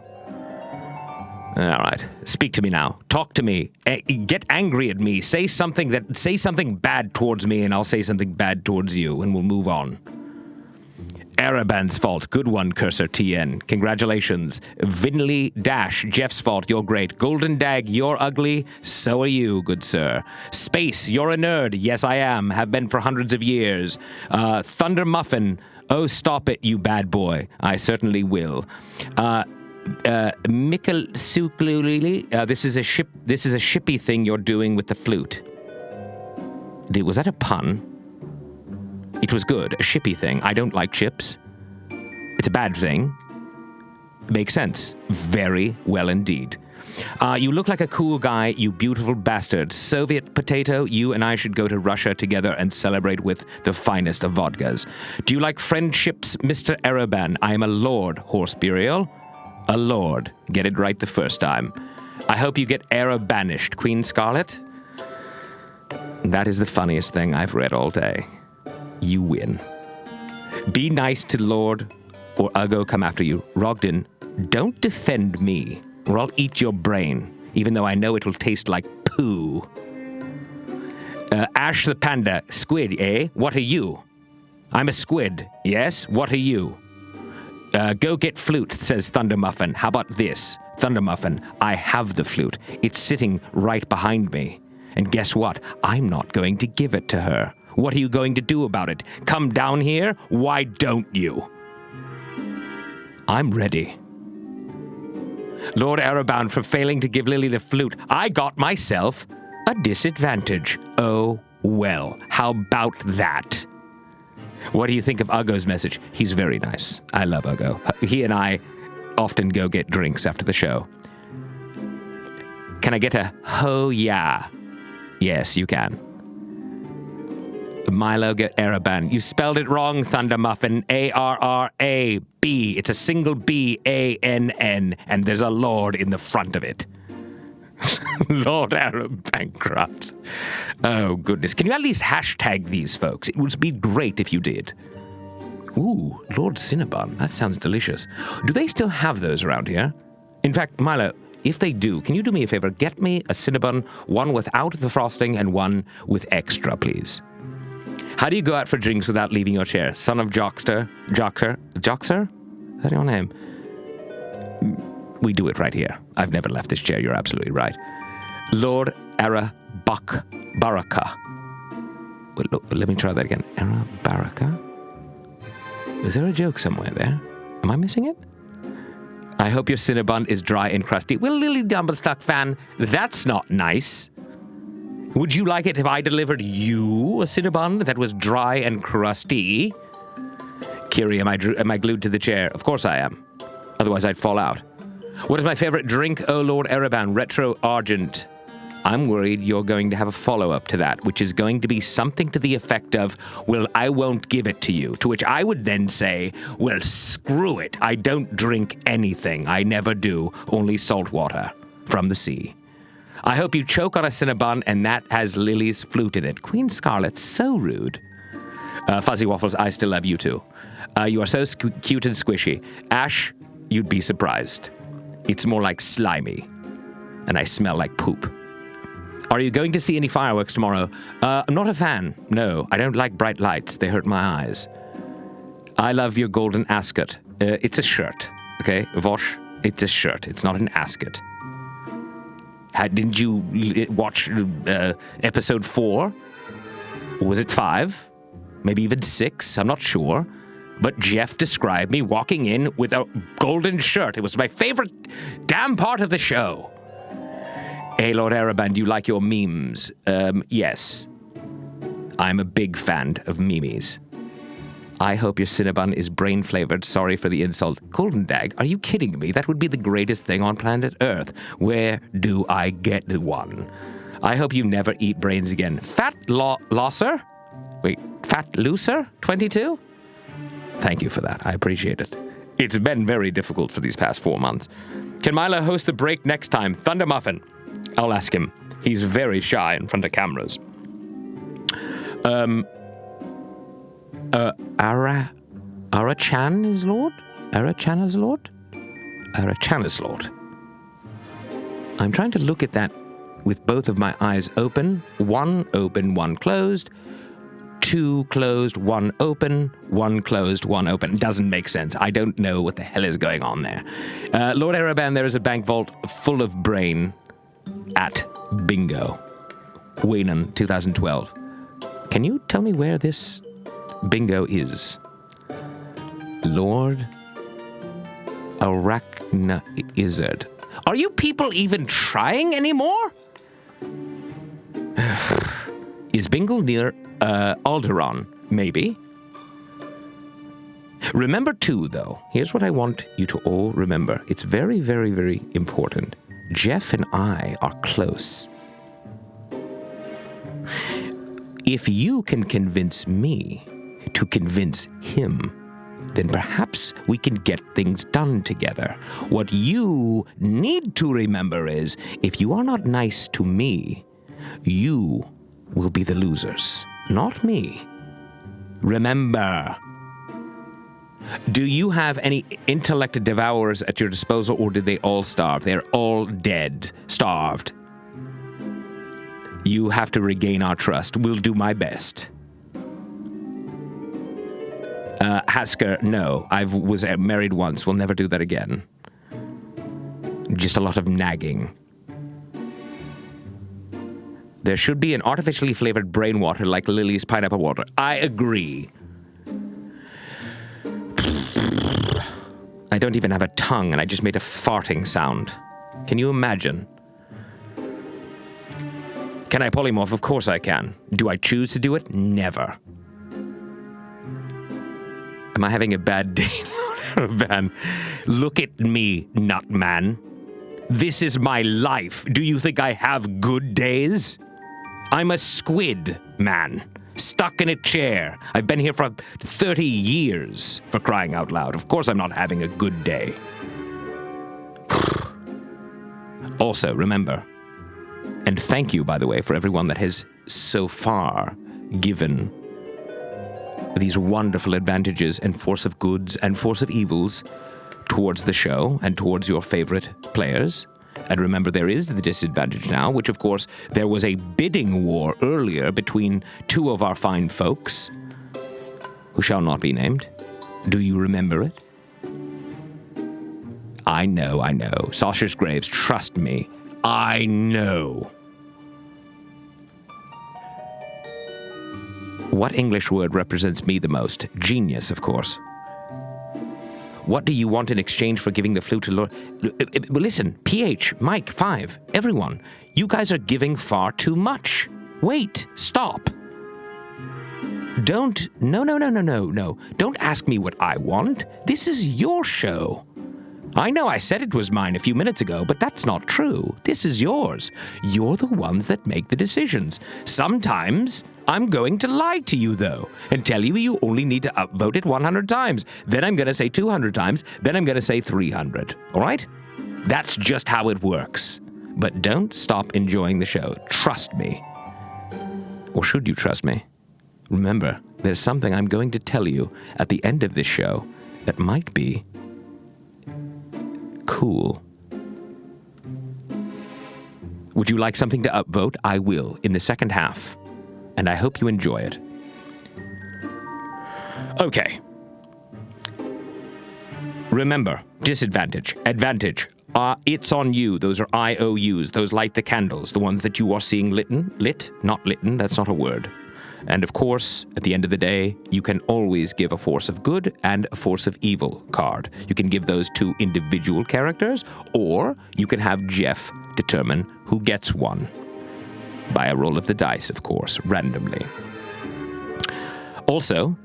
All right. Speak to me now. Talk to me. Get angry at me. Say something bad towards me, and I'll say something bad towards you, and we'll move on. Araban's fault. Good one, Cursor TN. Congratulations. Vinley Dash. Jeff's fault. You're great. Golden Dag. You're ugly. So are you, good sir. Space. You're a nerd. Yes, I am. Have been for hundreds of years. Thunder Muffin. Oh, stop it, you bad boy. I certainly will. Mikkel Suklulili. This is a shippy thing you're doing with the flute. Was that a pun? It was good. A shippy thing. I don't like ships. It's a bad thing. Makes sense. Very well indeed. You look like a cool guy, you beautiful bastard. Soviet potato, you and I should go to Russia together and celebrate with the finest of vodkas. Do you like friendships, Mr. Araban? I am a lord, Horse Burial. A lord. Get it right the first time. I hope you get Arabanished, Queen Scarlet. That is the funniest thing I've read all day. You win. Be nice to Lord, or I'll go come after you. Rogden, don't defend me, or I'll eat your brain, even though I know it'll taste like poo. Ash the Panda, squid, eh? What are you? I'm a squid, yes? What are you? Go get flute, says Thunder Muffin. How about this? Thunder Muffin, I have the flute. It's sitting right behind me. And guess what? I'm not going to give it to her. What are you going to do about it? Come down here? Why don't you? I'm ready. Lord Arrowbound, for failing to give Lily the flute, I got myself a disadvantage. Oh, well, how about that? What do you think of Uggo's message? He's very nice. I love Uggo. He and I often go get drinks after the show. Can I get a ho yeah? Yes, you can. Milo Arrowbound. You spelled it wrong, Thunder Muffin. A-R-R-A-B. It's a single B-A-N-N, and there's a Lord in the front of it. Lord Arrow bankrupt. Oh, goodness. Can you at least hashtag these folks? It would be great if you did. Ooh, Lord Cinnabon. That sounds delicious. Do they still have those around here? In fact, Milo, if they do, can you do me a favor? Get me a Cinnabon, one without the frosting and one with extra, please. How do you go out for drinks without leaving your chair? Son of Jockster? Is that your name? We do it right here. I've never left this chair. You're absolutely right. Lord Baraka. Well, look, let me try that again. Baraka? Is there a joke somewhere there? Am I missing it? I hope your Cinnabon is dry and crusty. Well, Lily Dumblestuck fan, that's not nice. Would you like it if I delivered you a Cinnabon that was dry and crusty? Kiri, am I glued to the chair? Of course I am. Otherwise I'd fall out. What is my favorite drink? Oh, Lord Ereban, Retro Argent. I'm worried you're going to have a follow-up to that, which is going to be something to the effect of, well, I won't give it to you. To which I would then say, well, screw it. I don't drink anything. I never do. Only salt water from the sea. I hope you choke on a Cinnabon and that has Lily's flute in it. Queen Scarlet's so rude. Fuzzy Waffles, I still love you too. You are so cute and squishy. Ash, you'd be surprised. It's more like slimy. And I smell like poop. Are you going to see any fireworks tomorrow? I'm not a fan. No, I don't like bright lights. They hurt my eyes. I love your golden ascot. It's a shirt, okay? Vosh, it's a shirt. It's not an ascot. Didn't you watch episode 4? Was it 5? Maybe even 6? I'm not sure. But Jeff described me walking in with a golden shirt. It was my favorite damn part of the show. Hey, Lord Araband, you like your memes? Yes. I'm a big fan of memes. I hope your Cinnabon is brain-flavored. Sorry for the insult. Golden Dag, are you kidding me? That would be the greatest thing on planet Earth. Where do I get one? I hope you never eat brains again. Fat Losser? Wait, Fat Looser? 22? Thank you for that. I appreciate it. It's been very difficult for these past 4 months. Can Milo host the break next time? Thunder Muffin. I'll ask him. He's very shy in front of cameras. Ara-chan is Lord? Ara-chan is Lord? Ara-chan is Lord. I'm trying to look at that with both of my eyes open. 1 open, 1 closed. 2 closed, 1 open, 1 closed, 1 open. Doesn't make sense. I don't know what the hell is going on there. Lord Araban, there is a bank vault full of brain at Bingo. Waynon, 2012. Can you tell me where this bingo is? Lord Arachna Izzard. Are you people even trying anymore? Is Bingle near Alderaan? Maybe. Remember too, though, here's what I want you to all remember. It's very, very, very important. Jeff and I are close. If you can convince me to convince him, then perhaps we can get things done together. What you need to remember is, if you are not nice to me, you will be the losers, not me. Remember. Do you have any intellect devourers at your disposal, or did they all starve? They're all dead, starved. You have to regain our trust. We'll do my best. Hasker, no. I was married once. We'll never do that again. Just a lot of nagging. There should be an artificially flavored brain water like Lily's pineapple water. I agree. I don't even have a tongue, and I just made a farting sound. Can you imagine? Can I polymorph? Of course I can. Do I choose to do it? Never. Am I having a bad day? Man, look at me, Nutman. This is my life. Do you think I have good days? I'm a squid, man. Stuck in a chair. I've been here for 30 years, for crying out loud. Of course I'm not having a good day. Also, remember, and thank you, by the way, for everyone that has so far given these wonderful advantages and force of goods and force of evils towards the show and towards your favorite players. And remember, there is the disadvantage now, which, of course, there was a bidding war earlier between two of our fine folks, who shall not be named. Do you remember it? I know. Swashes Graves, trust me. I know. What English word represents me the most? Genius, of course. What do you want in exchange for giving the flute to Lord? Listen, PH, Mike, 5, everyone, you guys are giving far too much. Wait, stop. No. Don't ask me what I want. This is your show. I know I said it was mine a few minutes ago, but that's not true. This is yours. You're the ones that make the decisions. Sometimes I'm going to lie to you, though, and tell you you only need to upvote it 100 times. Then I'm going to say 200 times. Then I'm going to say 300. All right? That's just how it works. But don't stop enjoying the show. Trust me. Or should you trust me? Remember, there's something I'm going to tell you at the end of this show that might be cool. Would you like something to upvote? I will in the second half, and I hope you enjoy it. Okay. Remember, disadvantage, advantage. It's on you. Those are IOUs. Those light the candles, the ones that you are seeing lit, not litten. That's not a word. And of course, at the end of the day, you can always give a force of good and a force of evil card. You can give those to individual characters, or you can have Jeff determine who gets one. By a roll of the dice, of course, randomly. Also,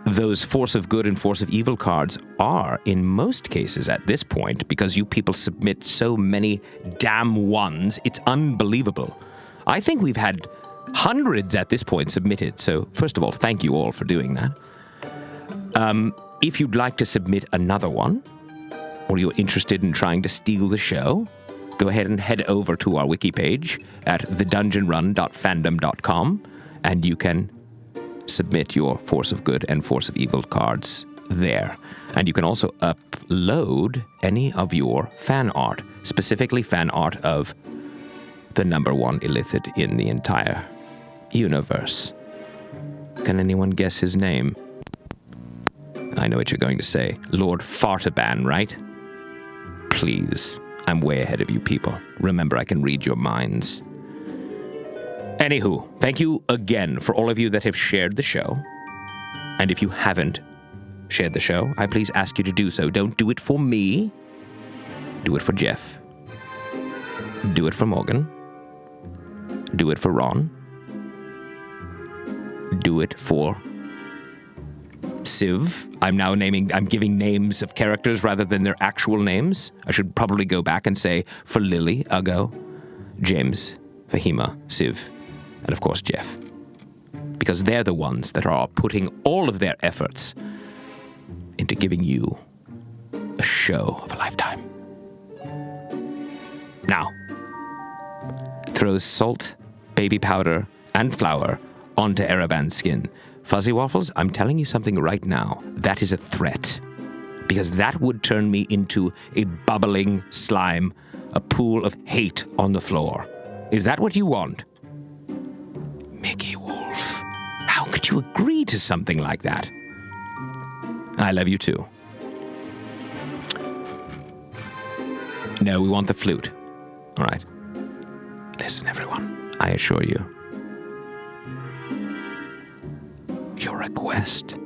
those force of good and force of evil cards are, in most cases at this point, because you people submit so many damn ones, it's unbelievable. I think we've had hundreds at this point submitted, so first of all, thank you all for doing that. If you'd like to submit another one, or you're interested in trying to steal the show, go ahead and head over to our wiki page at thedungeonrun.fandom.com, and you can submit your force of good and force of evil cards there. And you can also upload any of your fan art, specifically fan art of the number one illithid in the entire universe. Can anyone guess his name? I know what you're going to say. Lord Fartaban, right? Please, I'm way ahead of you people. Remember, I can read your minds. Anywho, thank you again for all of you that have shared the show. And if you haven't shared the show, I please ask you to do so. Don't do it for me. Do it for Jeff. Do it for Morgan. Do it for Ron. Do it for Civ. I'm giving names of characters rather than their actual names. I should probably go back and say for Lily, Ugo, James, Fahima, Civ, and of course Jeff. Because they're the ones that are putting all of their efforts into giving you a show of a lifetime. Now, throws salt, baby powder, and flour onto Ereban's skin. Fuzzy Waffles, I'm telling you something right now. That is a threat. Because that would turn me into a bubbling slime, a pool of hate on the floor. Is that what you want? Mickey Wolf, how could you agree to something like that? I love you too. No, we want the flute. All right. Listen, everyone. I assure you. Your request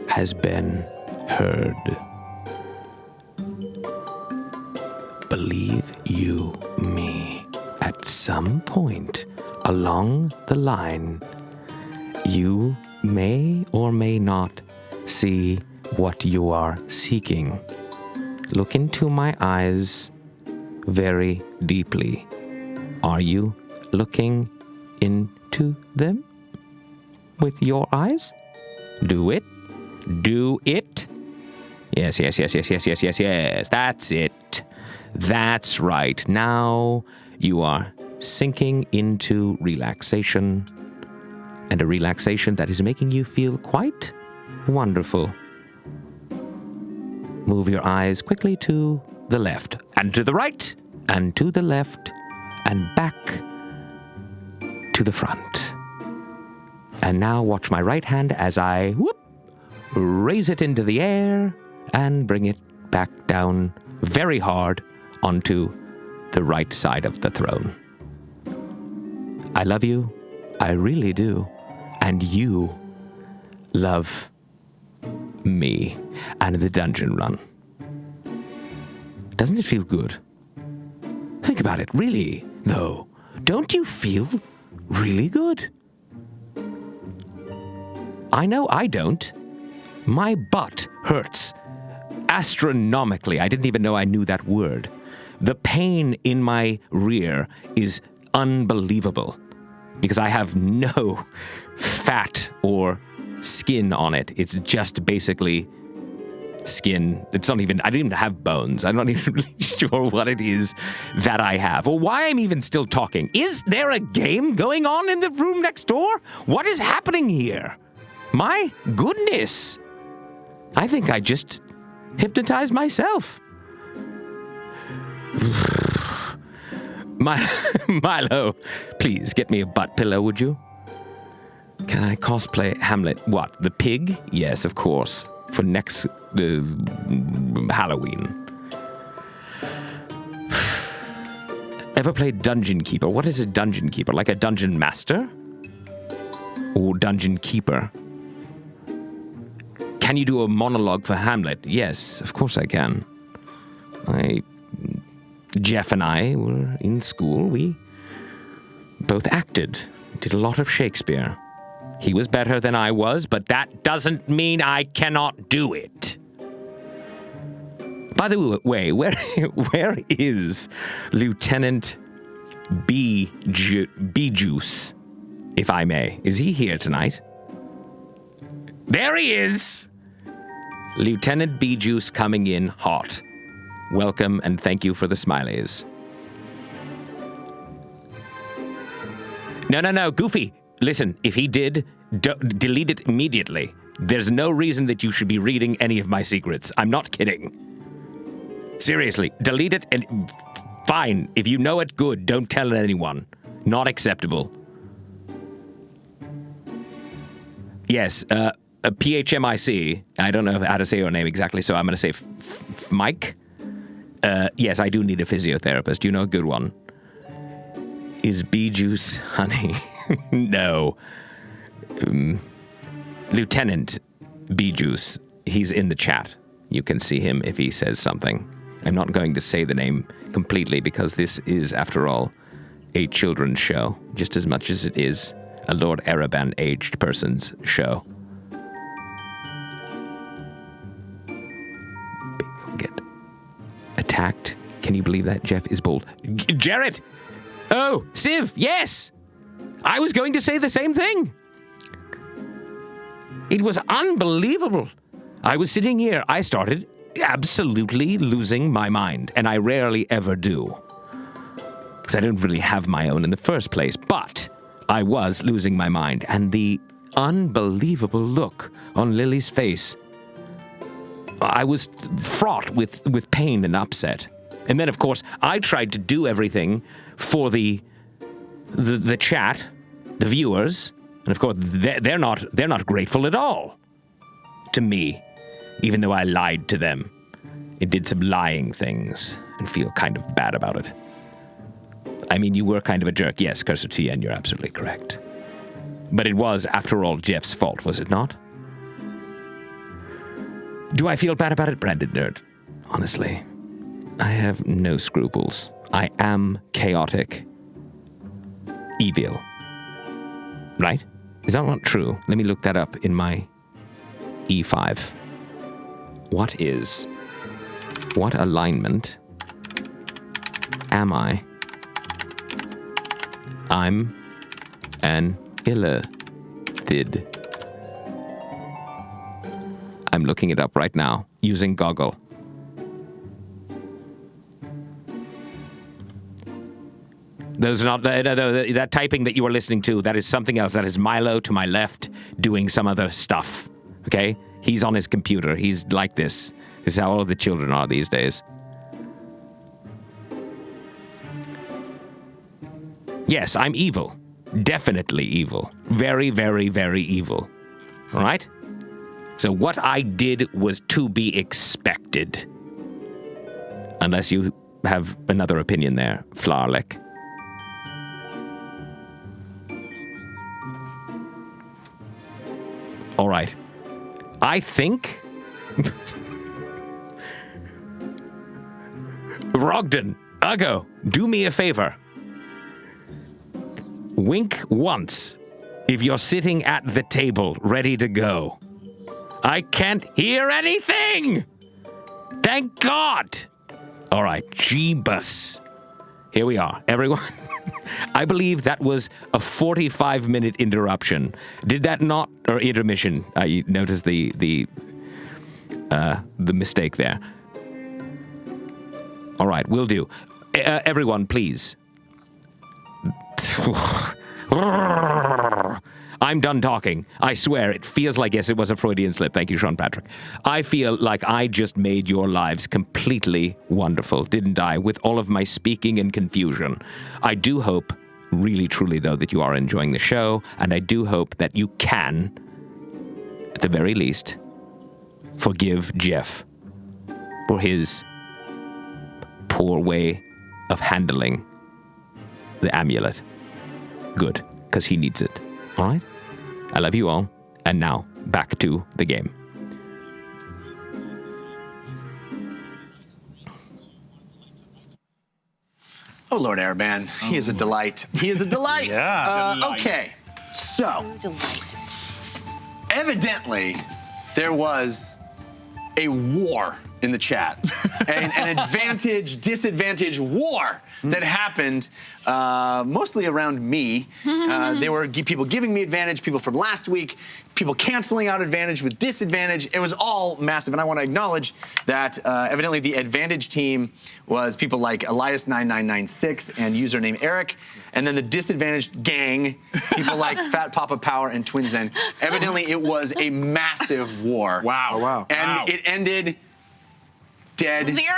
has been heard. Believe you me, at some point along the line, you may or may not see what you are seeking. Look into my eyes very deeply. Are you looking into them with your eyes? Do it. Do it. Yes. That's it. That's right. Now you are sinking into relaxation, and a relaxation that is making you feel quite wonderful. Move your eyes quickly to the left, and to the right, and to the left, and back to the front. And now watch my right hand as I raise it into the air and bring it back down very hard onto the right side of the throne. I love you. I really do. And you love me and the dungeon run. Doesn't it feel good? Think about it, really, though. Don't you feel really good? I know I don't. My butt hurts astronomically. I didn't even know I knew that word. The pain in my rear is unbelievable because I have no fat or skin on it. It's just basically skin. It's not even, I don't even have bones. I'm not even really sure what it is that I have or why I'm even still talking. Is there a game going on in the room next door? What is happening here? My goodness. I think I just hypnotized myself. Milo, please get me a butt pillow, would you? Can I cosplay Hamlet? What, the pig? Yes, of course. For next Halloween. Ever played Dungeon Keeper? What is a Dungeon Keeper? Like a Dungeon Master? Or Dungeon Keeper? Can you do a monologue for Hamlet? Yes, of course I can. Jeff and I were in school. We both acted, did a lot of Shakespeare. He was better than I was, but that doesn't mean I cannot do it. By the way, where is Lieutenant B Juice, if I may? Is he here tonight? There he is! Lieutenant B Juice coming in hot. Welcome and thank you for the smileys. No, Goofy. Listen, if he did, delete it immediately. There's no reason that you should be reading any of my secrets. I'm not kidding. Seriously, delete it and fine. If you know it, good. Don't tell anyone. Not acceptable. Yes, PHMIC. I don't know how to say your name exactly, so I'm going to say Mike. Yes, I do need a physiotherapist. You know a good one. Is B-Juice honey? No. Lieutenant B-Juice. He's in the chat. You can see him if he says something. I'm not going to say the name completely because this is, after all, a children's show, just as much as it is a Lord Ereban aged person's show. Get attacked. Can you believe that? Jeff is bold. Jarrett! Oh, Civ, yes! I was going to say the same thing. It was unbelievable. I was sitting here. I started absolutely losing my mind, and I rarely ever do. Because I don't really have my own in the first place, but I was losing my mind, and the unbelievable look on Lily's face, I was fraught with pain and upset. And then, of course, I tried to do everything for the chat, the viewers, and of course, they're not grateful at all to me, even though I lied to them. It did some lying things and feel kind of bad about it. I mean, you were kind of a jerk. Yes, Cursor TN, you're absolutely correct. But it was, after all, Jeff's fault, was it not? Do I feel bad about it, Branded Nerd? Honestly, I have no scruples. I am chaotic. Evil. Right? Is that not true? Let me look that up in my E5. What alignment am I? I'm an illithid. I'm looking it up right now using Goggle. Those are not that typing that you are listening to. That is something else. That is Milo to my left doing some other stuff. Okay, he's on his computer. He's like this. This is how all of the children are these days. Yes, I'm evil. Definitely evil. Very, very, very evil. All right? So what I did was to be expected. Unless you have another opinion there, Flarlick. All right. I think... Rogden, Uggo, do me a favor. Wink once if you're sitting at the table ready to go. I can't hear anything! Thank God! All right, Jeebus. Here we are, everyone. I believe that was a 45-minute interruption. Did that not, or intermission? I noticed the mistake there. All right, will do. Everyone, please. I'm done talking. I swear, it feels like, yes, it was a Freudian slip. Thank you, Sean Patrick. I feel like I just made your lives completely wonderful, didn't I? With all of my speaking and confusion. I do hope, really, truly, though, that you are enjoying the show, and I do hope that you can, at the very least, forgive Jeff for his poor way of handling the amulet. Good, because he needs it. All right? I love you all. And now, back to the game. Oh, Lord Airban, he is a delight. He is a delight. Okay, so Delight. evidently there was a war in the chat, an advantage-disadvantage war that happened mostly around me. There were people giving me advantage, people from last week, people canceling out advantage with disadvantage. It was all massive, and I want to acknowledge that evidently the advantage team was people like Elias9996 and username Eric, and then the disadvantaged gang, people like Fat Papa Power and Twin Zen. Evidently it was a massive war. Wow. Wow. And it ended dead. Zero?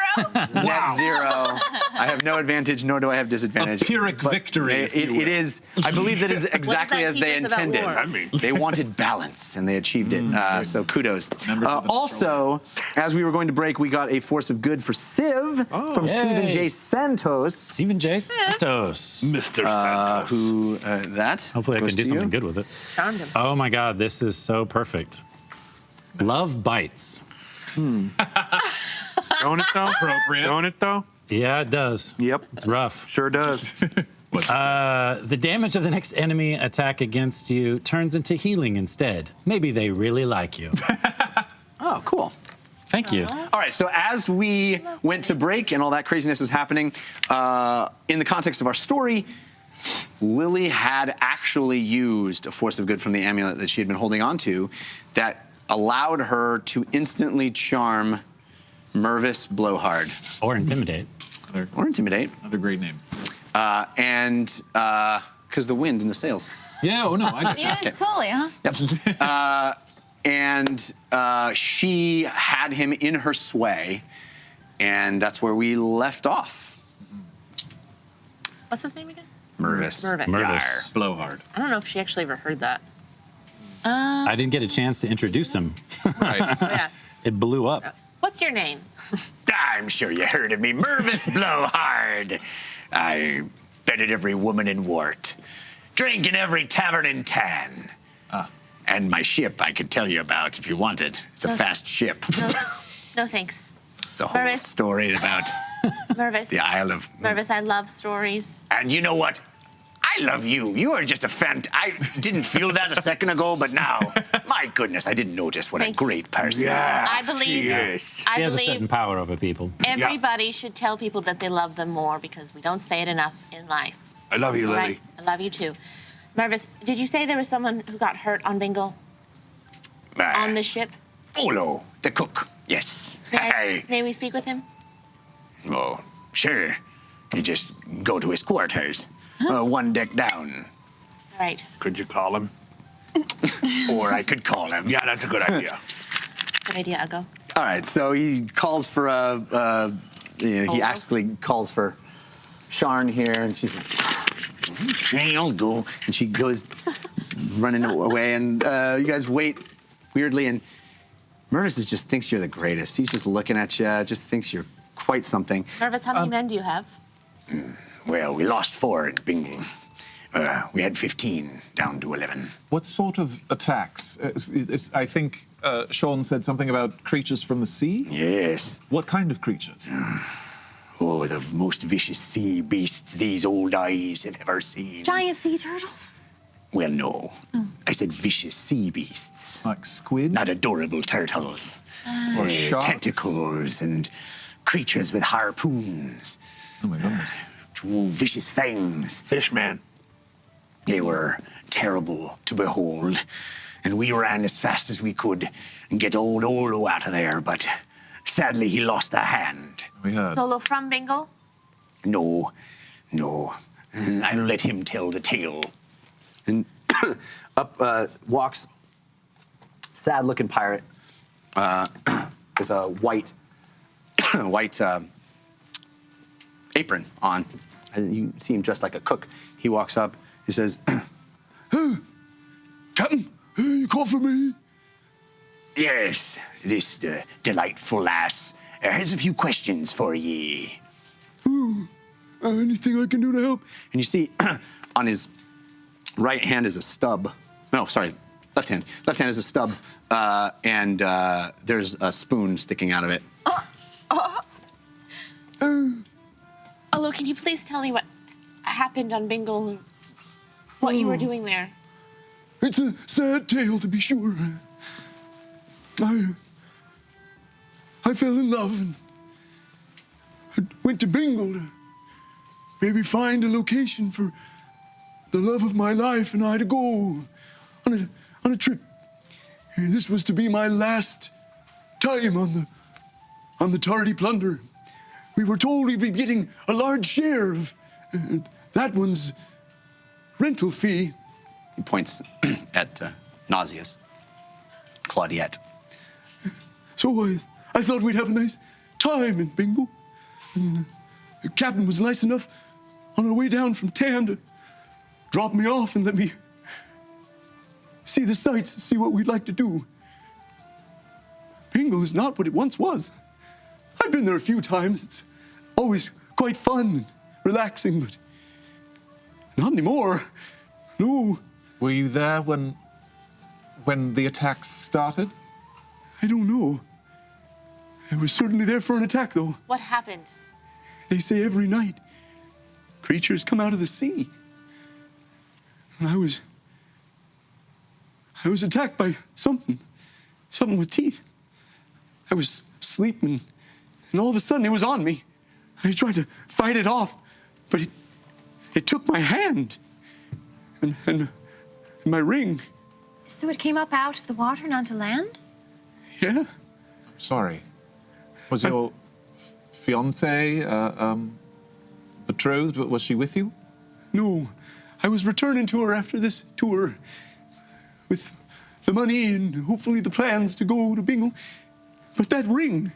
Net zero. I have no advantage, nor do I have disadvantage. A Pyrrhic victory, if you will. It is, I believe that is exactly as they teach us about intended. war? That means. They wanted balance, and they achieved it. So kudos. Also, as we were going to break, we got a force of good for Civ from Stephen J. Santos. Stephen J. Santos. Mr. Santos. Who, that Hopefully I goes can do to something you. good with it. Charmed him. Oh my God, this is so perfect. Love bites. Don't it though? Appropriate. Don't it though? Yeah, it does. Yep. It's rough. Sure does. The damage of the next enemy attack against you turns into healing instead. Maybe they really like you. Oh, cool. Thank you. All right, so as we went to break and all that craziness was happening, in the context of our story, Lily had actually used a force of good from the amulet that she had been holding on to that allowed her to instantly charm Mervis Blowhard. Or intimidate. Or intimidate. Another great name. And because the wind in the sails. Yeah, oh no, I got you. Yes, totally, huh? Yep. And she had him in her sway, and that's where we left off. What's his name again? Mervis. Mervis. Blowhard. I don't know if she actually ever heard that. I didn't get a chance to introduce him. Right. Oh, yeah. It blew up. What's your name? I'm sure you heard of me, Mervis Blowhard. I bedded every woman in Wart, drank in every tavern in Tan. And my ship I could tell you about if you wanted. It's a fast ship. No thanks. It's a whole Mervis. story about Mervis. the Isle of... Mervis, I love stories. And you know what? I love you. You are just a I didn't feel that a second ago, but now, my goodness, I didn't notice what a great person. Yeah, I believe- she is. I She has a believe certain power over people. everybody should tell people that they love them more because we don't say it enough in life. I love you, All Lily. right? I love you too. Mervis, did you say there was someone who got hurt on Bingle on the ship? Olo, the cook. Yes. May we speak with him? Oh, sure. You just go to his quarters. One deck down. All right. Could you call him? Or I could call him. Yeah, that's a good idea. Good idea, Uggo. All right, so he calls for he actually calls for Sharn here, and she's like, "Okay, I'll go." And she goes running away, and you guys wait weirdly, and Mervis just thinks you're the greatest. He's just looking at you, just thinks you're quite something. Mervis, how many men do you have? Well, we lost 4 in Bingle. We had 15, down to 11. What sort of attacks? I think Sean said something about creatures from the sea. Yes. What kind of creatures? Oh, the most vicious sea beasts these old eyes have ever seen. Giant sea turtles? Well, no. I said vicious sea beasts. Like squid? Not adorable turtles. Or sharks? Tentacles and creatures with harpoons. Oh my goodness. 2 vicious fangs. Fishman. They were terrible to behold, and we ran as fast as we could and get old Olo out of there, but sadly he lost a hand. We heard. Solo from Bingle? No. I'll let him tell the tale. And up walks sad-looking pirate with a white apron on. And you see him dressed like a cook. He walks up. He says, "Captain, you call for me?" Yes, this delightful lass has a few questions for ye. Anything I can do to help? And you see on his right hand is a stub. No, sorry, left hand. Left hand is a stub, and there's a spoon sticking out of it. Olo, can you please tell me what happened on Bingle? What you were doing there? It's a sad tale, to be sure. I fell in love and I went to Bingle to maybe find a location for the love of my life and I to go on a trip. And this was to be my last time on the Tardy Plunder. We were told we'd be getting a large share of that one's rental fee. He points at Nauseous. Claudiette. So I thought we'd have a nice time in Bingle. And the captain was nice enough on our way down from Tam to drop me off and let me see the sights, see what we'd like to do. Bingle is not what it once was. I've been there a few times. It's always quite fun and relaxing, but not anymore. No. Were you there when the attacks started? I don't know. I was certainly there for an attack, though. What happened? They say every night creatures come out of the sea. And I was attacked by something with teeth. I was sleeping, and all of a sudden it was on me. I tried to fight it off, but it took my hand and my ring. So it came up out of the water and onto land? Yeah. Sorry. Was your fiancée betrothed? Was she with you? No, I was returning to her after this tour with the money and hopefully the plans to go to Bingle. But that ring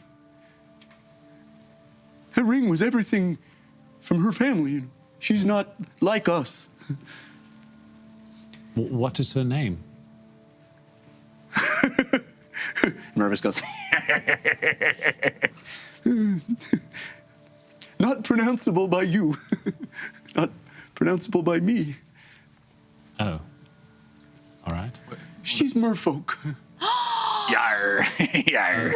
was everything from her family. She's not like us. What is her name? Mervis goes, Not pronounceable by you. pronounceable by me. Oh. All right. She's merfolk. Yar. Yar. Yar.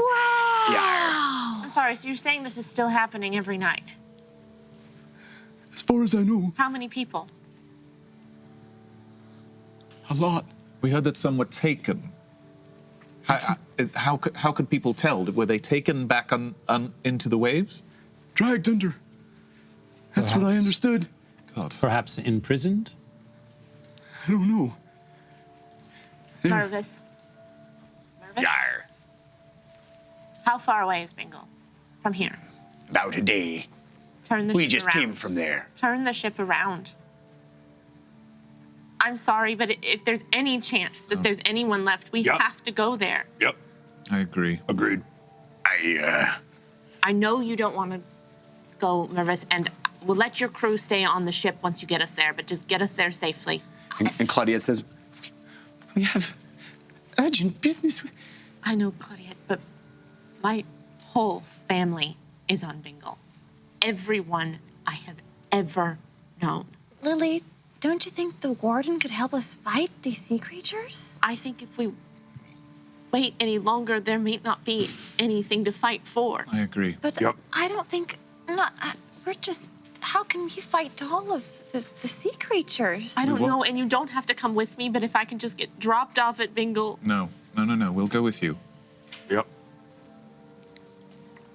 I'm sorry, so you're saying this is still happening every night? As far as I know, How many people? a lot. We heard that some were taken. How could people tell? Were they taken back into the waves? Dragged under. That's what I Perhaps. understood. God. Perhaps imprisoned? I don't know. Mervis. Mervis? Yar. How far away is Bingle from here? About a day. Turn the We ship just around. came from there. Turn the ship around. I'm sorry, but if there's any chance that there's anyone left, we Yep. have to go there. Yep. I agree. Agreed. I know you don't want to go, Mervis, and we'll let your crew stay on the ship once you get us there, but just get us there safely. And Claudia says, we have urgent business. I know, Claudia, but my whole family is on Bingle. Everyone I have ever known. Lily, don't you think the warden could help us fight these sea creatures? I think if we wait any longer, there may not be anything to fight for. I agree. But Yep. I don't think. We're just. How can we fight all of the sea creatures? I don't know, and you don't have to come with me, but if I can just get dropped off at Bingle. No. We'll go with you. Yep.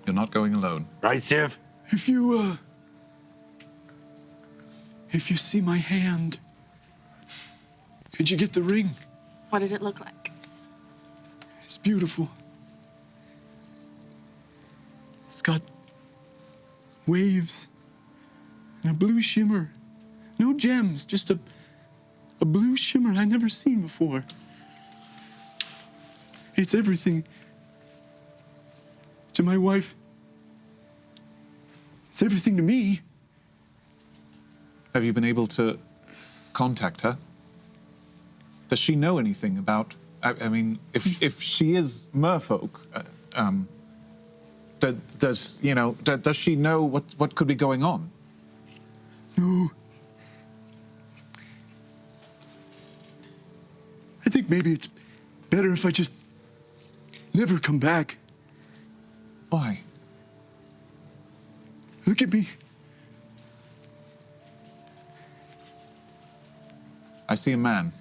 You're not going alone. Right, Civ? If you see my hand, could you get the ring? What did it look like? It's beautiful. It's got waves and a blue shimmer. No gems, just a blue shimmer I'd never seen before. It's everything to my wife. It's everything to me. Have you been able to contact her? Does she know anything about? I mean, if she is merfolk, does she know what could be going on? No. I think maybe it's better if I just never come back. Why? Look at me. I see a man.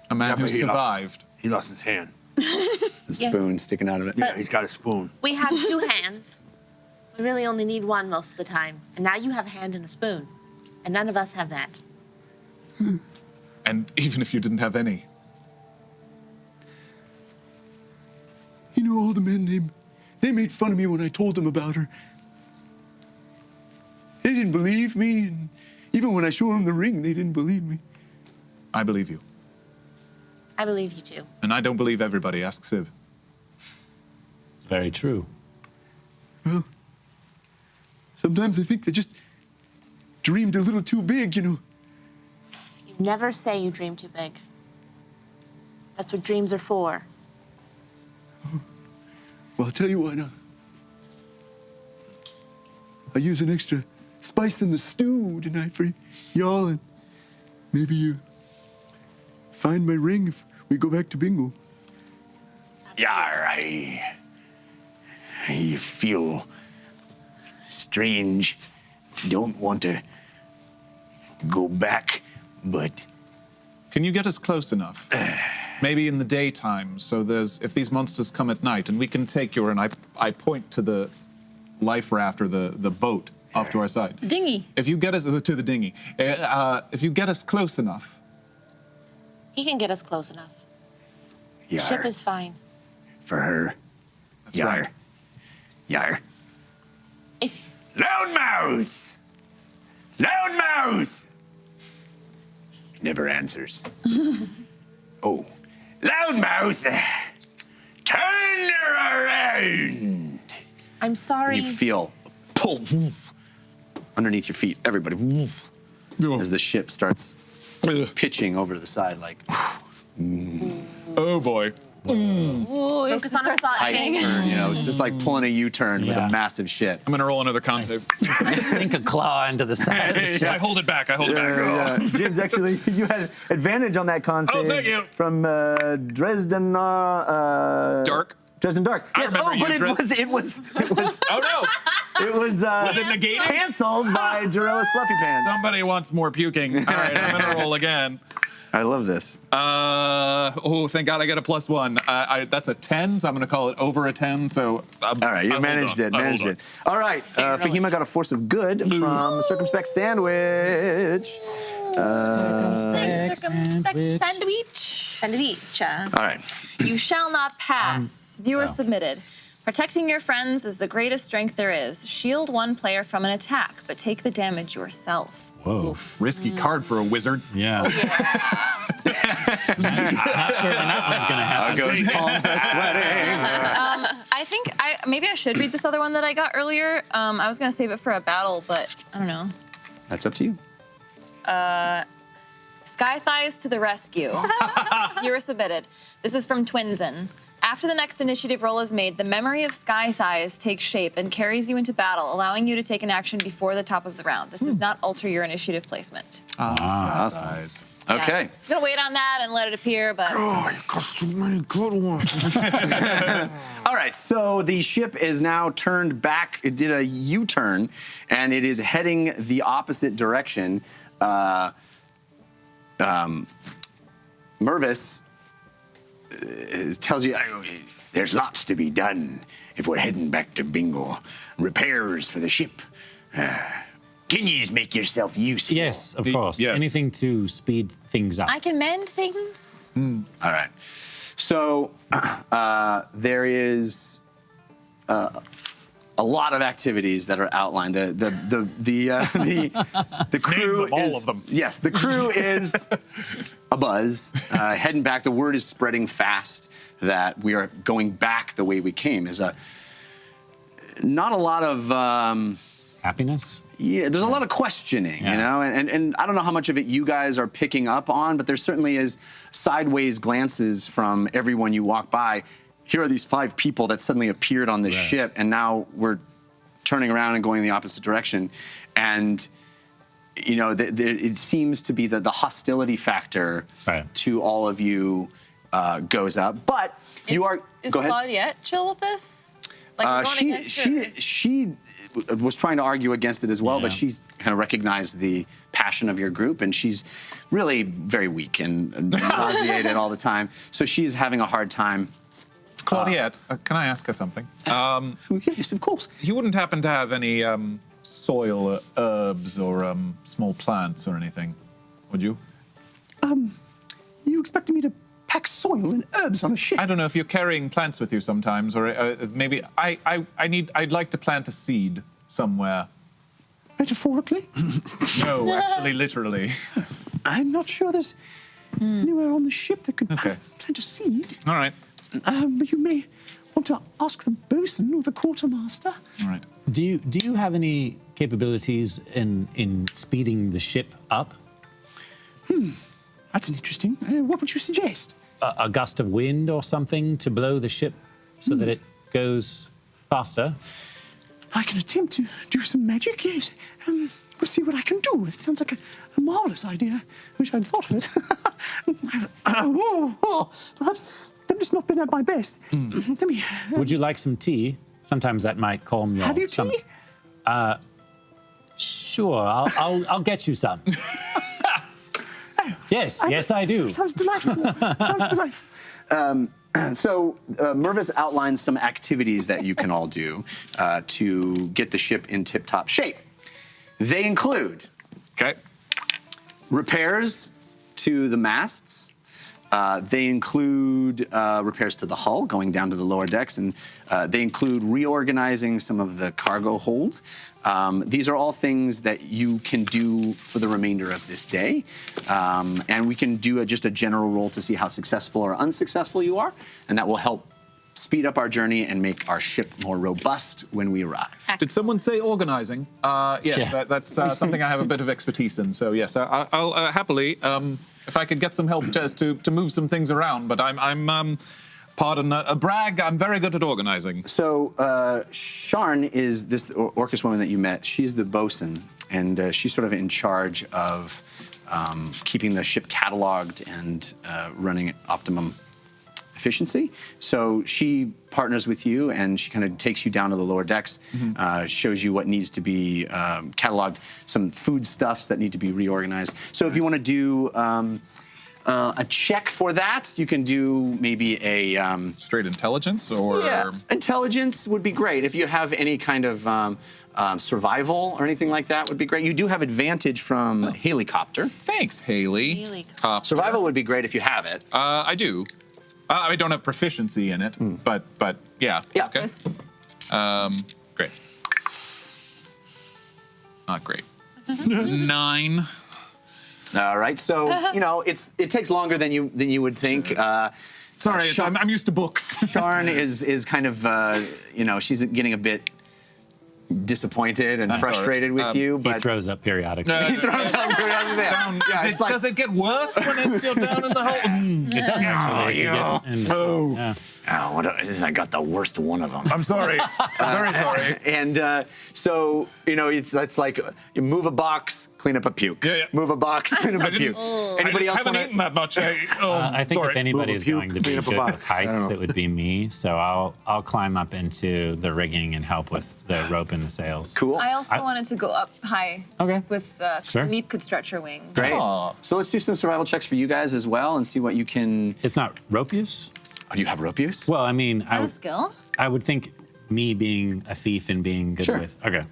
A man Yeah, who but survived. He lost his hand. The spoon sticking out of it. Yeah, he's got a spoon. We have two hands. We really only need one most of the time. And now you have a hand and a spoon. And none of us have that. And even if you didn't have any, You know, all the men, they made fun of me when I told them about her. They didn't believe me, and even when I showed them the ring, they didn't believe me. I believe you. I believe you too. And I don't believe everybody. Ask Civ. It's very true. Well, sometimes I think they just dreamed a little too big, you know. You never say you dream too big. That's what dreams are for. Well, I'll tell you what, I'll use an extra spice in the stew tonight for y'all, and maybe you find my ring if we go back to Bingo. Yar, I feel strange. Don't want to go back, but Can you get us close enough? Maybe in the daytime, so if these monsters come at night, and we can take you, and I point to the life raft or the boat off to our side. Dinghy. If you get us to the dinghy, if you get us close enough, He can get us close enough. The yar, ship is fine. for her. that's Yar. right. Yar. If Loudmouth! Loudmouth! Never answers. Oh. Loudmouth! Turn her around! I'm sorry. You feel a pull underneath your feet, everybody, as the ship starts pitching over to the side like, Oh boy. Ooh, Focus on a slotting. turn, you know, it's just like pulling a U-turn with a massive ship. I'm gonna roll another con save. Sink a claw into the side of the ship. I hold it back. I hold it back. James, actually, you had advantage on that con save. thank you. From Dresden. Dark. Dresden Dark. I Yes, remember you, but it was. Oh no! It was. Was it negated? Canceled by Jarella's Fluffy Pants. Somebody wants more puking. All right, I'm gonna roll again. I love this. Oh, thank God I get a +1. That's a 10, so I'm gonna call it over a 10. So All right, you managed it. Managed it. All right, Fahima got a force of good from Circumspect Sandwich. Circumspect sandwich. Sandwich. All right. You shall not pass. Viewer submitted. Protecting your friends is the greatest strength there is. Shield one player from an attack, but take the damage yourself. Whoa. risky card for a wizard. Yeah. Not sure when that one's going to happen. Those palms are sweating. I think maybe I should read this other one that I got earlier. I was going to save it for a battle, but I don't know. That's up to you. Sky Thighs to the rescue. Viewer submitted. This is from Twinsen. After the next initiative roll is made, the memory of Sky Thighs takes shape and carries you into battle, allowing you to take an action before the top of the round. This does not alter your initiative placement. Awesome. Yeah. Okay. Just gonna wait on that and let it appear, but Oh, you got so many good ones. All right, so the ship is now turned back. It did a U-turn, and it is heading the opposite direction. Mervis tells you, there's lots to be done if we're heading back to Bingo. Repairs for the ship. Can you make yourself useful? Yes, of course. yes. Anything to speed things up. I can mend things. All right. So there is a lot of activities that are outlined. The crew Name all is of them. Yes, the crew is abuzz, heading back. The word is spreading fast that we are going back the way we came. There's not a lot of Happiness? yeah, there's a lot of questioning, you know, and I don't know how much of it you guys are picking up on, but there certainly is sideways glances from everyone you walk by. Here are these 5 people that suddenly appeared on this ship, and now we're turning around and going in the opposite direction. And, you know, it seems to be that the hostility factor to all of you goes up. But you are. Is Go ahead. Claudette chill with this? Like we're going against her? She was trying to argue against it as well, but she's kind of recognized the passion of your group, and she's really very weak and nauseated all the time. So she's having a hard time. Claudette, can I ask her something? Yes, of course. You wouldn't happen to have any soil herbs or small plants or anything, would you? You expecting me to pack soil and herbs on a ship? I don't know if you're carrying plants with you sometimes, or maybe I'd like to plant a seed somewhere. Metaphorically? No, actually, literally. I'm not sure there's anywhere on the ship that could plant a seed. All right. But you may want to ask the bosun or the quartermaster. All right. Do you have any capabilities in speeding the ship up? That's an interesting. What would you suggest? A gust of wind or something to blow the ship so that it goes faster? I can attempt to do some magic, yes. We'll see what I can do. It sounds like a marvelous idea. I wish I'd thought of it. Perhaps I've just not been at my best. Let me. Would you like some tea? Sometimes that might calm your. Have you stomach. tea? Sure, I'll get you some. Yes, yes, I do. Sounds delightful. Sounds delightful. So Mervis outlines some activities that you can all do to get the ship in tip-top shape. They include repairs to the masts. They include repairs to the hull, going down to the lower decks, and they include reorganizing some of the cargo hold. These are all things that you can do for the remainder of this day. And we can do just a general roll to see how successful or unsuccessful you are, and that will help speed up our journey and make our ship more robust when we arrive. Did someone say organizing? Yes, that's something I have a bit of expertise in. So yes, I'll happily, if I could get some help just to move some things around. But I'm Pardon, brag, I'm very good at organizing. So Sharn is this Orcish woman that you met. She's the bosun, and she's sort of in charge of keeping the ship cataloged and running at optimum efficiency. So she partners with you, and she kind of takes you down to the lower decks, shows you what needs to be cataloged, some foodstuffs that need to be reorganized. So if you want to do a check for that, you can do maybe a straight intelligence, or intelligence would be great. If you have any kind of survival or anything like that, would be great. You do have advantage from helicopter. Thanks, Haley. Survival would be great if you have it. I do. I don't have proficiency in it, but yeah. Yeah. Okay. Great. Not great. 9. All right. So it takes longer than you would think. Sorry, I'm used to books. Sharn is kind of she's getting a bit disappointed and frustrated with you, but he throws up periodically. he throws up periodically. Does it get worse when you're down in the hole? It does actually. I got the worst one of them. I'm sorry. I'm very sorry. And so it's like you move a box, clean up a puke. Yeah. Move a box, clean up a puke. Anybody else haven't want eaten that much. I think if anybody is going to be clean up a good box. with heights, it would be me. So I'll climb up into the rigging and help with the rope and the sails. Cool. I also wanted to go up high with Sure. Meep could stretch her wings. Great. So let's do some survival checks for you guys as well and see what you can. It's not rope use? Oh, do you have rope use? Well, I mean, Is that a skill? I would think me being a thief and being good with. Okay.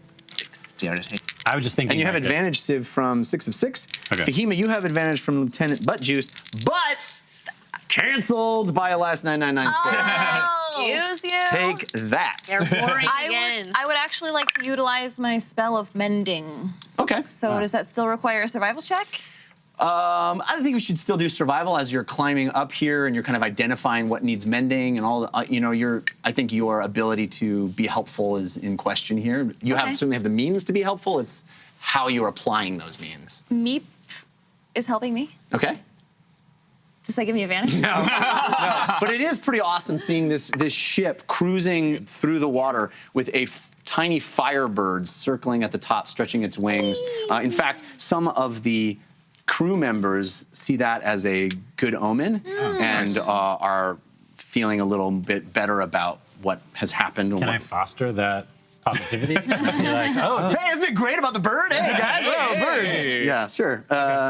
I was just thinking. And you have like advantage, Civ, from 6 of 6. Okay. Fahima, you have advantage from Lieutenant Buttjuice, but canceled by a last 9996. Excuse you. Take that. They're boring again. I would actually like to utilize my spell of mending. Okay. So does that still require a survival check? I think we should still do survival as you're climbing up here and you're kind of identifying what needs mending and all. I think your ability to be helpful is in question here. You certainly have the means to be helpful. It's how you're applying those means. Meep is helping me. Okay. Does that give me advantage? No. But it is pretty awesome seeing this ship cruising through the water with a tiny firebird circling at the top, stretching its wings. In fact, some of the crew members see that as a good omen and are feeling a little bit better about what has happened. Can I foster that positivity? Be like, hey, isn't it great about the bird? Hey, guys, bird. Yeah, sure.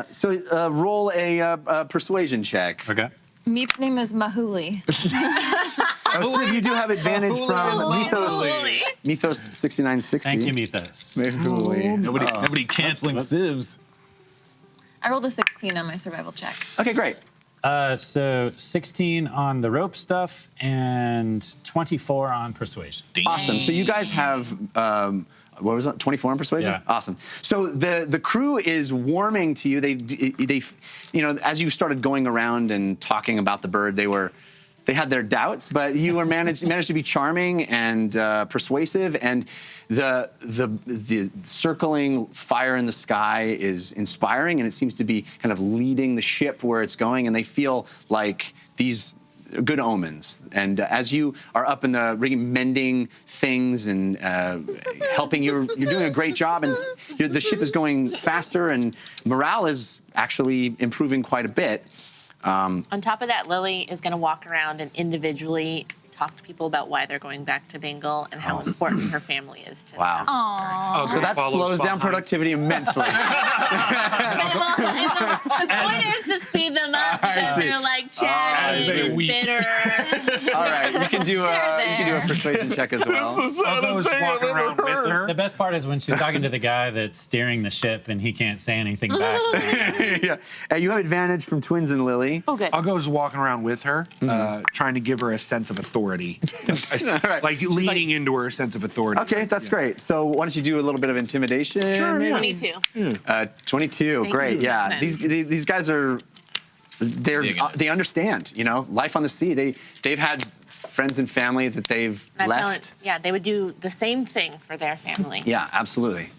So roll a persuasion check. Okay. Meep's name is Mahuli. Civ, you do have advantage from Mythos 6960. Thank you, Mythos. Nobody canceling civs. I rolled a 16 on my survival check. Okay, great. So 16 on the rope stuff and 24 on persuasion. Awesome. So you guys have what was that? 24 on persuasion. Yeah. Awesome. So the crew is warming to you. They as you started going around and talking about the bird, they had their doubts, but you were managed to be charming and persuasive, and the circling fire in the sky is inspiring, and it seems to be kind of leading the ship where it's going, and they feel like these good omens. And as you are up in the rigging, mending things and helping, you're doing a great job, and the ship is going faster, and morale is actually improving quite a bit. On top of that, Lily is going to walk around and individually talk to people about why they're going back to Bengal and how important her family is to them. Wow. So that slows down productivity immensely. The point is to speed them up because they're like chatty and bitter. All right, you can do a persuasion check as well. Walking around with her. The best part is when she's talking to the guy that's steering the ship and he can't say anything back. Yeah. You have advantage from Twins and Lily. Oh, good. I'll go walking around with her, trying to give her a sense of authority. Like leaning into her sense of authority. Okay, that's great. So why don't you do a little bit of intimidation? Sure, maybe? 22. 22, great. you. Yeah, these guys they understand. Life on the sea. They've had friends and family that they've left. Yeah, they would do the same thing for their family. Yeah, absolutely.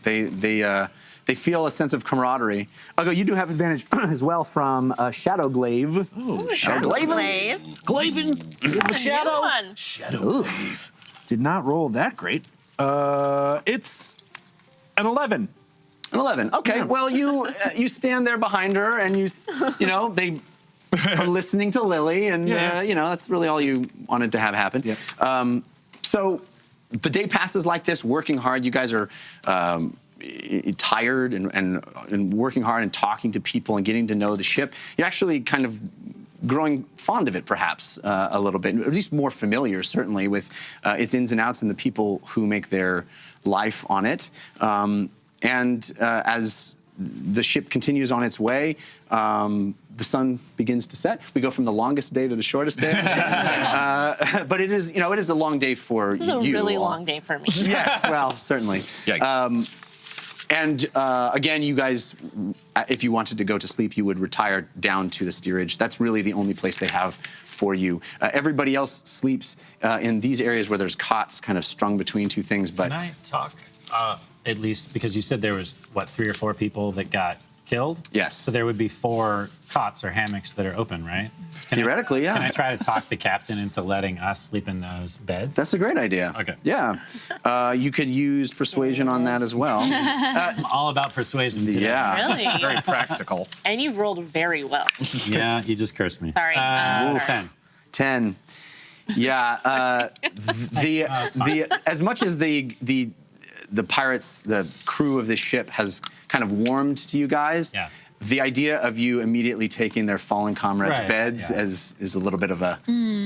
They feel a sense of camaraderie. Although you do have advantage as well from Shadow Glaive. Glaive. Glaven, the shadow. One. Shadow. Did not roll that great. It's an 11. An 11. Okay. Well, you stand there behind her, and they are listening to Lily, and that's really all you wanted to have happen. Yeah. So the day passes like this, working hard. You guys are tired and working hard and talking to people and getting to know the ship. You're actually kind of growing fond of it, perhaps, a little bit, at least more familiar, certainly, with its ins and outs and the people who make their life on it. As the ship continues on its way, the sun begins to set. We go from the longest day to the shortest day. But it is a long day for you. This is a really long day for me. Yes, well, certainly. Yikes. Again, you guys, if you wanted to go to sleep, you would retire down to the steerage. That's really the only place they have for you. Everybody else sleeps in these areas where there's cots kind of strung between two things. But Can I talk, at least, because you said there was, 3 or 4 people that got killed? Yes. So there would be 4 cots or hammocks that are open, right? Theoretically, yeah. Can I try to talk the captain into letting us sleep in those beds? That's a great idea. Okay. Yeah. You could use persuasion on that as well. I'm all about persuasion today. Yeah. Really? Very practical. And you've rolled very well. Yeah, you just cursed me. Sorry. Rule Sorry. 10. 10. Yeah. As much as the pirates, the crew of this ship has kind of warmed to you guys, the idea of you immediately taking their fallen comrades' beds is a little bit of a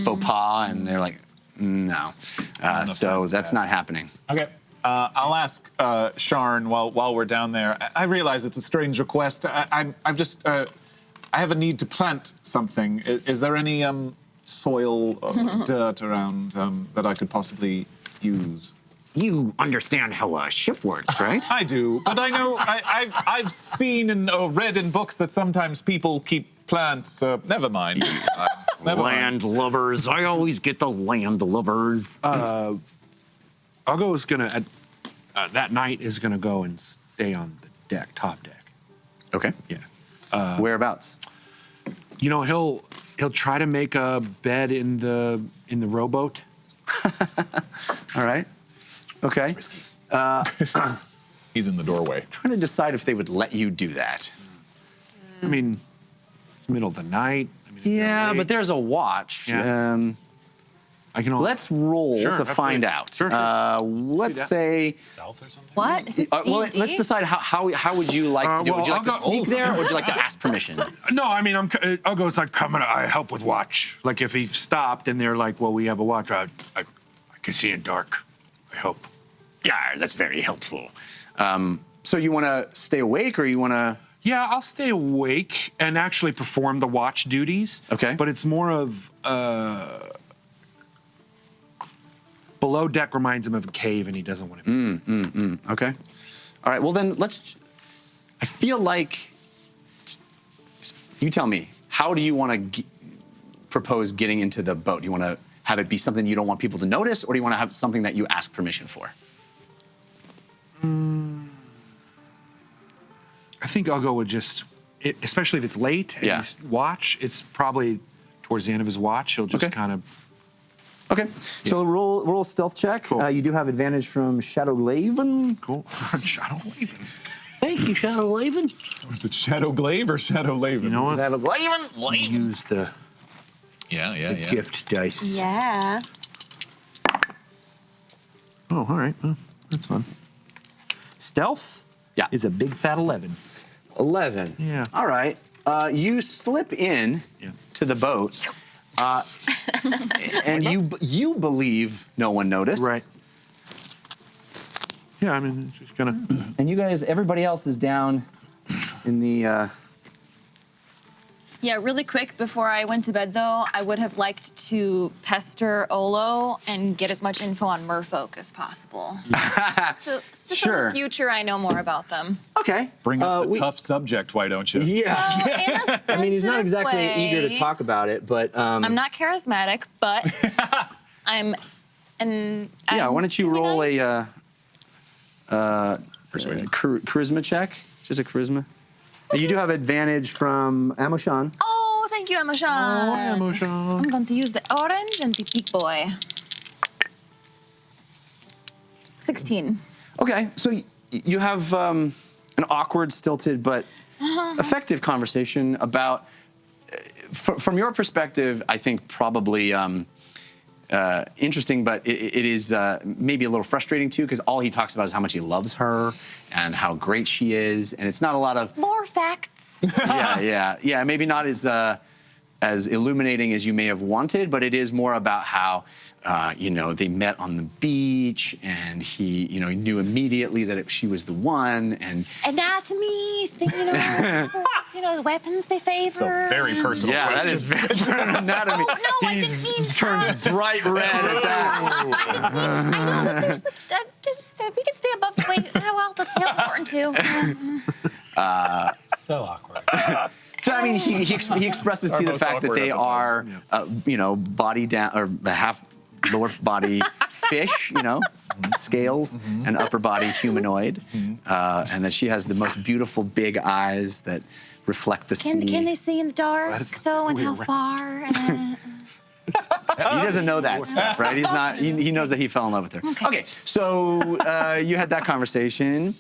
faux pas, and they're like, no. So that's not happening. Okay. I'll ask Sharn while we're down there. I realize it's a strange request. I have a need to plant something. Is there any soil, dirt around that I could possibly use? You understand how a ship works, right? I do, but I know I've seen and read in books that sometimes people keep plants. Never mind. Land lovers. I always get the land lovers. Ugo is gonna that night is gonna go and stay on the deck, top deck. Okay. Yeah. Whereabouts? He'll try to make a bed in the rowboat. All right. Okay. He's in the doorway. Trying to decide if they would let you do that. I mean, it's middle of the night. Yeah, but there's a watch. Yeah. I can. Let's roll to find out. Sure. Let's say Stealth or something? What? Is this well, D&D? let's decide how would you like to do it? Would you like to sneak there, or would you like to ask permission? No, I mean, Ugo's like, I help with watch. Like if he stopped and they're like, well, we have a watch. I can see in dark. I hope. Yeah, that's very helpful. So you want to stay awake, or you want to? Yeah, I'll stay awake and actually perform the watch duties. Okay. But it's more of below deck reminds him of a cave, and he doesn't want to be. Okay. All right. Well, then I feel like you tell me. How do you want to propose getting into the boat? Do you want to have it be something you don't want people to notice, or do you want to have something that you ask permission for? I think Ugo would just, especially if it's late and he's watch, it's probably towards the end of his watch, he'll just kind of. Okay. So roll a stealth check. Cool. You do have advantage from Shadow Laven. Cool. Shadow Laven. Thank you, Shadow Laven. Was it Shadow Glaive or Shadow Laven? You know what? Shadow Laven. Use the gift dice. Yeah. Oh, all right. Well, that's fun. Stealth is a big fat 11. 11. Yeah. All right. You slip in to the boat, and you believe no one noticed. Right. Yeah, I mean, it's just gonna. And you guys, everybody else is down in the. Yeah, really quick before I went to bed, though, I would have liked to pester Olo and get as much info on merfolk as possible. So for the future, I know more about them. Okay. Bring up the tough subject, why don't you? Yeah. Well, in a I mean, he's not exactly way. eager to talk about it, but. I'm not charismatic, but I'm. Yeah, why don't you roll a charisma check. Just a charisma. And you do have advantage from Amoshan. Oh, thank you, Amoshan. I'm going to use the orange and the big boy. 16. Okay, so you have an awkward, stilted, but effective conversation about, from your perspective, I think probably interesting, but it is maybe a little frustrating too, because all he talks about is how much he loves her and how great she is, and it's not a lot of More facts. yeah. Maybe not as illuminating as you may have wanted, but it is more about how they met on the beach, and he knew immediately that she was the one, and Anatomy, the weapons they favor. It's a very personal question. that is very anatomy. Oh, no, I didn't mean turns bright red at that. I didn't mean, I know that there's we can stay above the weight. Well, that's important too. So awkward. So I mean, he expresses to you the fact that they are, body down or half lower body fish, scales, and upper body humanoid, and that she has the most beautiful big eyes that reflect the sea. Can they see in the dark though, and how far? He doesn't know that stuff, right? He's not. He knows that he fell in love with her. Okay, so you had that conversation,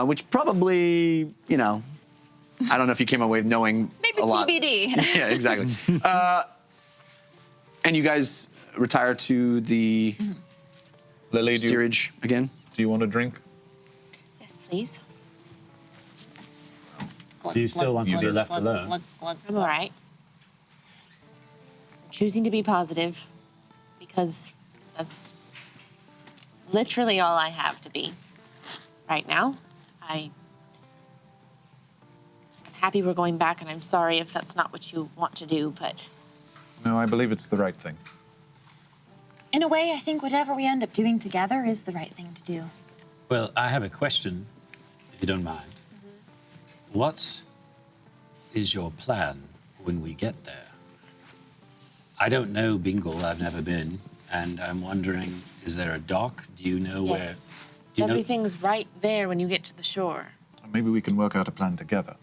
which probably, I don't know if you came away knowing Maybe a lot. TBD. Yeah, exactly. And you guys retire to the Lily, steerage again. do you want a drink? Yes, please. Do you still want to be left alone? I'm all right. Choosing to be positive because that's literally all I have to be right now. I'm happy we're going back, and I'm sorry if that's not what you want to do, but No, I believe it's the right thing. In a way, I think whatever we end up doing together is the right thing to do. Well, I have a question, if you don't mind. What is your plan when we get there? I don't know Bingle, I've never been, and I'm wondering, is there a dock? Do you know where? yes. Do you know? Everything's right there when you get to the shore. Maybe we can work out a plan together.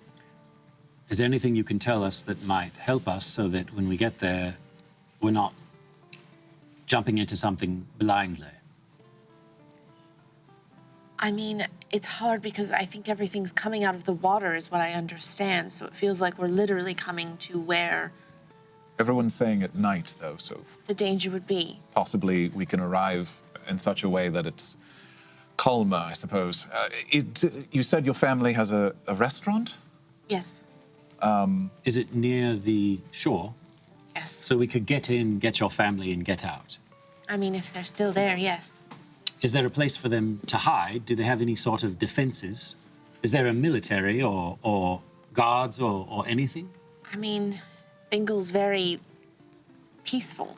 Is there anything you can tell us that might help us so that when we get there, we're not jumping into something blindly? I mean, it's hard because I think everything's coming out of the water is what I understand, so it feels like we're literally coming to where Everyone's saying at night, though, so the danger would be. possibly we can arrive in such a way that it's calmer, I suppose. You said your family has a restaurant? Yes, Is it near the shore? yes. So we could get in, get your family, and get out. I mean, if they're still there, yes. Is there a place for them to hide? Do they have any sort of defenses? Is there a military or guards or anything? I mean, Bingle's very peaceful.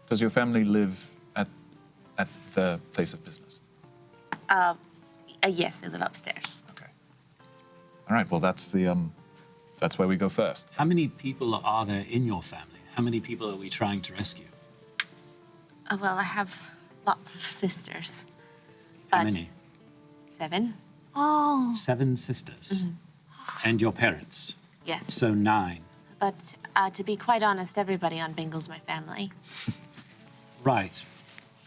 Does your family live at the place of business? Yes, they live upstairs. Okay. All right. Well, that's where we go first. How many people are there in your family? How many people are we trying to rescue? Well, I have lots of sisters. How But many? 7? Oh. 7 sisters. And your parents. Yes. So 9. But to be quite honest, everybody on Bingle's my family. Right.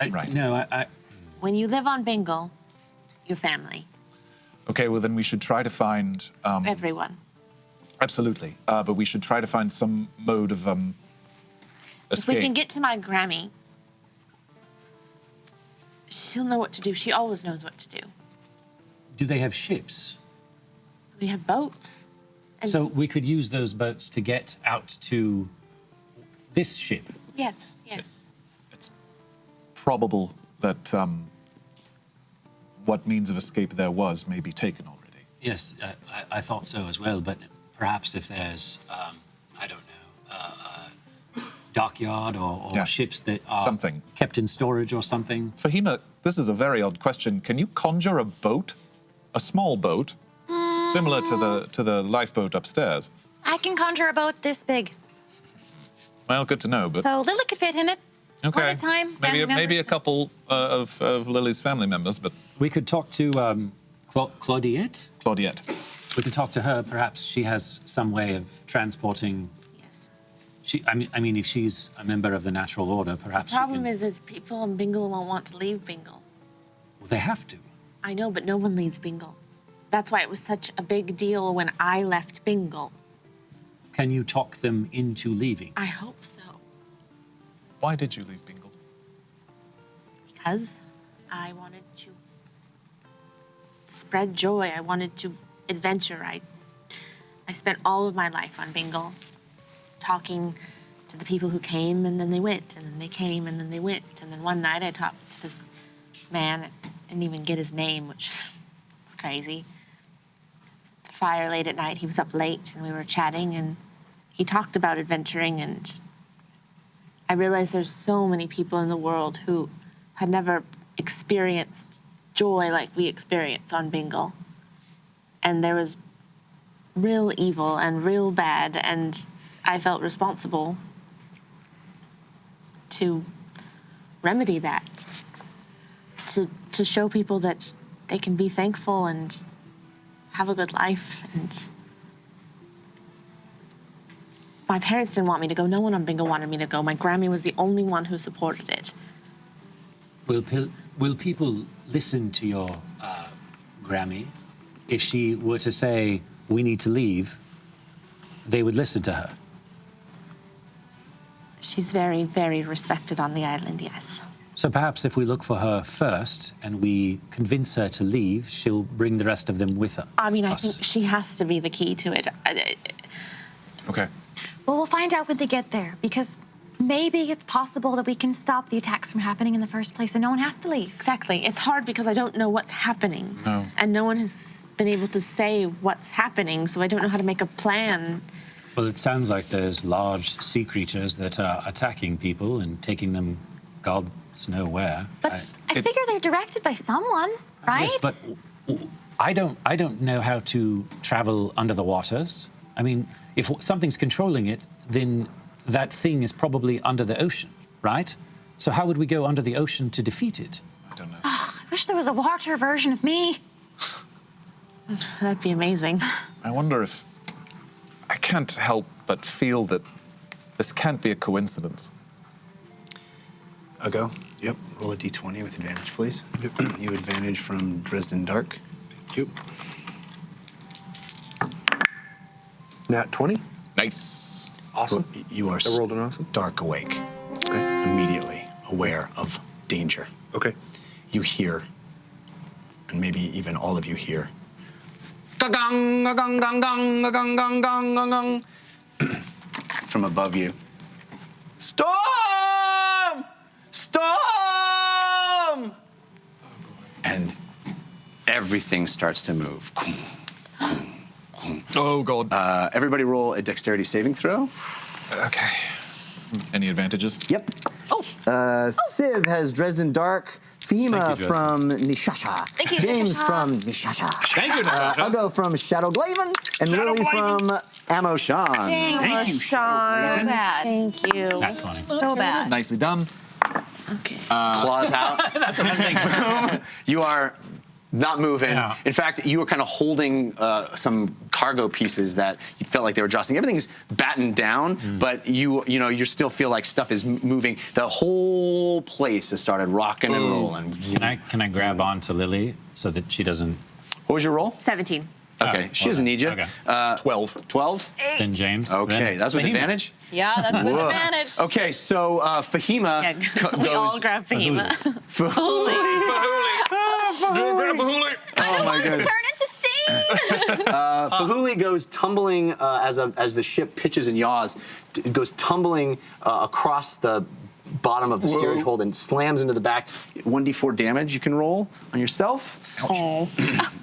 Right. No, I When you live on Bingle, your family, Okay. Well, then we should try to find. everyone. Absolutely. But we should try to find some mode of If we escape. can get to my Grammy, she'll know what to do. She always knows what to do. do they have ships? We have boats. And So we could use those boats to get out to this ship. yes, yes. It's probable that what means of escape there was may be taken already. Yes, I thought so as well. But perhaps if there's, I don't know, dockyard or Yeah. ships that are Something. kept in storage or something. Fahima, this is a very odd question. Can you conjure a boat, a small boat, similar to the lifeboat upstairs? I can conjure a boat this big. Well, good to know. But So Lily could fit in it. okay, One at a time. maybe family maybe a members. couple of Lily's family members, but We could talk to Claudette? Claudette. We can talk to her. Perhaps she has some way of transporting. Yes. I mean, if she's a member of the natural order, perhaps. The problem is people in Bingle won't want to leave Bingle. Well, they have to. I know, but no one leaves Bingle. That's why it was such a big deal when I left Bingle. Can you talk them into leaving? I hope so. Why did you leave Bingle? Because I wanted to spread joy. I wanted to adventure. I spent all of my life on Bingle, talking to the people who came and then they went, and then they came and then they went. And then one night I talked to this man, I didn't even get his name, which is crazy. The fire late at night, he was up late and we were chatting and he talked about adventuring, and I realized there's so many people in the world who had never experienced joy like we experience on Bingle. And there was real evil and real bad, and I felt responsible to remedy that, to show people that they can be thankful and have a good life. And my parents didn't want me to go. No one on Bingle wanted me to go. My Grammy was the only one who supported it. Will people listen to your Grammy? If she were to say, we need to leave, they would listen to her. She's very, very respected on the island, yes. So perhaps if we look for her first and we convince her to leave, she'll bring the rest of them with her. I mean, I think she has to be the key to it. Okay. Well, we'll find out when they get there, because maybe it's possible that we can stop the attacks from happening in the first place and no one has to leave. Exactly. It's hard because I don't know what's happening. No. And no one has been able to say what's happening, so I don't know how to make a plan. Well, it sounds like there's large sea creatures that are attacking people and taking them gods know where. But I figure they're directed by someone, right? Yes, but I don't know how to travel under the waters. I mean, if something's controlling it, then that thing is probably under the ocean, right? So how would we go under the ocean to defeat it? I don't know. I wish there was a water version of me. That'd be amazing. I wonder if... I can't help but feel that this can't be a coincidence. I'll go. Yep. Roll a d20 with advantage, please. Yep. You advantage from Dresden Dark. Yep. Nat 20. Nice. Awesome. You are I rolled an awesome. stark awake, Okay. immediately aware of danger. Okay. You hear, and maybe even all of you hear, from above you. Storm! Storm! And everything starts to move. Oh, God. Everybody roll a dexterity saving throw. Okay. Any advantages? Yep. Civ has Dresden Dark. Fema Dresden. from Nishasha. Thank you, James Nishasha. from Nishasha. Thank you, Natasha. I'll go from Shadow Glaven. And Lily from Ammo Sean. Thank you, Sean. So bad. Thank you. That's funny. So bad. Nicely done. Okay. Claws out. That's another thing. You are not moving. Yeah. In fact, you were kind of holding some cargo pieces that you felt like they were adjusting. Everything's battened down, but you still feel like stuff is moving. The whole place has started rocking and rolling. Can I grab onto Lily so that she doesn't? What was your roll? 17. Okay, she doesn't need you. Okay. 12. 12? Then James. Okay, then that's with Fahima. advantage? Yeah, that's with Woof. advantage. Okay, so Fahima Yeah, goes... we all grab Fahima. Fahuli. Oh my goodness. Turn into steam. Fahuli goes tumbling as the ship pitches and yaws. It goes tumbling across the bottom of the steerage hold and slams into the back. 1d4 damage you can roll on yourself. Oh.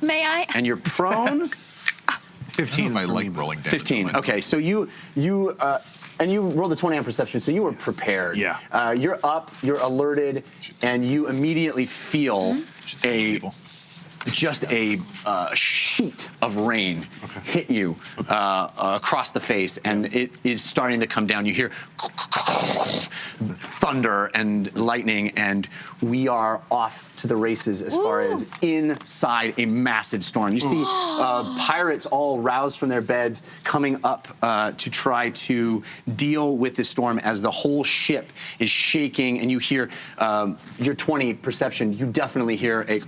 May I? And you're prone. 15 if I like rolling damage. 15. Okay, so you rolled a 20 on perception, so you were prepared. Yeah. You're up, you're alerted, and you immediately feel a just a sheet of rain hit you across the face, and it is starting to come down. You hear thunder and lightning, and we are off to the races as far as inside a massive storm. You see pirates all roused from their beds coming up to try to deal with this storm as the whole ship is shaking, and you hear your 20 perception, you definitely hear a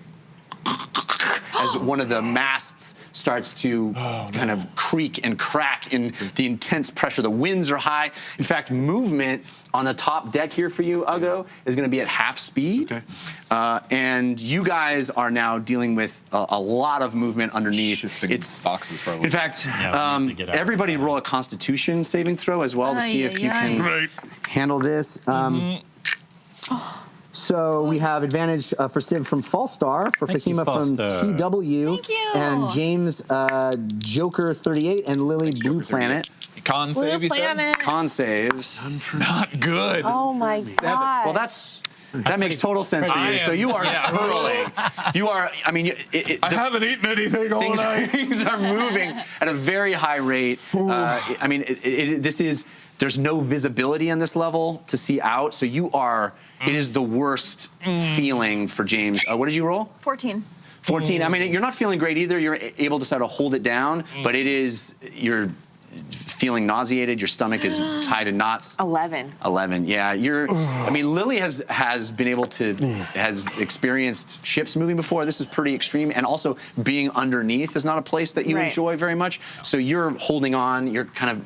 as one of the masts starts to kind of creak and crack in the intense pressure. The winds are high. In fact, movement on the top deck here for you, Uggo, is going to be at half speed. Okay. And you guys are now dealing with a lot of movement underneath. It's boxes, probably. In fact, we need to get out. everybody roll a Constitution saving throw as well to see if you can handle this. So we have advantage for Civ from Falstar, for Fahima from TW, Thank you. and James Joker 38, and Lily Blue Planet. Con save, you said? Con saves. Not good. Oh my god. Well, that makes total sense for you. So you are hurling. You are. I mean, I haven't eaten anything all night. Things are moving at a very high rate. I mean, this is. There's no visibility on this level to see out, so you are. It is the worst feeling for James. What did you roll? 14. 14. I mean, you're not feeling great either. You're able to sort of hold it down, but it is. You're feeling nauseated. Your stomach is tied in knots. 11. 11. Yeah, you're. I mean, Lily has been able to has experienced ships moving before. This is pretty extreme, and also being underneath is not a place that you enjoy very much. So you're holding on. You're kind of.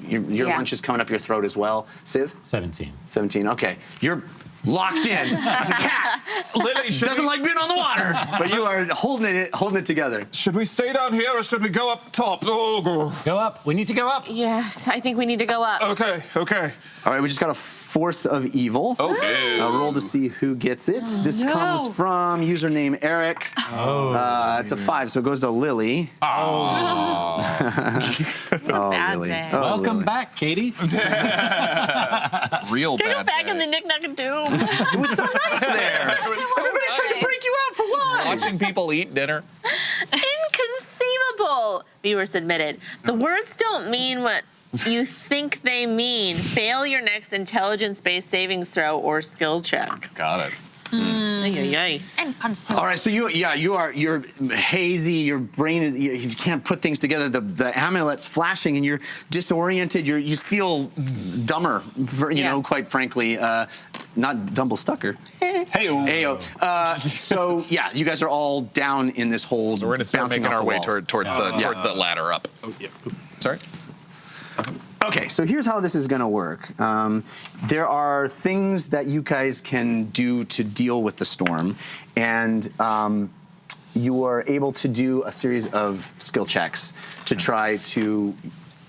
Your lunch is coming up your throat as well. Civ? 17. 17, okay. You're locked in. Lily doesn't like being on the water, but you are holding it together. Should we stay down here or should we go up top? Oh, go up. We need to go up. Yes, I think we need to go up. Okay. All right, we just got a force of evil. Oh, no. Roll to see who gets it. This comes from username Eric. It's a 5, so it goes to Lily. Oh, Bad Lily. day. Welcome back, Katie. real Can I go bad back day. in the Knick Knack and Doom? It was so nice there. Everybody tried to break you out for what? Watching people eat dinner. Inconceivable, viewers submitted. The words don't mean what you think they mean. Fail your next intelligence-based savings throw or skill check. Got it. All right, so you're hazy. Your brain is you can't put things together. The amulet's flashing, and you're disoriented. You feel dumber, quite frankly. Not Dumblestucker. Heyo. So yeah, you guys are all down in this hole. So we're gonna start making our way towards the ladder up. Oh yeah. Sorry. Okay, so here's how this is going to work. There are things that you guys can do to deal with the storm, and you are able to do a series of skill checks to try to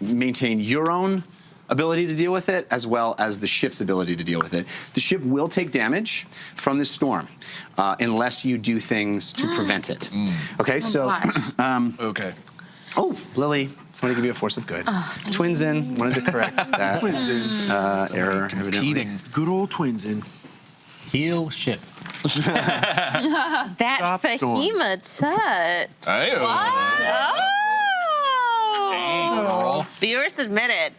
maintain your own ability to deal with it, as well as the ship's ability to deal with it. The ship will take damage from this storm unless you do things to prevent it. Okay, Okay. Oh, Lily, somebody give you a force of good. Twins in, wanted to correct that error. Repeating. Good old twins in. Heal ship. That Fahima tut. Oh. Viewers submitted.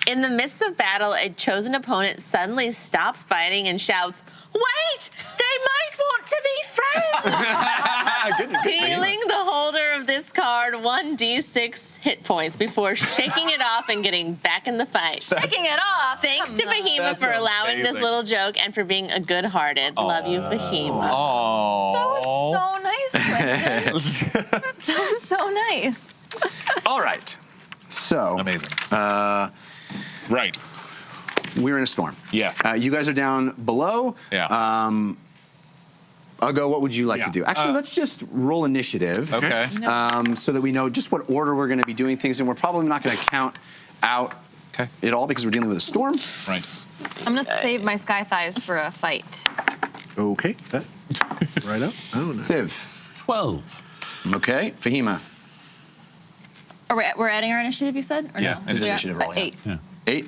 In the midst of battle, a chosen opponent suddenly stops fighting and shouts, "Wait! They might want to be friends!" Healing the holder of this card 1d6 hit points before shaking it off and getting back in the fight. Shaking it off. Thanks to Fahima for allowing this little joke and for being a good-hearted. Love you, Fahima. That was so nice, Quentin. That was so nice. All right. So. Amazing. Right. We're in a storm. Yes. You guys are down below. Yeah. Uggo, what would you like to do? Actually, let's just roll initiative. Okay. So that we know just what order we're going to be doing things, and we're probably not going to count out it all because we're dealing with a storm. Right. I'm going to save my sky thighs for a fight. Okay. Right up. Oh no. Civ. 12. Okay. Fahima. We're adding our initiative, you said? Or Yeah, no? it's So we are- initiative roll, 8. Yeah. 8.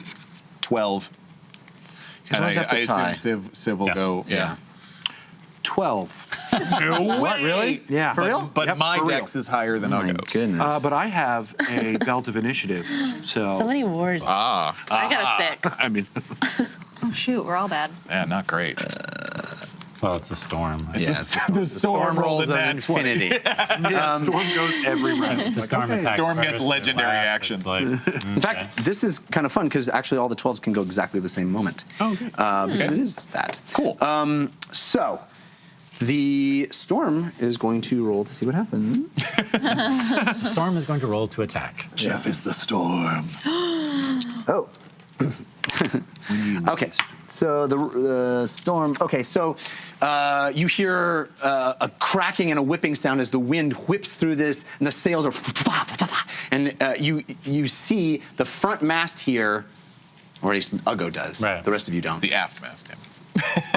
12. You guys always have to tie. assume Civ will go. Yeah. 12. What, really? Yeah. For real? But Yep, my for real. dex is higher than My Ugo's. goodness. But I have a belt of initiative, so. So many wars. I got a 6. I mean, Oh shoot, we're all bad. Yeah, not great. Well, it's a storm. The storm rolls an infinity. storm goes every round. The storm attacks Storm gets first, it legendary lasts, actions. it's like, In fact, this is kind of fun because actually all the 12s can go exactly the same moment. Oh, okay. Because it is that. Cool. So, the storm is going to roll to see what happens. the storm is going to roll to attack. Jeff is the storm. Oh. Okay. So the storm. Okay. So you hear a cracking and a whipping sound as the wind whips through this, and the sails are, and you see the front mast here, or at least Ugo does. Right. The rest of you don't. The aft mast.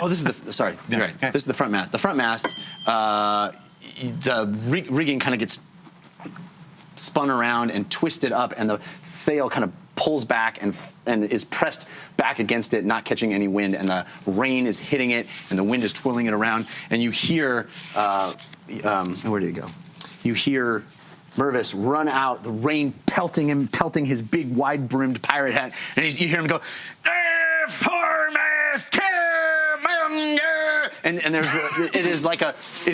Oh, this is the sorry. You're right. okay. This is the front mast. The front mast. The rigging kind of gets spun around and twisted up, and the sail kind of pulls back and is pressed back against it, not catching any wind, and the rain is hitting it, and the wind is twirling it around, and you hear, where did it go? You hear Mervis run out, the rain pelting him, pelting his big wide-brimmed pirate hat, and you hear him go, foremast, and there's it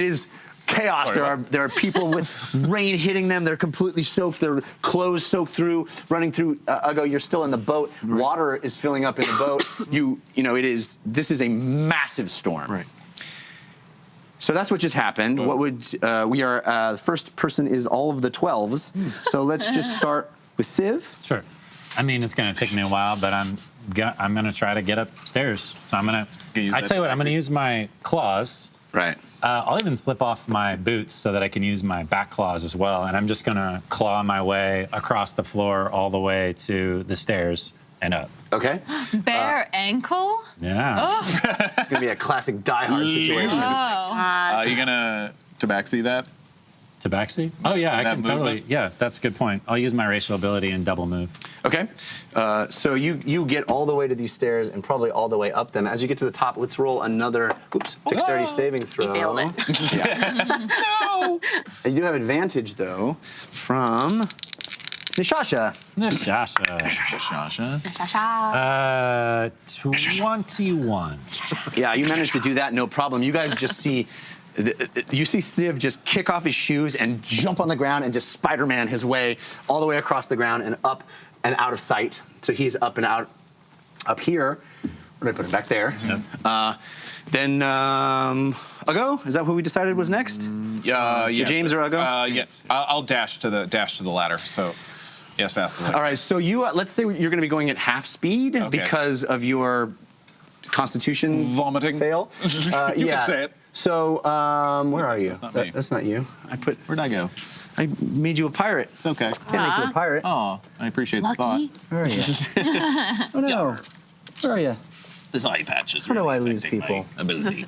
is chaos. There are people with rain hitting them. They're completely soaked. Their clothes soaked through, running through. Ugo, you're still in the boat. Water is filling up in the boat. This is a massive storm. Right. So that's what just happened. What would the first person is all of the 12s. So let's just start with Civ. Sure. I mean, it's going to take me a while, but I'm going to try to get upstairs. So I'm going to. I tell you what, I'm going to use my claws. Right. I'll even slip off my boots so that I can use my back claws as well. And I'm just going to claw my way across the floor all the way to the stairs and up. Okay. Bare ankle? Yeah. It's going to be a classic Die Hard situation. Oh. Are you gonna tabaxi that? Tabaxi? Oh, yeah, I That can totally. movement? Yeah, that's a good point. I'll use my racial ability and double move. Okay. So you get all the way to these stairs and probably all the way up them. As you get to the top, let's roll another dexterity saving throw. He failed it. No. You do have advantage, though, from Nishasha. Shasha. Shasha. 21. Yeah, you managed to do that, no problem. You guys just see, you see Civ just kick off his shoes and jump on the ground and just Spider-Man his way all the way across the ground and up and out of sight. So he's up and out up here. We're gonna put him back there. Yep. Then Ugo, is that who we decided was next? Yeah. James or Ugo? Yeah. I'll dash to the ladder. So, yes, fast. All right, so you let's say you're going to be going at half speed because of your Constitution Vomiting. fail. You can say it. So where are you? That's not me. That's not you. Where'd I go? I made you a pirate. It's okay. Can't make you a pirate. Oh, I appreciate the thought. Lucky. Where are you? Oh no. Where are you? This eye patch is How do really I lose affecting my people? ability.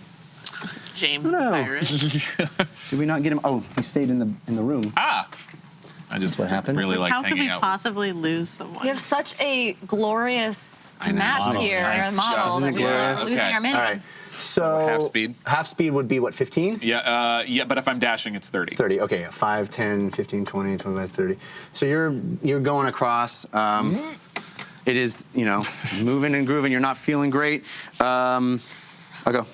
James the No. pirate. Did we not get him? Oh, he stayed in the room. I just what happened. really like How could hanging we out. possibly lose someone? We have such a glorious map Model, here, right? a model, Isn't that it we were glorious? losing Okay. our All right. minions. So half speed? Half speed would be what, 15? Yeah, but if I'm dashing, it's 30. 30. Okay, yeah. 5, 10, 15, 20, 25, 30. So you're going across. It is, moving and grooving. You're not feeling great. I'll go.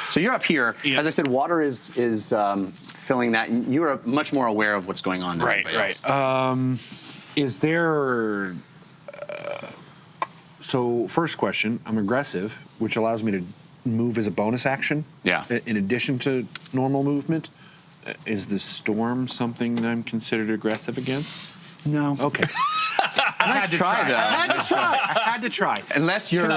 So you're up here. Yeah. As I said, water is filling that. You are much more aware of what's going on than Right, everybody else. Is there? So first question, I'm aggressive, which allows me to move as a bonus action. Yeah. In addition to normal movement, is the storm something I'm considered aggressive against? No. Okay. I had to try, though. I had to try. Unless you're,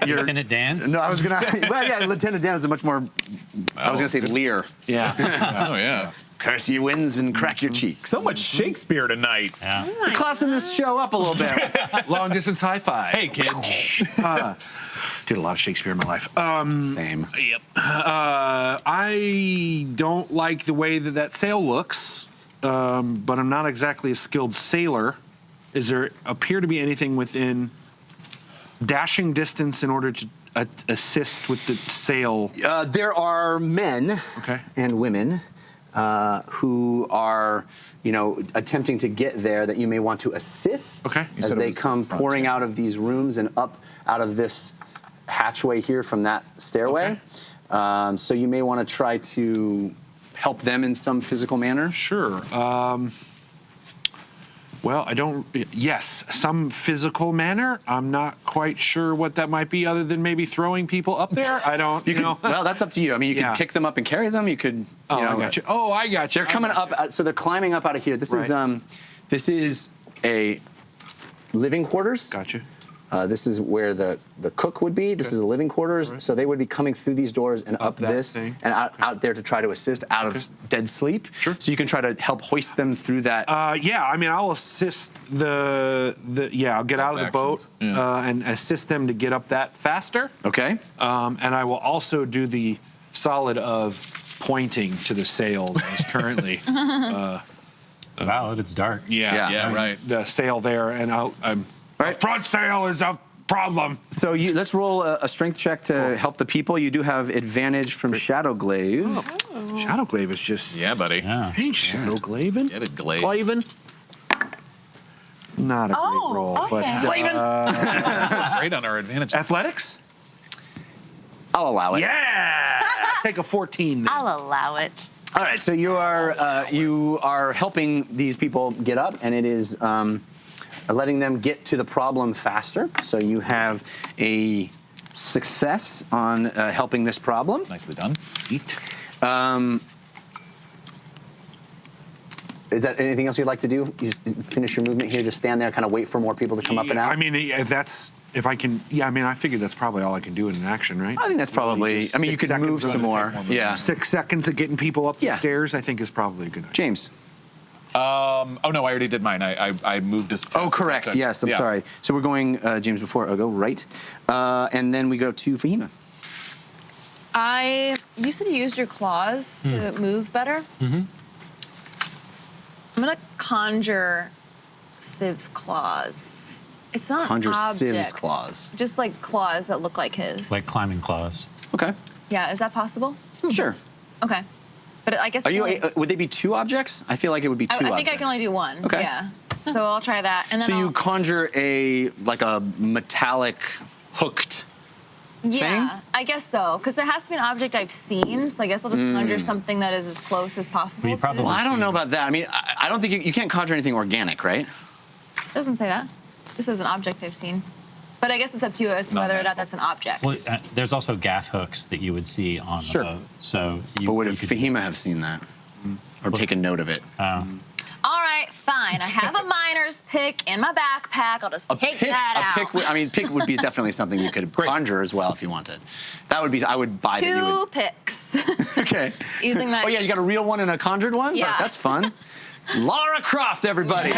you're. Lieutenant Dan? No, I was gonna. Well, yeah, Lieutenant Dan is a much more. I was gonna say Lear. Yeah. Oh yeah. Curse your winds and crack your cheeks. So much Shakespeare tonight. Yeah. We're classing this show up a little bit. Long distance high five. Hey kids. Did a lot of Shakespeare in my life. Same. Yep. I don't like the way that sail looks, but I'm not exactly a skilled sailor. Is there appear to be anything within dashing distance in order to assist with the sail? There are men Okay. and women who are, attempting to get there that you may want to assist Okay. You as said it they was come front, pouring out of these rooms and up out of this hatchway here from that stairway. So you may want to try to help them in some physical manner. Sure. Well, yes, some physical manner. I'm not quite sure what that might be other than maybe throwing people up there. I don't, Well, that's up to you. I mean, you Yeah. could pick them up and carry them. You could, I got you. Oh, I got you. They're coming up, so they're climbing up out of here. This is a living quarters. Gotcha. This is where the cook would be. This is the living quarters. Right. So they would be coming through these doors and up that this thing. and out there to try to assist out of dead sleep. Sure. So you can try to help hoist them through that. Yeah, I mean, I'll assist I'll get out of the boat and assist them to get up that faster. Okay. And I will also do the solid of pointing to the sail that is currently. It's valid. It's dark. Yeah, right. The sail there, and the front sail is a problem. So let's roll a strength check to help the people. You do have advantage from Shadow Glaive. Shadow Glaive is just. Yeah, buddy. Yeah. Ain't Shadow Glavin? Get it, Glaive. Glavin? Not a great roll, but Great on our advantage. athletics? I'll allow it. Yeah. Take a 14. Then. I'll allow it. All right, so you are helping these people get up, and it is letting them get to the problem faster. So you have a success on helping this problem. Nicely done. Is that anything else you'd like to do? You just finish your movement here, just stand there, kind of wait for more people to come up and out? I mean, if I can, I figured that's probably all I can do in an action, right? I think that's probably, I mean, you could move some more. Yeah. 6 seconds of getting people up the stairs, I think, is probably a good idea. James. Oh no, I already did mine. I moved as. Oh, correct. Yes, I'm sorry. So we're going, James, before I go right. And then we go to Fahima. You said you used your claws to move better. Mm-hmm. I'm gonna conjure Civ's claws. It's not Conjure an object. Civ's claws. Just like claws that look like his. Like climbing claws. Okay. Yeah, is that possible? Sure. Okay. But I guess. Are you? Would they be 2 objects? I feel like it would be 2 objects. I think I can only do 1. Okay. Yeah. So I'll try that, and then So I'll, you conjure a metallic hooked yeah, thing? I guess so, because there has to be an object I've seen. So I guess I'll just conjure something that is as close as possible. Well, you probably- Well, I don't know about that. I mean, I don't think you can't conjure anything organic, right? It doesn't say that. This is an object I've seen. But I guess it's up to you as to whether or not that's an object. Well, there's also gaff hooks that you would see on the boat. So But would you could- Fahima have seen that? Or take a note of it? All right, fine. I have a miner's pick in my backpack. I'll just take that out. Pick would be definitely something you could conjure as well if you wanted. That would be, I would buy that you 2 would. picks. Okay. Using that. Oh yeah, you got a real one and a conjured one? Yeah. That's fun. Lara Croft, everybody.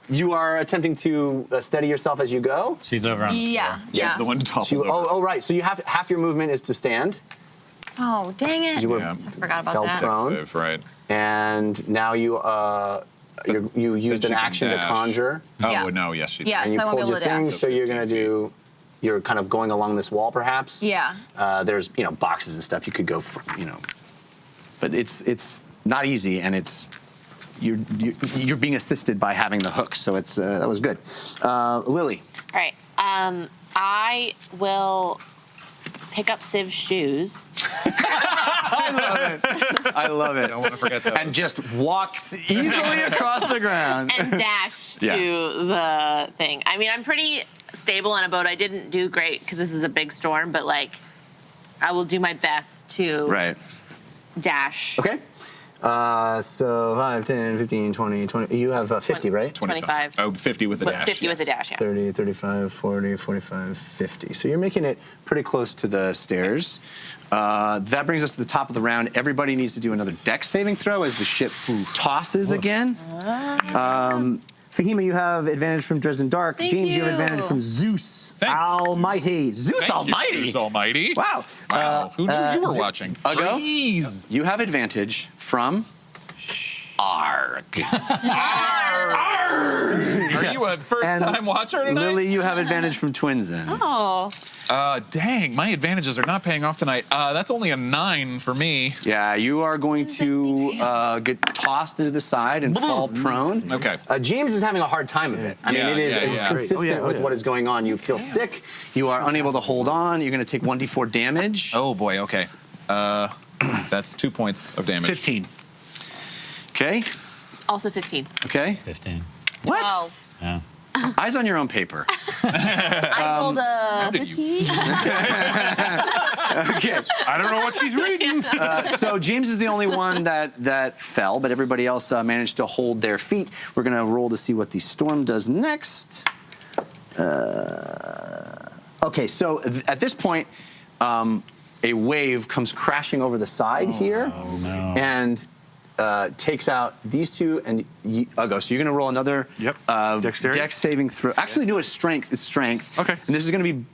You are attempting to steady yourself as you go? She's over on the Yeah. floor. Yeah. The one to topple. Oh, right. So you have half your movement is to stand. Oh, dang it. You were I forgot about fell that. prone. Save, right. And now you used an she can action to dash. conjure. Oh Yeah. no, yes she. Yeah. And so you I won't be pulled able your to thing, dash. so you're going to 15 do. You're kind of going along this wall, perhaps. Yeah. There's boxes and stuff you could go for, but it's not easy, and you're being assisted by having the hooks, so it's that was good. Lily. All right. I will pick up Civ's shoes. I love it. Don't want to forget that. And just walks easily across the ground. And dash Yeah. to the thing. I mean, I'm pretty stable on a boat. I didn't do great because this is a big storm, but I will do my best to dash. Okay. So 5, 10, 15, 20, 20. You have 50, right? 25. Oh, 50 with the dash. 50 with the dash, yeah. 30, 35, 40, 45, 50. So you're making it pretty close to the stairs. That brings us to the top of the round. Everybody needs to do another dex saving throw as the ship tosses again. Fahima, you have advantage from Dresden Dark. Thank James, you have you. advantage from Zeus. Thanks. Almighty. Zeus Thank Almighty. You, Zeus Almighty. Wow. Wow. Who knew you were watching? Ago? Please. You have advantage from Arg. Are you a first-time watcher tonight? Lily, you have advantage from Twinsen. Oh. Dang, my advantages are not paying off tonight. That's only a 9 for me. Yeah, you are going to get tossed into the side and fall prone. Okay. James is having a hard time of it. I mean, it is it's consistent with what is going on. You feel sick. You are unable to hold on. You're going to take 1d4 damage. Oh boy. Okay. That's 2 points of damage. 15. Okay. Also 15. Okay. 15. What? 12. Yeah. Eyes on your own paper. I rolled a 15. Okay. I don't know what she's reading. So James is the only one that fell, but everybody else managed to hold their feet. We're going to roll to see what the storm does next. Okay, so at this point, a wave comes crashing over the side here, and takes out these two and Uggo. So you're going to roll another Dexterity? dex saving throw. Actually, do a strength. It's strength. Okay. And this is going to be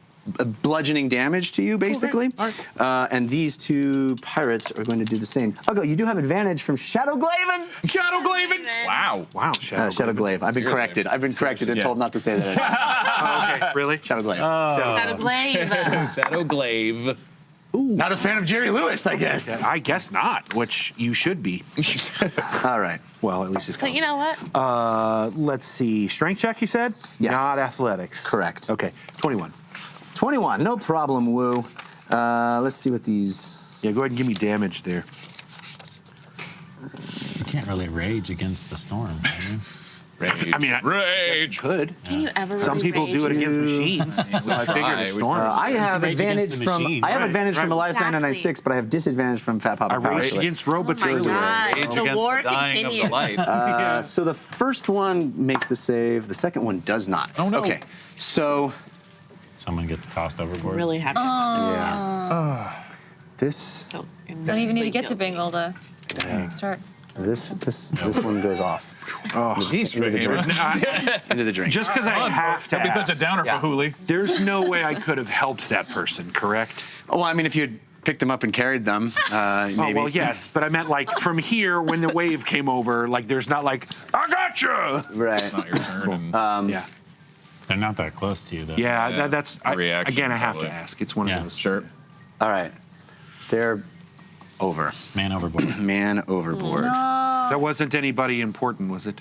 bludgeoning damage to you, basically. Okay. All right. And these two pirates are going to do the same. Uggo, you do have advantage from Shadow Glaven. Shadow Glaven. Wow. Wow, Shadow Glaive. I've been corrected. I've been corrected and told not to say that. Okay, really? Shadow Glaive. Shadow Glaive. Shadow Glaive. Not a fan of Jerry Lewis, I guess. Yeah, I guess not, which you should be. All right. Well, at least it's But you know what? let's see. Strength check, you said? Yes. Not athletics. Correct. Okay, 21. 21. No problem, Woo. Let's see what these... Yeah, go ahead and give me damage there. You can't really rage against the storm, can you? I mean, Rage. could. Can you ever Some really people rage? do it against machines. So I figured a storm. I have rage advantage against the from machine. I have Right, advantage from right. Elias Exactly. 996, but I have disadvantage from Fat Papa I Power. raged against robots Oh my earlier. God. Rage The against war the dying of the continues. light. So the first one makes the save. The second one does not. Oh, no. Okay. So Someone gets tossed overboard. Really happy. yeah. This So, Don't even need to get to Bingle to start. this one goes off. Oh, Into the drink. Into the drink. just because I have to That'd be such a ask, downer for Hooli. there's no way I could have helped that person, correct? Oh, well, I mean, if you had picked them up and carried them, maybe. Oh, well, yes, but I meant like from here when the wave came over, like there's not like, I gotcha! Right. Not your turn. and- Yeah. They're not that close to you, though. Yeah, that's, Reaction, again, I have probably. to ask. It's one Yeah. of those. Sure. All right. They're over. Man overboard. Man overboard. That wasn't anybody important, was it?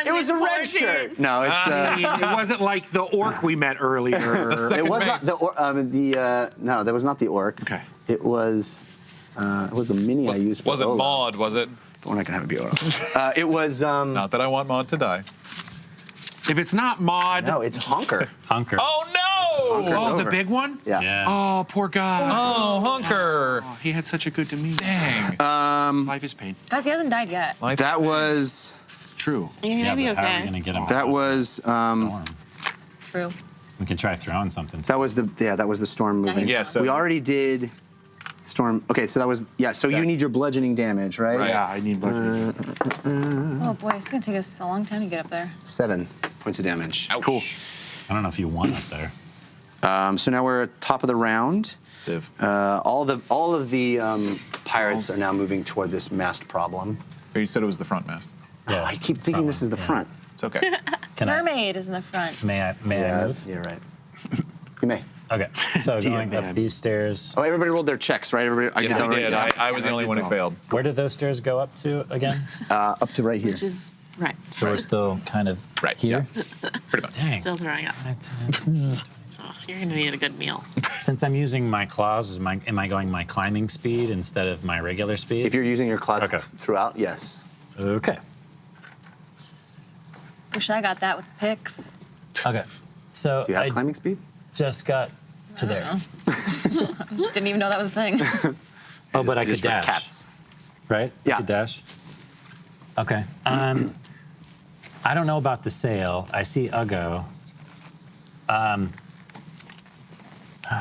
It was a red shirt. No, it's. I mean, it wasn't like the orc we met earlier. It was not the no, that was not the orc. Okay. It was the mini I used for Wasn't Ola. Maud, was it? But we're not gonna have it be Ola. It was Not that I want Maud to die. If it's not Maud, no, it's Honker. Hunker. Oh no! Hunker's oh, the over. big one? Yeah. Yeah. Oh, poor guy. Oh, Hunker. Oh, he had such a good demeanor. Dang. Life is pain. Guys, he hasn't died yet. That was It's true. You're Yeah, gonna be but how are we okay. gonna get him that off was the storm? True. We can try throwing something. that was the storm moving. Nice. Yeah, so- we already did storm. Okay, so that was So you need your bludgeoning damage, right? Yeah, I need bludgeoning. Oh boy, it's gonna take us a long time to get up there. 7 points of damage. Cool. I don't know if you want up there. So now we're at top of the round. Civ. All of the pirates are now moving toward this mast problem. You said it was the front mast. Yeah, I keep thinking this is the front. It's okay. Can I? Mermaid is in the front. May I move? Yeah, right. You may. Okay. So going man. up these stairs. Oh, everybody rolled their checks, right? Everybody. Yes, did I that did. right? I was the only one who failed. Where did those stairs go up to again? Up to right here. Which is right. So we're still kind of Right, here. Pretty much. Dang. Still throwing up. Oh, you're gonna need a good meal. Since I'm using my claws, am I going my climbing speed instead of my regular speed? If you're using your claws Okay. throughout, yes. Okay. Wish I got that with the picks. Okay. So Do you have I climbing speed? just got to there. Didn't even know that was a thing. Oh, but I could Just for dash. cats. Right? Yeah. I could dash. Okay. I don't know about the sail. I see Uggo.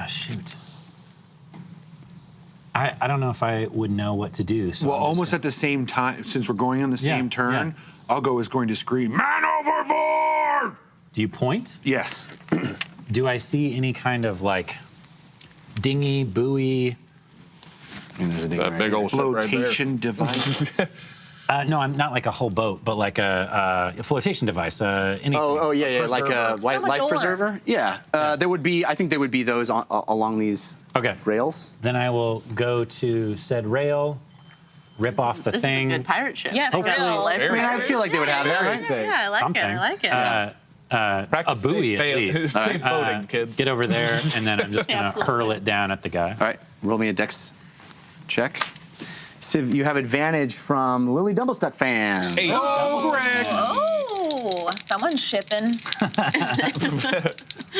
Shoot. I don't know if I would know what to do. So Well, I'm just almost at the same time, since we're going on the Yeah, same turn, Uggo is going to scream, "Man overboard!" Do you point? Yes. Do I see any kind of like dinghy, buoy, There's a ding That right big here. old ship right there. Flotation device. No, I'm not like a whole boat, but like a flotation device. Anything. Yeah, like a life preserver. Yeah, there would be. I think there would be those along these rails. Then I will go to said rail, rip off the This thing. is a good pirate ship. Yeah, for Hopefully- real. I mean, I feel like they would have that, right? Yeah, I like Something. it. I like it. A buoy at least. Safe boating, kids. Get over there, and then I'm just gonna Absolutely. hurl it down at the guy. All right, roll me a dex check. Civ, you have advantage from Lily Dumblestuck fan. Hey. Oh, Greg. Oh, someone's shipping.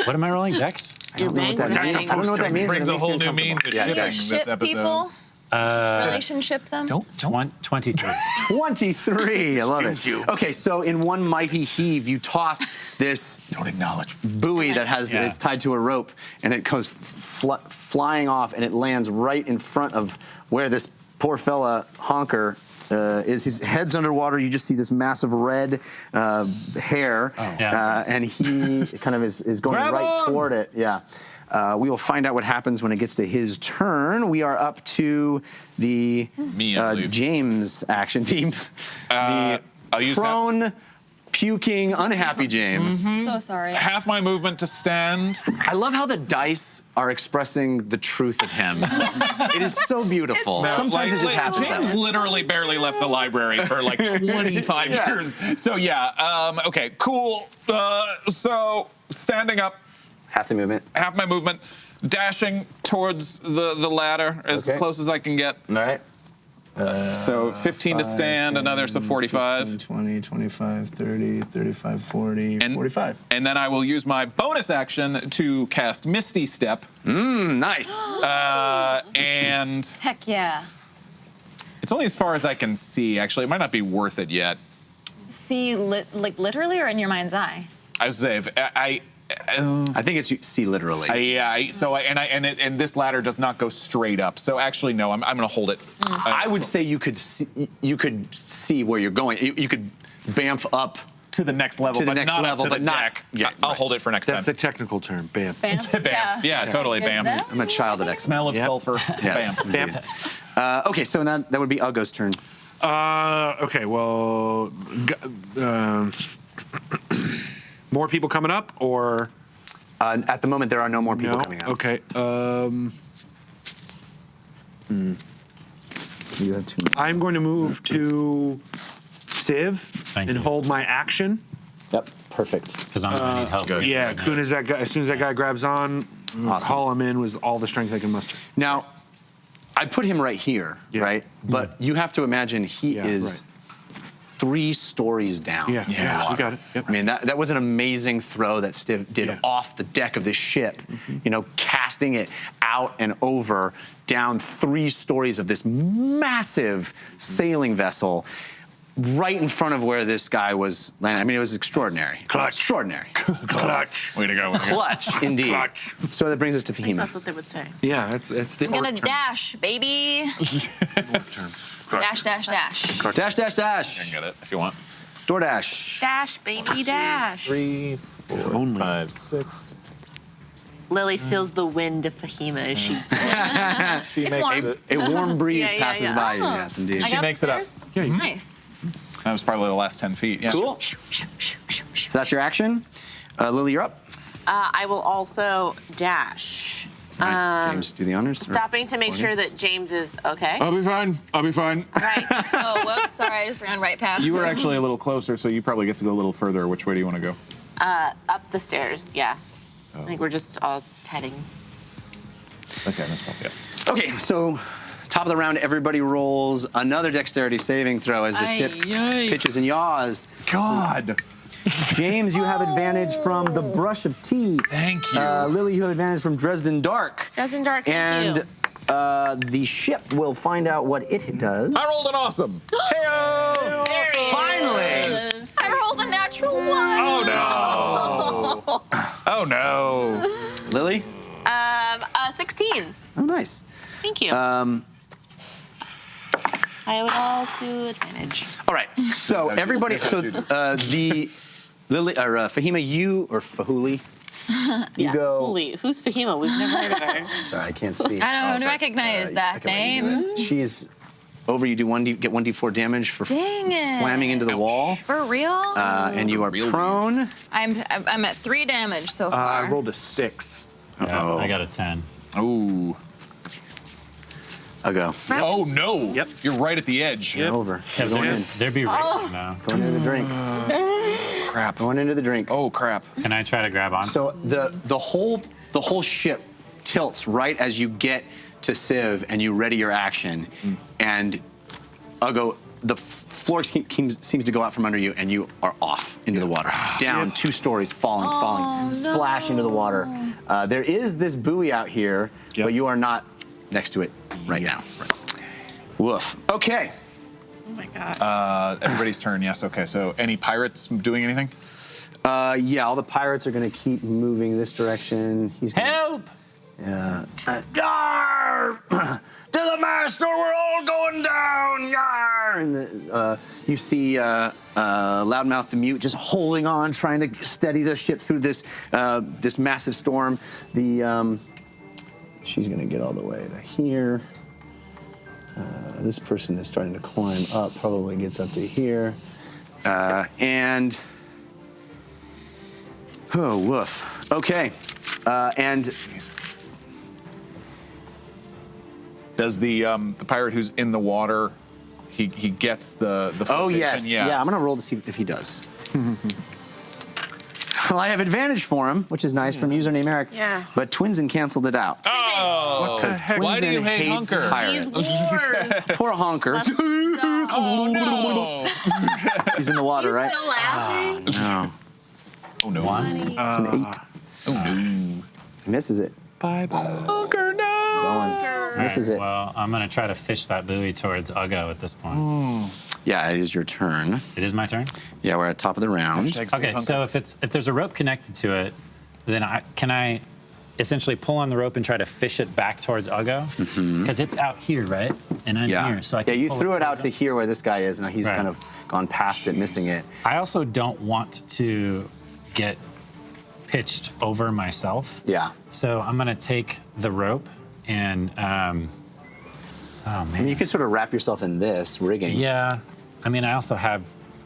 What am I rolling? Dex? I don't know what that means. I don't know what that means. Brings but a it whole makes me new meaning to uncomfortable. shipping Yeah, this Ship episode. people. Relationship them. 23. 23. I love it. Okay, so in one mighty heave, you toss this Don't acknowledge. buoy that Yeah. is tied to a rope, and it goes flying off, and it lands right in front of where this poor fella Honker is. His head's underwater. You just see this massive red hair, Yeah. and he kind of is going Grab right him! toward it. Yeah. We will find out what happens when it gets to his turn. We are up to the Me, I believe. James action team. I'll use Prone, puking, unhappy James. So sorry. half my movement to stand. I love how the dice are expressing the truth of him. It is so beautiful. Sometimes it just happens that James way. literally barely left the library for like 25 years. So yeah, okay, cool. So standing up, Half the movement. half my movement, dashing towards the ladder as Okay. close as I can get. All right. So 15 to stand, another, so 45. 15, 20, 25, 30, 35, 40, And- 45. And then I will use my bonus action to cast Misty Step. Nice. And Heck yeah. it's only as far as I can see, actually. It might not be worth it yet. See, like literally or in your mind's eye? I would say, I think it's you see literally. and this ladder does not go straight up. So actually, no, I'm going to hold it. I would say you could see where you're going. You could bamf up to the next level, to the but next not level, up to but the not. deck. Yeah, I'll right. hold it for next That's the time. technical term. Bam. Bam. Bam. Yeah, totally. Bam. I'm a child of X. Smell of sulfur. Yes. Bam. Okay, so that would be Ugo's turn. Okay, well, more people coming up, or At the moment, there are no more people no? coming out. Okay. You have 2. I'm going to move to Civ Thank and you. hold my action. Yep, perfect. Because I'm gonna need help. Yeah, as soon as that guy grabs on, Awesome. haul him in with all the strength I can muster. Now, I put him right here, Yeah. right? But you have to imagine he Yeah, is right. 3 stories down. Yeah, you got it. Yep. I mean, that was an amazing throw that Stiv did Yeah. off the deck of this ship, casting it out and over down 3 stories of this massive sailing vessel right in front of where this guy was landing. I mean, it was extraordinary. Clutch. Extraordinary. Clutch. Way to go. Clutch, indeed. Clutch. So that brings us to Fahima. That's what they would say. Yeah, it's the I'm gonna orc term. dash, baby. Dash, dash, dash. Dash, dash, I dash. can get it if you want. DoorDash. Dash, baby, dash. 3, 4, 5, 6. Lily feels the wind of Fahima as she. She It's warm. A warm breeze Yeah, yeah, passes yeah. by you, Oh. yes, indeed. I got makes it up. upstairs? Nice. That was probably the last 10 feet. Yeah. Cool. So that's your action. Lily, you're up. I will also dash. All right, James, do the honors. Stopping to make sure that James is okay. I'll be fine. I'll be fine. Right. Oh, whoops. Sorry, I just ran right past You were actually a little closer, so you probably get to go a little further. Which way do you want to go? Up the stairs, yeah. So, I think we're just all heading. okay, that's probably it. Okay, so top of the round, everybody rolls another dexterity saving throw as the ship pitches and yaws. God. James, you have advantage from the brush of teeth. Thank you. Lily, you have advantage from Dresden Dark. Dresden Dark, thank you. And the ship will find out what it does. I rolled an awesome. Hey-o! Finally! I rolled a natural 1. Oh no! Oh no! Lily? 16. Oh, nice. Thank you. I owe it all to advantage. All right, so everybody, so the Lily or Fahima, you or Fahuli, You go. Holy, who's Fahima? We've never heard of her. Sorry, I can't see. I don't recognize that name. She's over. You do get 1d4 damage for Dang it. slamming into the wall. For real? And you are prone. I'm at 3 damage so far. I rolled a 6. Yeah, I got a 10. Ooh. I'll go. Oh no! Yep. You're right at the edge. You're over. You're going in. There'd be right now. Going into the drink. Crap. Going into the drink. Oh crap. Can I try to grab on? So the whole ship tilts right as you get to Civ and you ready your action, and Uggo, the floor seems to go out from under you, and you are off into the water, down 2 stories, falling, splash into the water. There is this buoy out here, but you are not next to it right now. Woof. Okay. Oh my god. Everybody's turn. Yes. Okay. So, any pirates doing anything? Yeah, all the pirates are going to keep moving this direction. He's gonna, Help! Yeah. Yar! To the master, we're all going down! Yar! And you see Loudmouth the Mute just holding on, trying to steady the ship through this this massive storm. She's gonna get all the way to here. This person is starting to climb up, probably gets up to here. And oh, woof. Okay. And Does the pirate who's in the water, he gets the oh flotation? yes, yeah. I'm gonna roll to see if he does. Well, I have advantage for him, which is nice from username Eric. Yeah. But Twinsen canceled it out. Oh, Because why do you hate hates Hunker? pirates. These wars. Poor Honker. Oh no! He's in the water, right? Still laughing? No. Oh no! It's an 8. Oh no! He misses it. Bye-bye. Hunker, no! Going. Misses it. Well, I'm gonna try to fish that buoy towards Uggo at this point. Yeah, it is your turn. It is my turn. Yeah, we're at top of the round. Okay, so if there's a rope connected to it, then can I essentially pull on the rope and try to fish it back towards Uggo? Because it's out here, right? And I'm here, so I can you pull threw it out towards to here where this guy is. Now he's Right. kind of gone past it, missing it. I also don't want to get pitched over myself. Yeah. So I'm gonna take the rope and oh man. I mean, you can sort of wrap yourself in this rigging. Yeah. I mean, I also have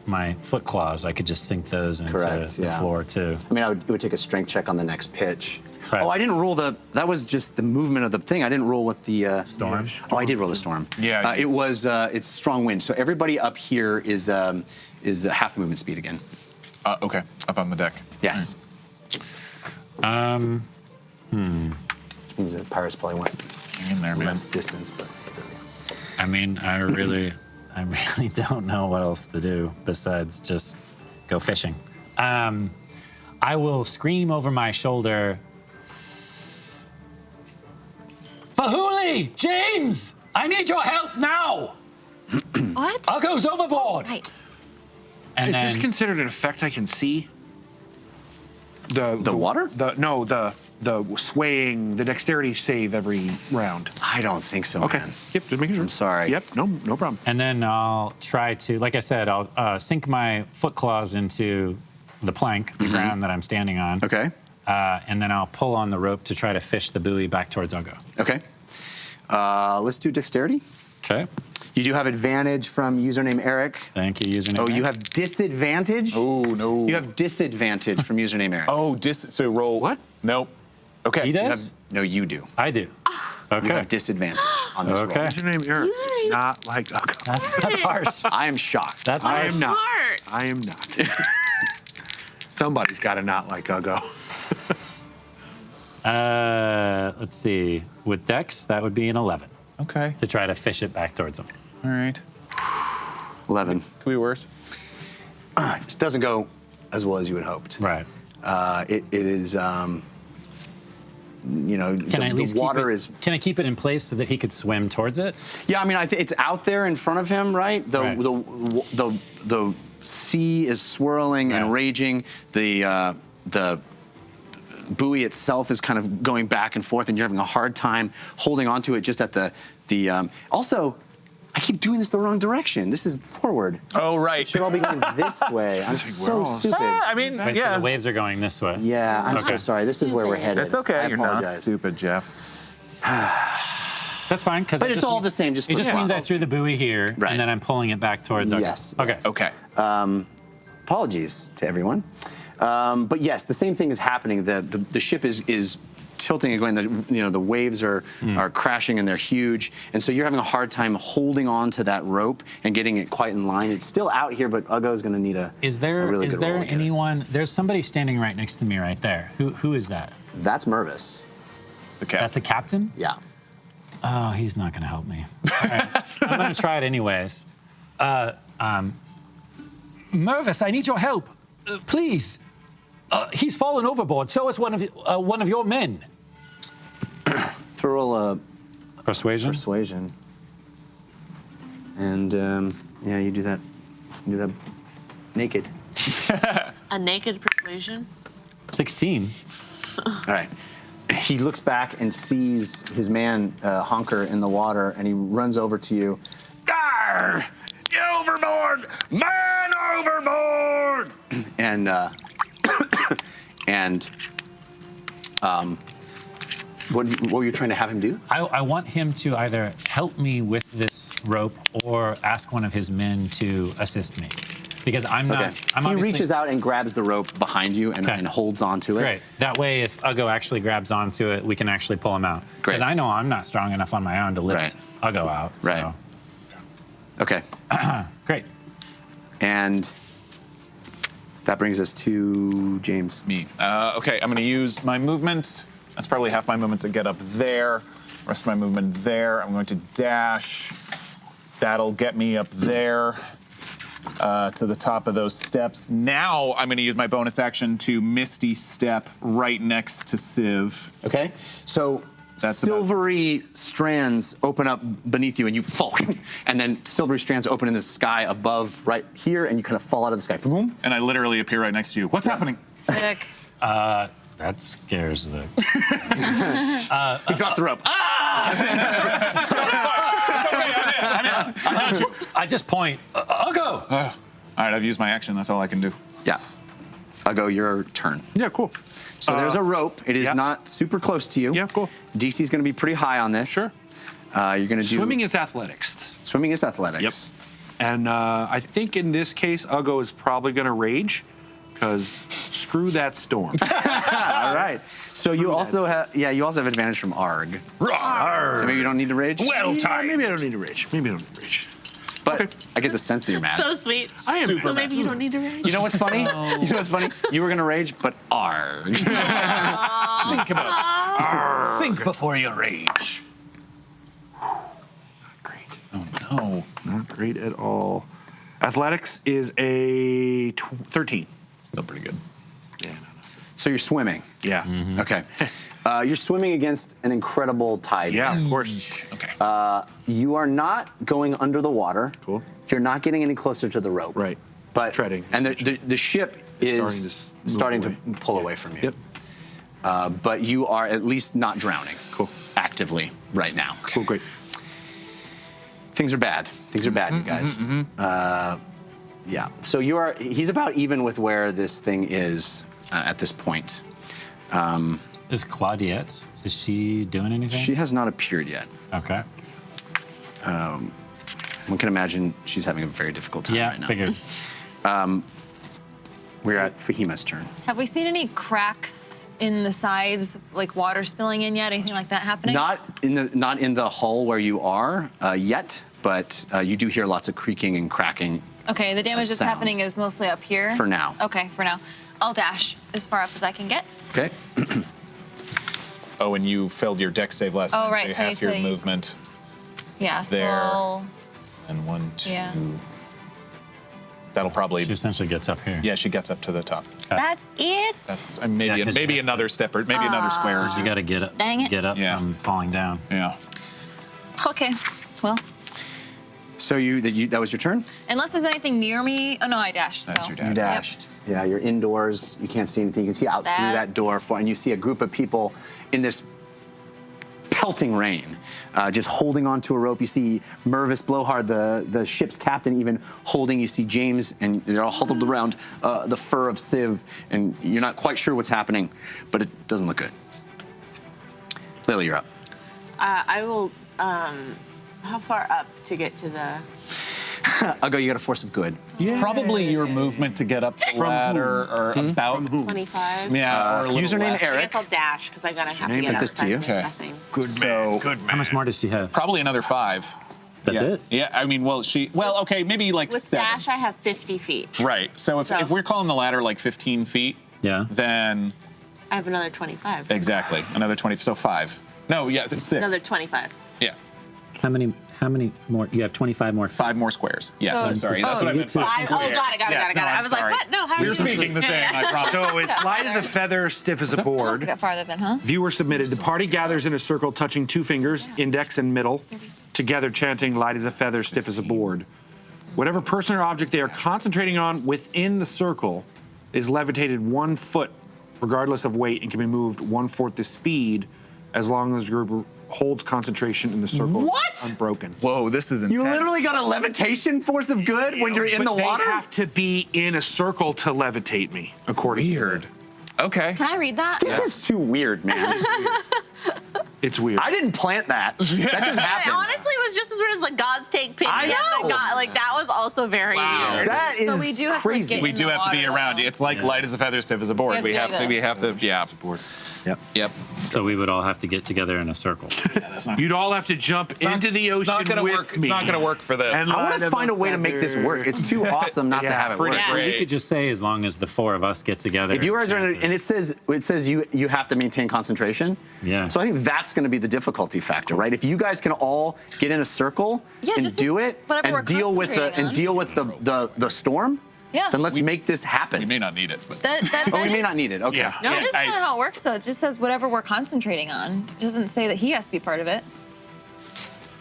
my foot claws. I could just sink those into Correct, the yeah. floor too. I mean, it would take a strength check on the next pitch. Right. Oh, I didn't roll that was just the movement of the thing. I didn't roll with the Storm? Oh, I did roll the storm. Yeah. It was it's strong wind. So everybody up here is half movement speed again. Okay, up on the deck. Yes. Hmm. Which means the pirates probably went Hang in there, man. less distance, but it's okay. I mean, I really don't know what else to do besides just go fishing. I will scream over my shoulder, Fahuli! James! I need your help now! What? Uggo's overboard! Right. And Is then, this considered an effect I can see? The water? The swaying, the dexterity save every round. I don't think so. Okay. Man. Yep, just making sure. I'm sorry. Yep, no problem. and then I'll try to, like I said, I'll sink my foot claws into the plank, the ground that I'm standing on. Okay. And then I'll pull on the rope to try to fish the buoy back towards Uggo. Okay. Let's do dexterity. Okay. You do have advantage from username Eric. Thank you, username. Oh, you Eric. have disadvantage? Oh no! You have disadvantage from username Eric. Oh, so roll. What? Nope. Okay. He You does? have, no, you do. I do. You Okay. have disadvantage on this Okay. roll. What's your name, Eric? Not like That's harsh. I am shocked. That's I harsh. am not. Smart. I am not. Somebody's got to not like Uggo. Let's see. With Dex, that would be an 11 Okay. to try to fish it back towards him. All right. 11. Could be worse. This doesn't go as well as you had hoped. Right. It is, you know, Can I at least the water keep it, is. Can I keep it in place so that he could swim towards it? Yeah, I mean, it's out there in front of him, right? Right. The sea is swirling and Right. raging. The buoy itself is kind of going back and forth, and you're having a hard time holding onto it just at the. Also, I keep doing this the wrong direction. This is forward. Oh, right. It should all be going this way. I'm so stupid. I mean, Wait, so the waves are going this way. Yeah, I'm so sorry. This is where we're headed. It's okay. I You're not apologize. stupid, Jeff. That's fine, because But it's all the same. Just it just means I threw the buoy here, Right. and then I'm pulling it back towards. Okay. Yes. Okay. Okay. Apologies to everyone. But yes, the same thing is happening. The ship is tilting and going. The waves are crashing and they're huge, and so you're having a hard time holding on to that rope and getting it quite in line. It's still out here, but Uggo is going to need a really good roll to get it. anyone? There's somebody standing right next to me right there. Who is that? That's Mervis. That's the captain? Yeah. Oh, he's not going to help me. All right. I'm going to try it anyways. Mervis, I need your help. Please. He's fallen overboard. So is one of your men. To roll a Persuasion? persuasion. And yeah, you do that. You do that naked. A naked persuasion. 16. All right. He looks back and sees his man honker in the water, and he runs over to you. Arr! Get overboard! Man overboard! And what were you trying to have him do? I want him to either help me with this rope or ask one of his men to assist me. Because I'm not. Okay. I'm He obviously- reaches out and grabs the rope behind you and holds onto it. Great. That way, if Uggo actually grabs onto it, we can actually pull him out. Great. Because I know I'm not strong enough on my own to lift Right. Uggo out. Right. Okay. Great. And that brings us to James. Me. Okay, I'm going to use my movement. That's probably half my movement to get up there. Rest of my movement there. I'm going to dash. That'll get me up there to the top of those steps. Now I'm going to use my bonus action to Misty Step right next to Civ. Okay. So That's silvery strands open up beneath you and you fall. And then silvery strands open in the sky above right here and you kind of fall out of the sky. Boom. And I literally appear right next to you. What's happening? Sick. That scares the. He drops the rope. I just point. Uggo! All right, I've used my action. That's all I can do. Yeah. Uggo, your turn. Yeah, cool. So there's a rope. It is not super close to you. Yeah, cool. DC's going to be pretty high on this. Sure. You're going to do... Swimming is athletics. Swimming is athletics. Yep. And I think in this case, Uggo is probably going to rage because screw that storm. All right. So you also have advantage from ARG. Rawr. So maybe you don't need to rage. Well timed. Maybe I don't need to rage. Maybe I don't need to rage. But I get the sense that you're mad. So sweet. I am So maybe you don't need to rage. You know what's funny? You know what's funny? You were gonna rage, but ARG. Think about it. Think before you rage. Not great. Oh, no. Not great at all. Athletics is a 13. Still pretty good. Yeah, no. So you're swimming. Yeah. Mm-hmm. Okay. You're swimming against an incredible tide. Yeah, of course. Okay. You are not going under the water. Cool. You're not getting any closer to the rope. Right. But Treading. And the ship is starting to pull away from you. Yep. But you are at least not drowning. Cool. Actively right now. Cool, great. Things are bad. Things are bad, you guys. Yeah. So he's about even with where this thing is at this point. Is Claudette? Is she doing anything? She has not appeared yet. Okay. One can imagine she's having a very difficult time right now. Figured. We're at Fahima's turn. Have we seen any cracks in the sides, like water spilling in yet? Anything like that happening? Not in the hull where you are yet, but you do hear lots of creaking and cracking. Okay, the damage that's sound. happening is mostly up here. For now. Okay, for now. I'll dash as far up as I can get. Okay. Oh, and you failed your dex save last time, right, so so I half need your to use- movement. Yeah, so There. I'll- And 1, 2. Yeah. That'll probably. She essentially gets up here. Yeah, she gets up to the top. That's it. That's maybe Yeah, 'cause- maybe another step or maybe another square or You two. got to get up. Dang it. Get up Yeah. from falling down. Yeah. Okay, well, So that was your turn? unless there's anything near me. Oh no, I dashed. That's so. your You dad. dashed. Yeah, you're indoors. You can't see anything. You can see out through That- that door, and you see a group of people in this pelting rain, just holding onto a rope. You see Mervis Blowhard, the ship's captain, even holding. You see James, and they're all huddled around the fur of Civ, and you're not quite sure what's happening, but it doesn't look good. Lily, you're up. I will. How far up to get to the? I'll go. You got a force of good. Probably your movement to get up the ladder, or about 25. Yeah. Or a little Username less. I Eric. guess I'll dash because I'm gonna have to Name get like up. this to you. There's Okay. nothing. Good man. Good man. How much more does she have? Probably another 5. That's Yeah. it? Yeah. I mean, well, okay, maybe like With 7. dash, I have 50 feet. Right. So if we're calling the ladder like 15 feet, Yeah. then I have another 25. exactly another 20. So 5. No, yeah, 6. Another 25. Yeah. How many more? You have 25 more. 5 more squares. Yes, So- I'm sorry. That's Oh, what I you meant. too. 5 Oh, got it. Yes, no, I I'm was sorry. like, what? No, how We're are you speaking the same, I promise. So it's light as a feather, stiff as a Must board. have got farther then, huh? Viewer submitted. The party gathers in a circle, touching 2 fingers, index and middle, together chanting "light as a feather, stiff as a board." Whatever person or object they are concentrating on within the circle is levitated 1 foot, regardless of weight, and can be moved 1/4 the speed, as long as the group holds concentration in the circle. What? Unbroken. Whoa, this is intense. You literally got a levitation force of good when you're in the But water? They have to be in a circle to levitate me, according Weird. to Okay. Can I read that? This is too weird, man. It's weird. I didn't plant that. That just It happened. honestly was just as weird as like God's take pity. I know. Like that was also very weird. That is So we do have to, like, crazy. get We in do the have to be water, around. though. It's like light as a feather, stiff as a board. We have to We go have to, yeah. Yep. Yep. So we would all have to get together in a circle. You'd all have to jump into the ocean It's not gonna with work. me. It's not gonna work for this. And I want light to as find a way to make this feather. work. It's too awesome not to have it work. pretty Yeah. great. We could just say as long as the 4 of us get together. If you guys are in, and it says you have to maintain concentration. Yeah. So I think that's going to be the difficulty factor, right? If you guys can all get in a circle Yeah, and just do it whatever we're and deal with the storm, Yeah. then let's make this happen. We may not need it, but Oh, we may not need it. Okay. Yeah. No, Yeah, it is kind of I- how it works, though. It just says whatever we're concentrating on. It doesn't say that he has to be part of it.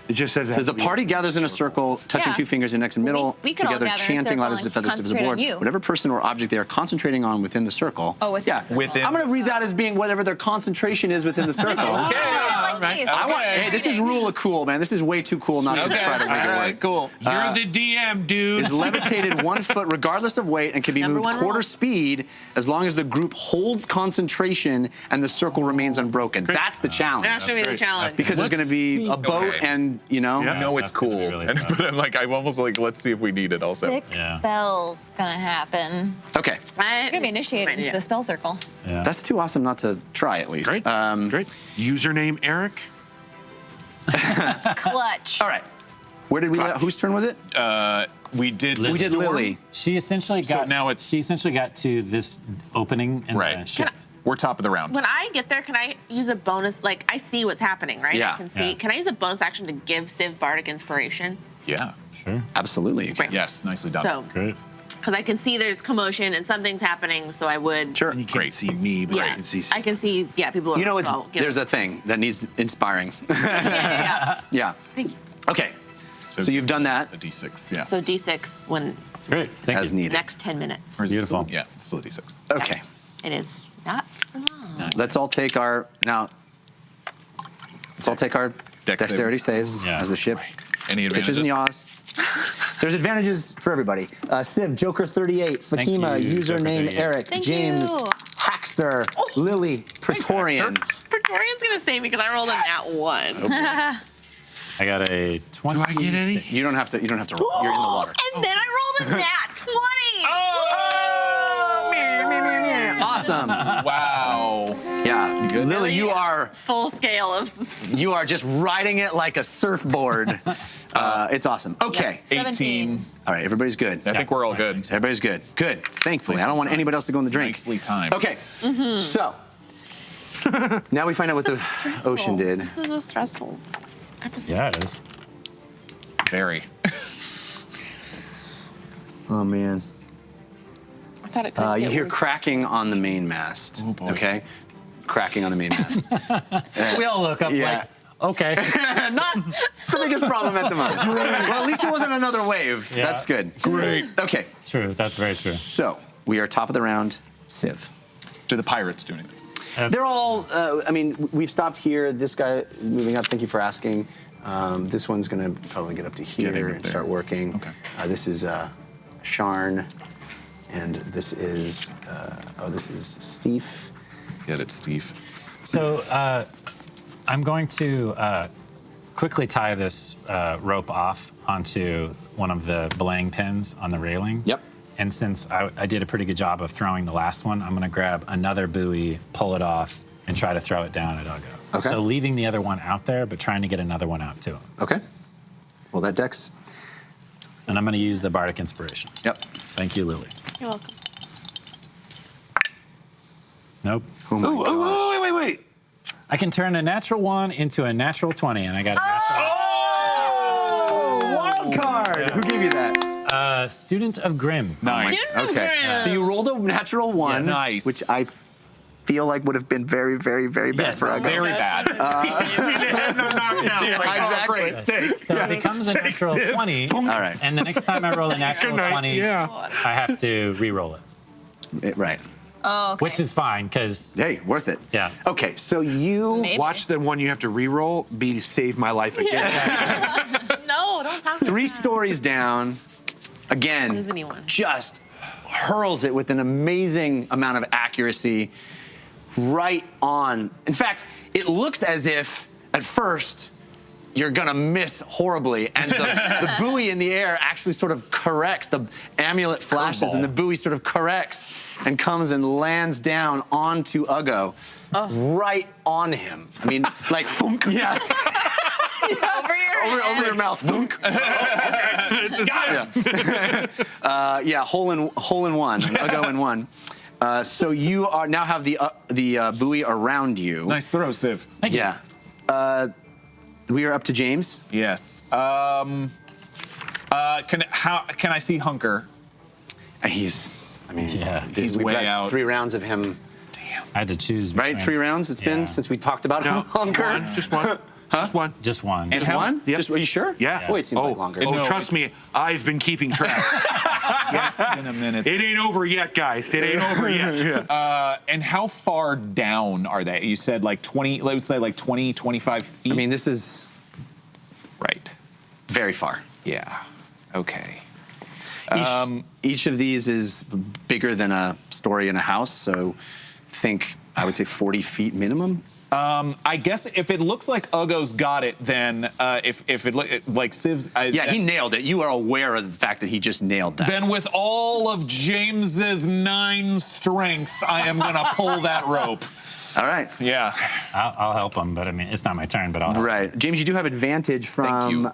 It just says. It says the party gathers in a circle, touching Yeah. 2 fingers, index and middle, we could all together gather in a chanting circle loud as the and feathers of the concentrate board. on you. Whatever person or object they are concentrating on within the circle. Oh, within yeah. the circle. Within- I'm going to read that as being whatever their concentration is within the circle. I want. Hey, this is rule of cool, man. This is way too cool not to try to make it work. cool. You're the DM, dude. Is levitated 1 foot regardless of weight and can be Number moved one quarter rule. speed as long as the group holds concentration and the circle remains unbroken. That's the challenge. That's gonna be the challenge. Because there's going to be a boat Okay. and, you know. Yeah. No, it's That's gonna be cool. really And- tough. but I'm like, I'm almost like, let's see if we need it also. 6 Yeah. spells gonna happen. Okay. You're gonna be initiated into the spell circle. Yeah. That's too awesome not to try at least. Great. Great. Username Eric. Clutch. All right. Where did we let, whose turn was it? We did. We did Lily. She essentially So got. now it's- She essentially got to this opening in the Right. ship. We're top of the round. When I get there, can I use a bonus? Like I see what's happening, right? Yeah. I can see. Yeah. Can I use a bonus action to give Civ bardic inspiration? Yeah. Sure. Absolutely. You can. Yes. Nicely done. So, Great. because I can see there's commotion and something's happening, so I would. Sure. And you can't Great. see me, but Yeah. I can see. I can see. Yeah, people. Are You know, it's, so I'll give there's it- a thing that needs inspiring. Yeah. Yeah. Thank you. Okay. So you've done that a D6. Yeah. So D6 when Great. Thank as you. needed. next 10 minutes. Or is it Beautiful. still- yeah. It's still a D6. Okay. It is not for long. Let's all take our dexterity saves Yeah. as the ship Any pitches advantages? and yaws. There's advantages for everybody. Civ, Joker 38, Fatima, you, Joker username 38. Eric, Thank James, you. Hackster, Lily, Praetorian. Praetorian's gonna save me because I rolled a nat 1. I got a 20. Do I get any? You don't have to roll. You're in the water. And then I rolled a nat 20. Awesome. Wow. Yeah. Lily, you are Full scale of. just riding it like a surfboard. It's awesome. Okay. 18. All right, everybody's good. I think we're all good. Everybody's good. Good. Thankfully. I don't want anybody else to go in the drink. Nicely timed. Okay. So now we find out what the ocean did. This is a stressful episode. Yeah, it is. Very. Oh man. I thought it could You get hear worse. cracking on the mainmast. Oh, boy. Okay. Cracking on the mainmast. We all look up Yeah. like, okay. Not the biggest problem at the moment. Well, at least it wasn't another wave. Yeah. That's good. Great. Okay. True. That's very true. So we are top of the round. Civ. Do the pirates do anything? They're all, I mean, we've stopped here. This guy moving up, thank you for asking. This one's going to probably get up to here and start working. Okay. This is Sharn, and this is, this is Steve. Yeah, that's Steve. So I'm going to quickly tie this rope off onto one of the belaying pins on the railing. Yep. And since I did a pretty good job of throwing the last one, I'm going to grab another buoy, pull it off, and try to throw it down at Uggo. Okay. So leaving the other one out there, but trying to get another one out to him. Okay. Well, that dex. And I'm going to use the Bardic Inspiration. Yep. Thank you, Lily. You're welcome. Nope. Oh my gosh. Wait. I can turn a natural 1 into a natural 20, and I got a natural. Oh! Wild card! Who gave you that? Student of Grimm. Nice. Student of Grimm. So you rolled a natural 1, Nice. which I feel like would have been very, very, very bad Yes, for Uggo. Very bad. Exactly. So it becomes a natural 20. All right. And the next time I roll a natural 20, I have to re-roll it. Right. Oh, okay. Which is fine, because... Hey, worth it. Yeah. Okay, so you Maybe. Watch the one you have to re-roll be Save My Life Again. No, don't talk about 3 that. stories down, again, Lose anyone. just hurls it with an amazing amount of accuracy right on. In fact, it looks as if, at first, you're gonna miss horribly, and the buoy in the air actually sort of corrects. The amulet flashes, and the buoy sort of corrects and comes and lands down onto Uggo, right on him. I mean, like, yeah. Over your head. Over your mouth. Yeah, hole in one. Uggo in one. So you are now have the buoy around you. Nice throw, Civ. Yeah. We are up to James. Yes. Can I see Hunker? He's Yeah. we've way got out. 3 rounds of him. I had to choose Right, between- 3 rounds it's been Yeah. since we talked about Hunker. Just one. Just one. Just one. And Just how- one? Yep. Just, are you sure? Yeah. Oh, it seems like longer. Oh, No, trust me, it's- I've been keeping track. in a minute. It ain't over yet, guys. It ain't over yet. And how far down are they? You said like 20, let's say like 20, 25 feet? I mean, this is right. very far. Yeah. Okay. Each of these is bigger than a story in a house, so think, I would say 40 feet minimum. I guess if it looks like Uggo's got it, then if it like Civ's... Yeah, he nailed it. You are aware of the fact that he just nailed that. Then with all of James's 9 strength, I am going to pull that rope. All right. Yeah. I'll help him, but I mean, it's not my turn, but I'll help. Right. James, you do have advantage from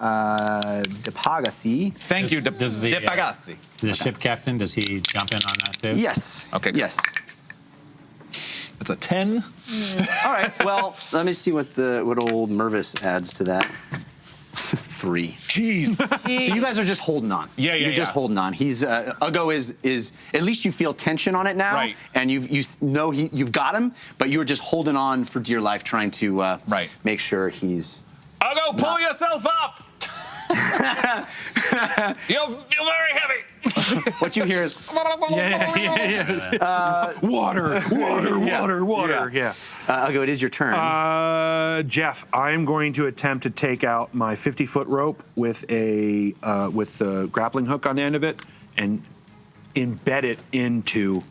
Depagasi. Thank you, Does the, Depagasi. the ship captain, does he jump in on that too? Yes. Okay, good. Yes. It's a 10. All right. Well, let me see what old Mervis adds to that. 3. Jeez. So you guys are just holding on. Yeah, You're just holding on. He's Uggo is at least you feel tension on it now, Right. and you know you've got him, but you're just holding on for dear life, trying to make sure he's. Uggo, pull yourself up. You're very heavy. What you hear is Water. Yeah. Uggo, it is your turn. Jeff, I am going to attempt to take out my 50-foot rope with the grappling hook on the end of it and embed it into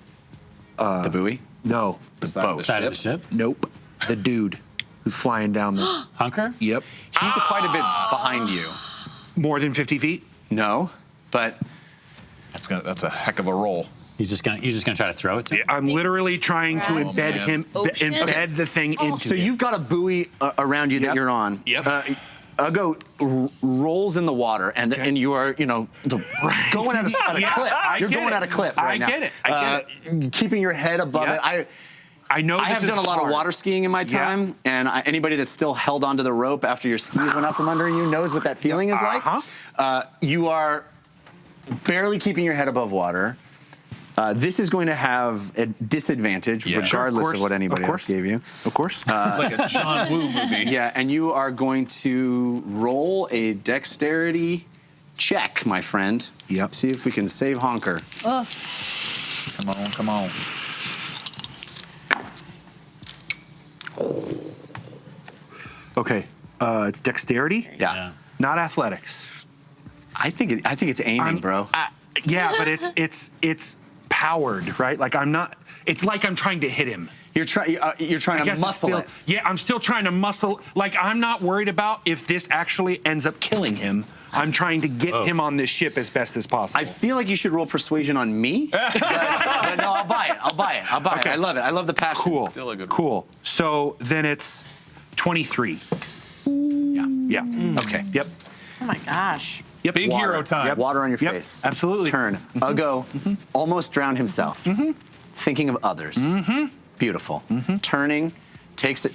the buoy? No, The boat. Side of the ship? nope, the dude who's flying down the. Hunker? Yep, He's quite a bit behind you. more than 50 feet. No, but That's a heck of a roll. You're just gonna try to throw it to him? I'm literally trying to embed man. him, Ocean. embed the thing into. so it. you've got a buoy around you that Yep. you're on. Yep. Uggo rolls in the water, and you are, going at a Yeah, clip. You're get going it. at a clip right now. I get it. Keeping your head above Yeah. it. I know I this have is done a lot hard. of water skiing in my time, and anybody that's still held onto the rope after your skis went out from under you knows what that feeling is like. You are barely keeping your head above water. This is going to have a disadvantage, regardless of what anybody else gave you. Of course. It's like a John Woo movie. Yeah, and you are going to roll a dexterity check, my friend. Yep. See if we can save Honker. Come on. Okay, it's dexterity, Yeah. not athletics. I think it's aiming, bro. Yeah, but it's powered, right? Like I'm not. It's like I'm trying to hit him. You're trying to muscle it. Yeah, I'm still trying to muscle. Like I'm not worried about if this actually ends up killing him. I'm trying to get him on this ship as best as possible. I feel like you should roll persuasion on me. but no, I'll buy it. Okay. I love it. I love the passion. Cool. Still a good Cool. So then it's 23. Yeah. Okay. Yep. Oh my gosh. Yep. Big hero time. Yep. Water on your Yep. face. Absolutely. Turn. Ugo almost drowned himself. Thinking of others. Beautiful. Turning, takes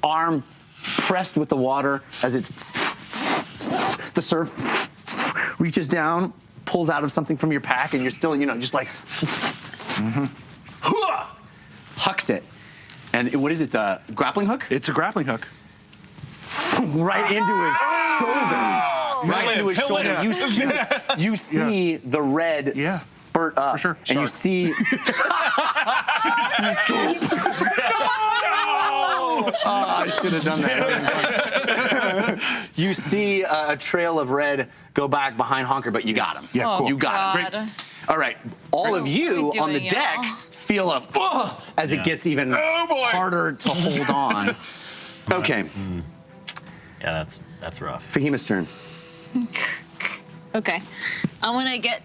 arm pressed with the water as it's the surf reaches down, pulls out of something from your pack, and you're still, just like hucks it. And what is it? Grappling hook? It's a grappling hook. Right into his shoulder. Right into his He'll shoulder. live. You see the red spurt up. For sure. And you Shark. see. Oh, I should have done that. You see a trail of red go back behind Honker, but you got him. Yeah, cool. You got him. God. All right. All of you What are we on the doing, deck y'all? feel a as it gets even harder to hold on. Okay. Yeah, that's rough. Fahima's turn. Okay. I'm gonna get.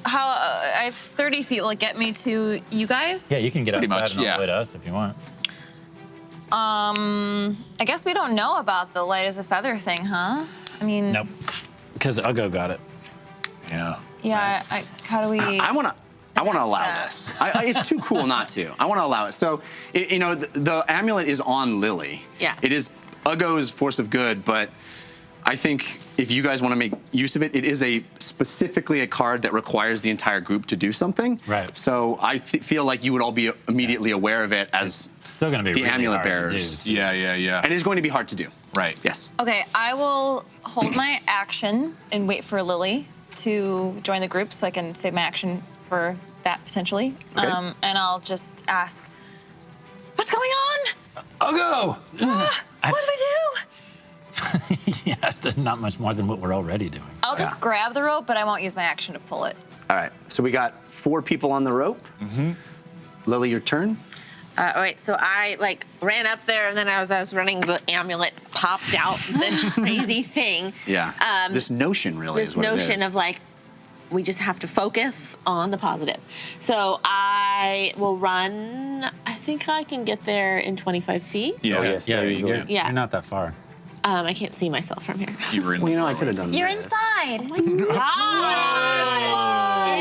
How I have 30 feet. Will it get me to you guys? Yeah, you can get Pretty outside much, and all yeah. the way to us if you want. I guess we don't know about the light as a feather thing, huh? I mean. Nope. Because Ugo got it. Yeah. Yeah. How do we? I want to allow that. this. It's too cool not to. I want to allow it. So, the amulet is on Lily. Yeah. It is Ugo's force of good, but I think if you guys want to make use of it, it is specifically a card that requires the entire group to do something. Right. So I feel like you would all be immediately aware of it as It's still going to be the really amulet hard to bearers. do. Yeah. And it is going to be hard to do. Right. Yes. Okay, I will hold my action and wait for Lily to join the group so I can save my action for that potentially. Okay. And I'll just ask, what's going on? Ugo! What do we do? Yeah, there's not much more than what we're already doing. I'll just grab the rope, but I won't use my action to pull it. All right. So we got 4 people on the rope. Lily, your turn. All right, so I ran up there, and then as I was running, the amulet popped out. This crazy thing. Yeah. This notion really This is what it notion is. of we just have to focus on the positive. So I will run. I think I can get there in 25 feet. Yeah. Oh, yes, Yeah, very easily. Yeah. you're not that far. I can't see myself from here. You were in Well, I could have done You're this. inside.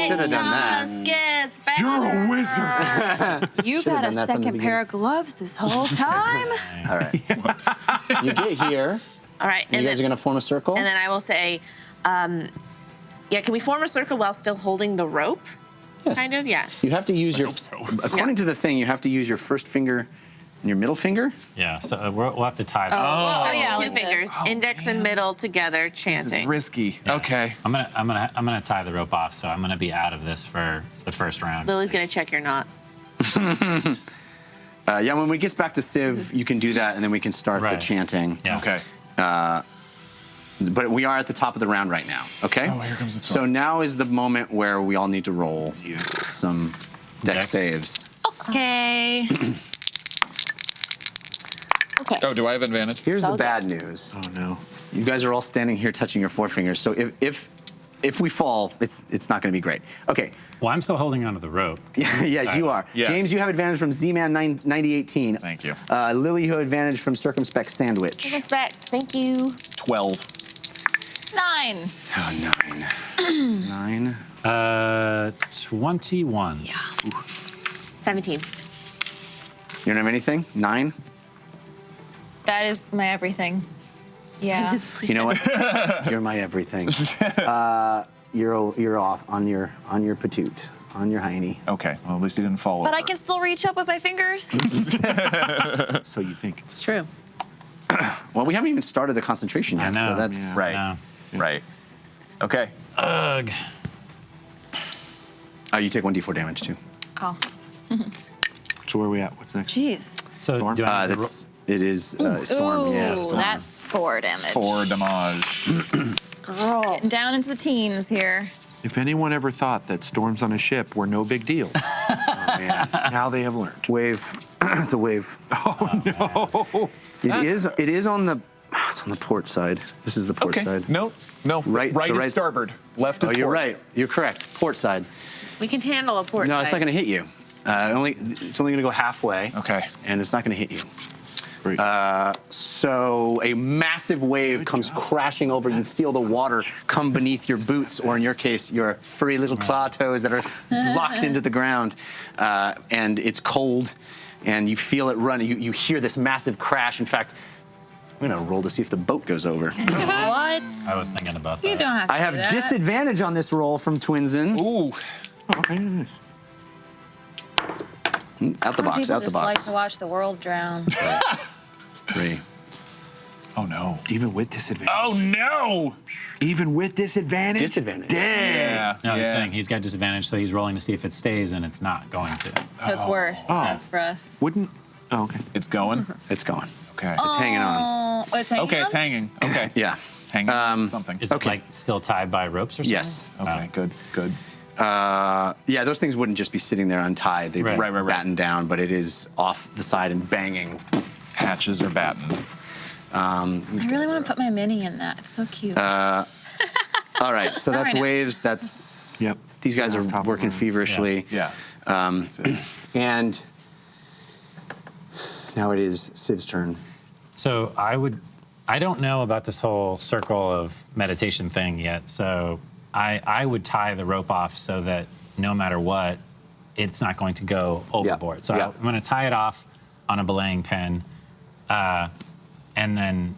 Should have done that. Just gets better. You're a wizard. You've Should've had a done that from the second pair of gloves this whole time. All right. You get here. All right, And you guys are going to form a circle? And then I will say, can we form a circle while still holding the rope? Yes. Kind of, yeah. You have to use according to the thing, you have to use your first finger and your middle finger. Yeah, so we'll have to tie them. Oh, yeah, Two like this. fingers, index and middle together, chanting. risky. Yeah. Okay. I'm gonna tie the rope off, so I'm gonna be out of this for the first round. Lily's gonna check your knot. Yeah, when we get back to Civ, you can do that, and then we can start the Right. chanting. Yeah. Okay. But we are at the top of the round right now, okay? Oh, here comes the So now is the moment where we all need to roll some dex Dex. saves. Okay. Okay. Oh, do I have advantage? Here's the Okay. bad news. Oh no. You guys are all standing here touching your forefingers, so if we fall, it's not going to be great. Okay. Well, I'm still holding onto the rope. Yes, you are. Yes. James, you have advantage from Z-Man 9018. Thank you. Lily, you have advantage from Circumspect Sandwich. Respect. Thank you. 12. 9. Oh, 9. 9. 21. Yeah. 17. You don't have anything? 9? That is my everything. Yeah. You know what? You're my everything. You're off on your patoot, on your hiney. Okay. Well, at least he didn't fall But over. I can still reach up with my fingers. So you think? It's true. Well, we haven't even started the concentration I yet, know. so that's Yeah. Right. I know. Right. Okay. Ugh. You take 1d4 damage too. Oh, So where are we at? What's next? jeez. So do I It is storm. Ooh, Yeah, storm. that's 4 damage. 4 damage. Girl. Getting down into the teens here. If anyone ever thought that storms on a ship were no big deal, now they have learned. Wave. It's a wave. Oh no! It is on the. It's on the port side. This is the port side. No. Right is starboard. Left is Oh, you're port. right. You're correct. Port side. We can handle a port No, side. it's not going to hit you. It's only going to go halfway. Okay. And it's not going to hit you. Great. So a massive wave comes crashing over. You feel the water come beneath your boots, or in your case, your furry little claw toes that are locked into the ground. And it's cold, and you feel it run. You hear this massive crash. In fact, I'm going to roll to see if the boat goes over. What? I was thinking about that. You don't have to I have do that. disadvantage on this roll from Twinsen. Ooh. Okay. Out the box, People out the just like box. to watch the world drown. 3. Oh no. Even with disadvantage. Oh no. Even with disadvantage. Disadvantage. Dang. Yeah. No, he's yeah. saying he's got disadvantage, so he's rolling to see if it stays, and it's not going to. That's worse. That's for us. Wouldn't. Oh, okay. It's going. It's going. Okay. It's hanging on. Oh, it's hanging Okay, on? it's hanging. Okay. Yeah. Hanging on something. Is it like still tied by ropes or something? Yes. Okay, good. Yeah, those things wouldn't just be sitting there untied. They'd be Right. battened down, but it is off the side and banging. Hatches are battened. I really want to put my mini in that. It's so cute. All right, so that's Sorry, no. waves. That's Yep. These guys Off are top of working the room. feverishly. Yeah. And now it is Civ's turn. So I don't know about this whole circle of meditation thing yet. So I would tie the rope off so that no matter what, it's not going to go overboard. So I'm going to tie it off on a belaying pin, and then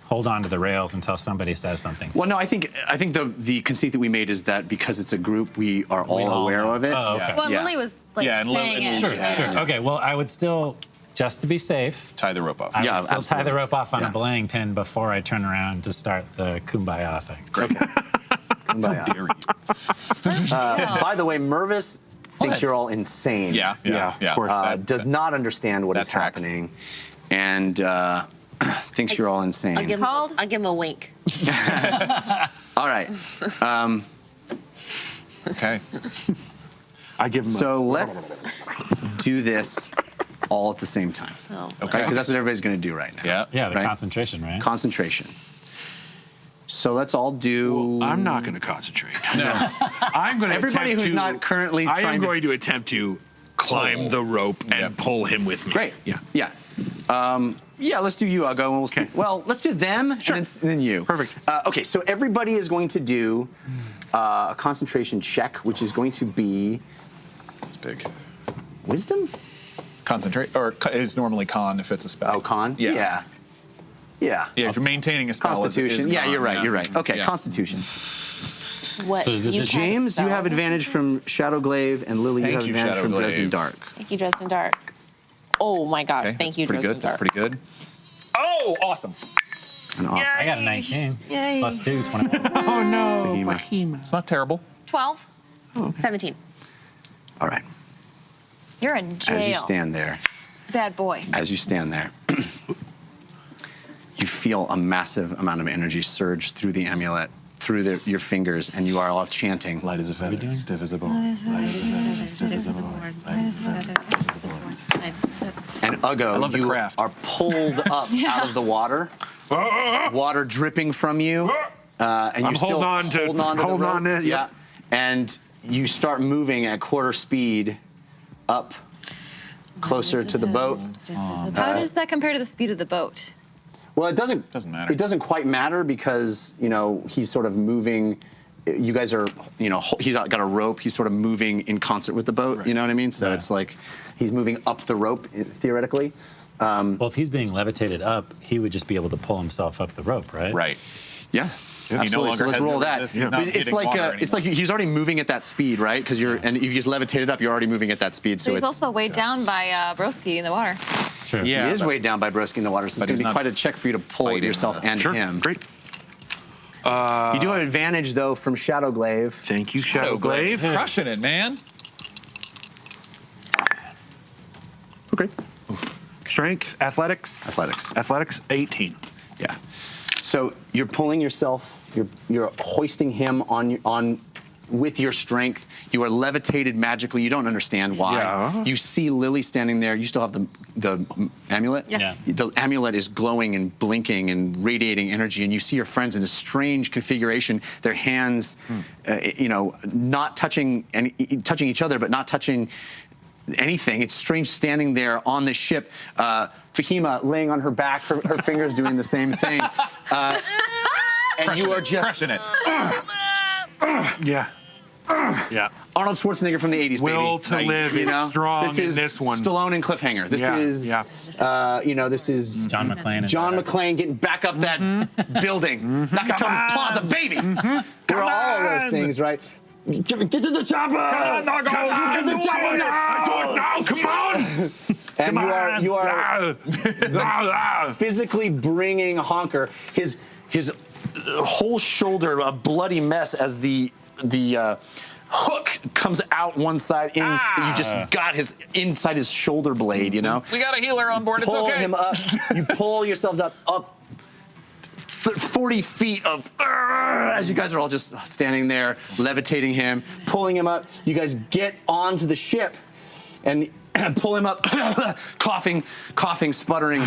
hold on to the rails until somebody says something. Well, no, I think the conceit that we made is that because it's a group, we are all aware of it. Oh, okay. well, yeah. Lily was like Yeah, and saying it. Sure. Okay. Well, I would still, just to be safe, Tie the rope off. I Yeah, would still tie absolutely. the rope off on Yeah. a belaying pin before I turn around to start the kumbaya thing. By the way, Mervis thinks What? you're all insane. Yeah. Of course. Does not understand what that is tracks. happening, and thinks you're all insane. I'll give him a wink. All right. Okay. I give him. So let's do this all at the same time. Oh. Okay. Because that's what everybody's going to do right now. Yeah. Yeah, the Right. concentration, right? Concentration. So let's all do. I'm not going to concentrate. No. I'm going to. Everybody who's not currently I am trying to- going to attempt to climb the rope and pull him with me. Great. Yeah. Yeah. Yeah, let's do you, I'll go, and we'll see. Okay. Well, let's do them, and then you. Perfect. Okay, so everybody is going to do a concentration check, which is going to be It's big. wisdom? Concentrate, or is normally con if it's a spell. Oh, con? Yeah. Yeah. Yeah. Yeah, if you're maintaining a spell, Constitution. Is Yeah, con, you're right. yeah. You're right. Okay, Yeah. Constitution. What? So is it you the cast James, you have spells? advantage from Shadowglaive, and Lily, you Thank have you, advantage from Shadowglaive. Dresden Dark. Thank you, Dresden Dark. Oh my gosh, Okay, thank you, Pretty Dresden good. Dark. That's pretty good. Oh, awesome. And awesome. I got a 19. Plus 2, 21. Oh no, Fahima. It's not terrible. 12. 17. All right. You're in jail. As you stand there, Bad boy. you feel a massive amount of energy surge through the amulet, through your fingers, and you are all chanting. Light as a feather, stiff as a board. And Uggo, love the you craft. are pulled up out of the water, water dripping from you, and you're I'm still holding on to the rope. it, yep. And you start moving at quarter speed up closer to the boat. How does that compare to the speed of the boat? Well, it doesn't matter. It doesn't quite matter because, he's sort of moving. You guys are, he's got a rope. He's sort of moving in concert with the boat. You know what I mean? So it's like he's moving up the rope, theoretically. Well, if he's being levitated up, he would just be able to pull himself up the rope, right? Right. Yeah. no Absolutely. So longer let's has roll the that. resist- he's not It's hitting like water it's like he's already moving at that speed, right? Because and if you just levitated up, you're already moving at that speed. So So he's it's also weighed down by Broski in the water. Sure. he Yeah, is but- weighed down by Broski in the water, so it's but going he's to be not quite a check for you to pull fighting, yourself and Sure. him. Great. You do have advantage though from Shadowglaive. Thank you, Shadowglaive. Crushing it, man. Okay. Strength, athletics? Athletics. Athletics, 18. Yeah. So you're pulling yourself, you're hoisting him on with your strength. You are levitated magically. You don't understand why. Yeah. You see Lily standing there. You still have the amulet? Yeah. The amulet is glowing and blinking and radiating energy, and you see your friends in a strange configuration. Their hands, not touching each other, but not touching anything. It's strange standing there on the ship. Fahima laying on her back, her fingers doing the same thing. And you are just Crushing it. Yeah. Yeah. Arnold Schwarzenegger from the 80s, Will baby. to live is strong in this one. Stallone and Cliffhanger. This is, this is John McClane. John McClane getting back up that building. Nakatomi Plaza, baby. There are all of those things, right? Get to the chopper! Get to the chopper! Do it now! Come on! And you are physically bringing Honker, his whole shoulder a bloody mess as the hook comes out one side. You just got his inside his shoulder blade. You know. We got a healer on board. Pull it's okay. him up. You pull yourselves up 40 feet of as you guys are all just standing there, levitating him, pulling him up. You guys get onto the ship and pull him up, coughing, sputtering.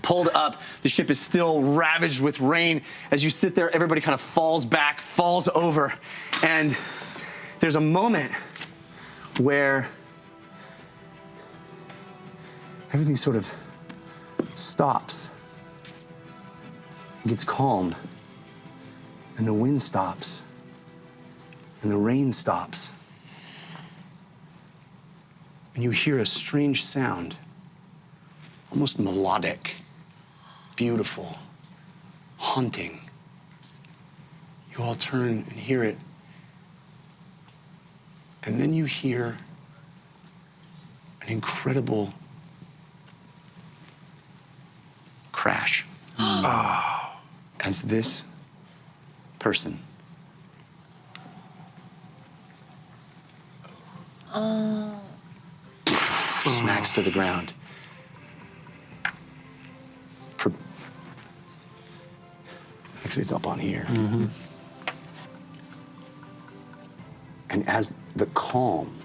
Pulled up. The ship is still ravaged with rain. As you sit there, everybody kind of falls back, falls over, and there's a moment where everything sort of stops and gets calm, and the wind stops, and the rain stops, and you hear a strange sound, almost melodic, beautiful, haunting. You all turn and hear it, and then you hear an incredible crash. As this person smacks to the ground. Actually, it's up on here. Mm-hmm. And as the calm,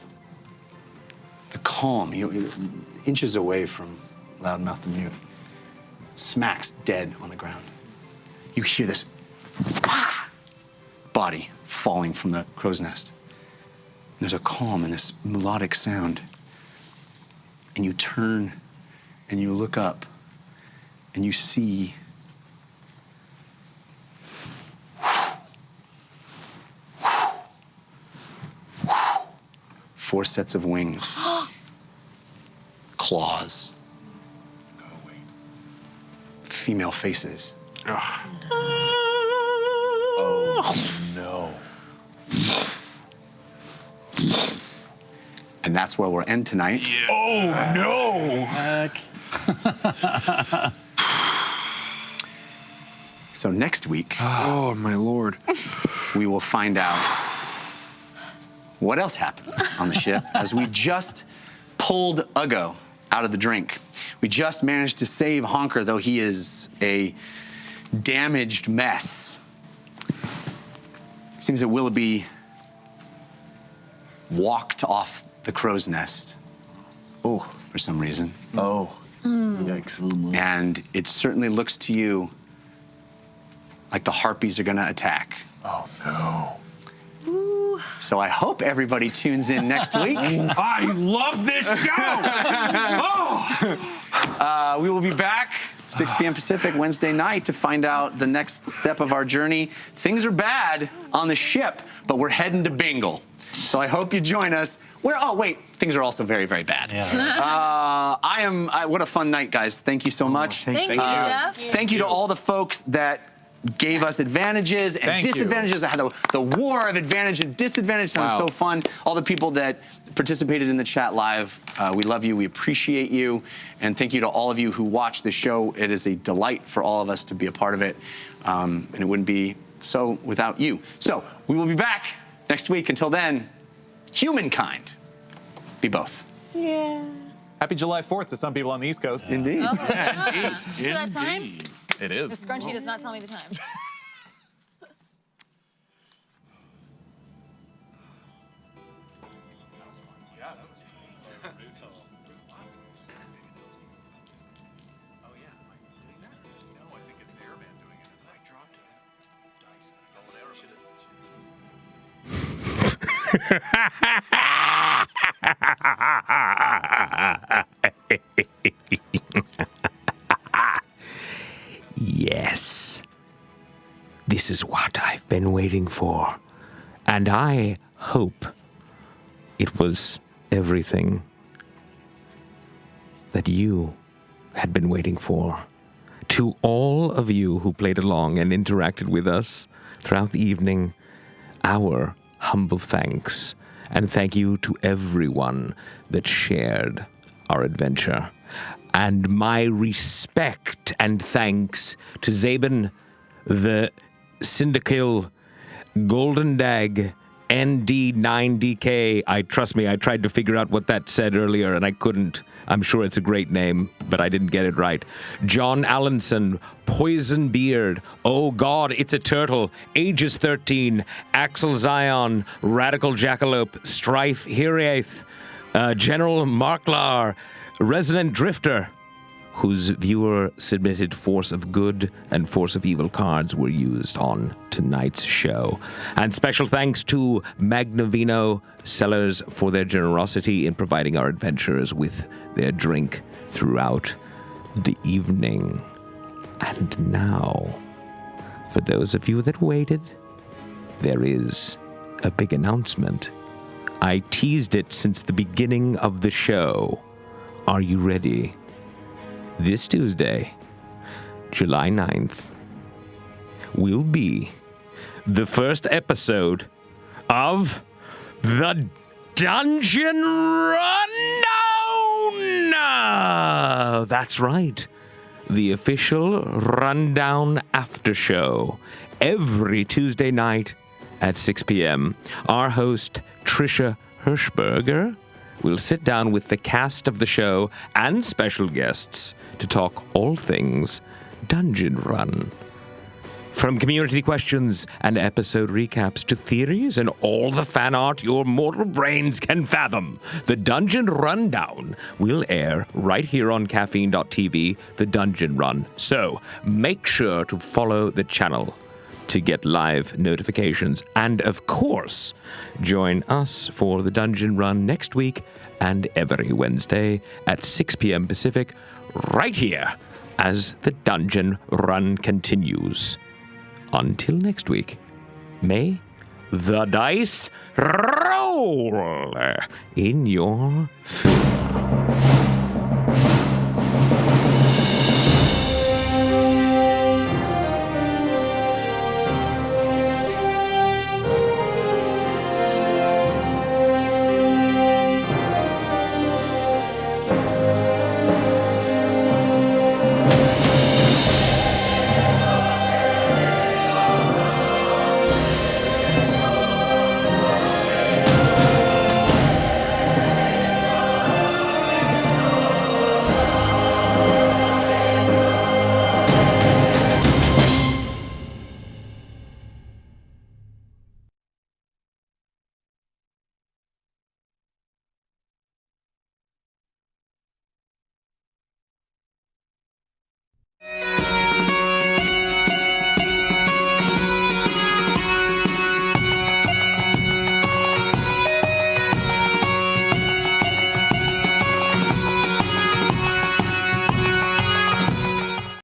inches away from Loudmouth the Mute, smacks dead on the ground. You hear this body falling from the crow's nest. There's a calm and this melodic sound. And you turn and you look up and you see four sets of wings, claws, female faces. Oh, no. And that's where we'll end tonight. Yeah. Oh, no. So next week, oh, my Lord, we will find out what else happens on the ship as we just pulled Uggo out of the drink. We just managed to save Honker, though he is a damaged mess. Seems that Willoughby walked off the crow's nest. Oh, for some reason. Oh. Yikes. And it certainly looks to you like the harpies are gonna attack. Oh, no. So I hope everybody tunes in next week. I love this show! We will be back 6 p.m. Pacific Wednesday night to find out the next step of our journey. Things are bad on the ship, but we're heading to Bingle. So I hope you join us. Things are also very, very bad. Yeah. What a fun night, guys. Thank you so much. Thank you, Jeff. Thank you to all the folks that gave us advantages and disadvantages. I had the war of advantage and disadvantage. Sounds so fun. All the people that participated in the chat live, we love you, we appreciate you, and thank you to all of you who watch the show. It is a delight for all of us to be a part of it, and it wouldn't be so without you. So we will be back next week. Until then, humankind, be both. Yeah. Happy July 4th to some people on the East Coast. Indeed. Is it that time? It The is. scrunchie does not tell me the time. Yes. This is what I've been waiting for. And I hope it was everything that you had been waiting for. To all of you who played along and interacted with us throughout the evening, our humble thanks. And thank you to everyone that shared our adventure. And my respect and thanks to Zabin, the Syndical, Golden Dag, ND9DK. Trust me, I tried to figure out what that said earlier and I couldn't. I'm sure it's a great name, but I didn't get it right. John Allenson, Poison Beard, Oh God, It's a Turtle, Aegis 13, Axel Zion, Radical Jackalope, Strife Hiraeth, General Marklar, Resident Drifter, whose viewer-submitted Force of Good and Force of Evil cards were used on tonight's show. And special thanks to Magnavino Sellers for their generosity in providing our adventurers with their drink throughout the evening. And now, for those of you that waited, there is a big announcement. I teased it since the beginning of the show. Are you ready? This Tuesday, July 9th, will be the first episode of the Dungeon Rundown! That's right. The official Rundown After Show. Every Tuesday night at 6 p.m. Our host, Trisha Hirschberger, will sit down with the cast of the show and special guests to talk all things Dungeon Run. From community questions and episode recaps to theories and all the fan art your mortal brains can fathom, the Dungeon Rundown will air right here on caffeine.tv, the Dungeon Run. So make sure to follow the channel to get live notifications. And of course, join us for the Dungeon Run next week and every Wednesday at 6 p.m. Pacific, right here as the Dungeon Run continues. Until next week, may the dice roll in your favor.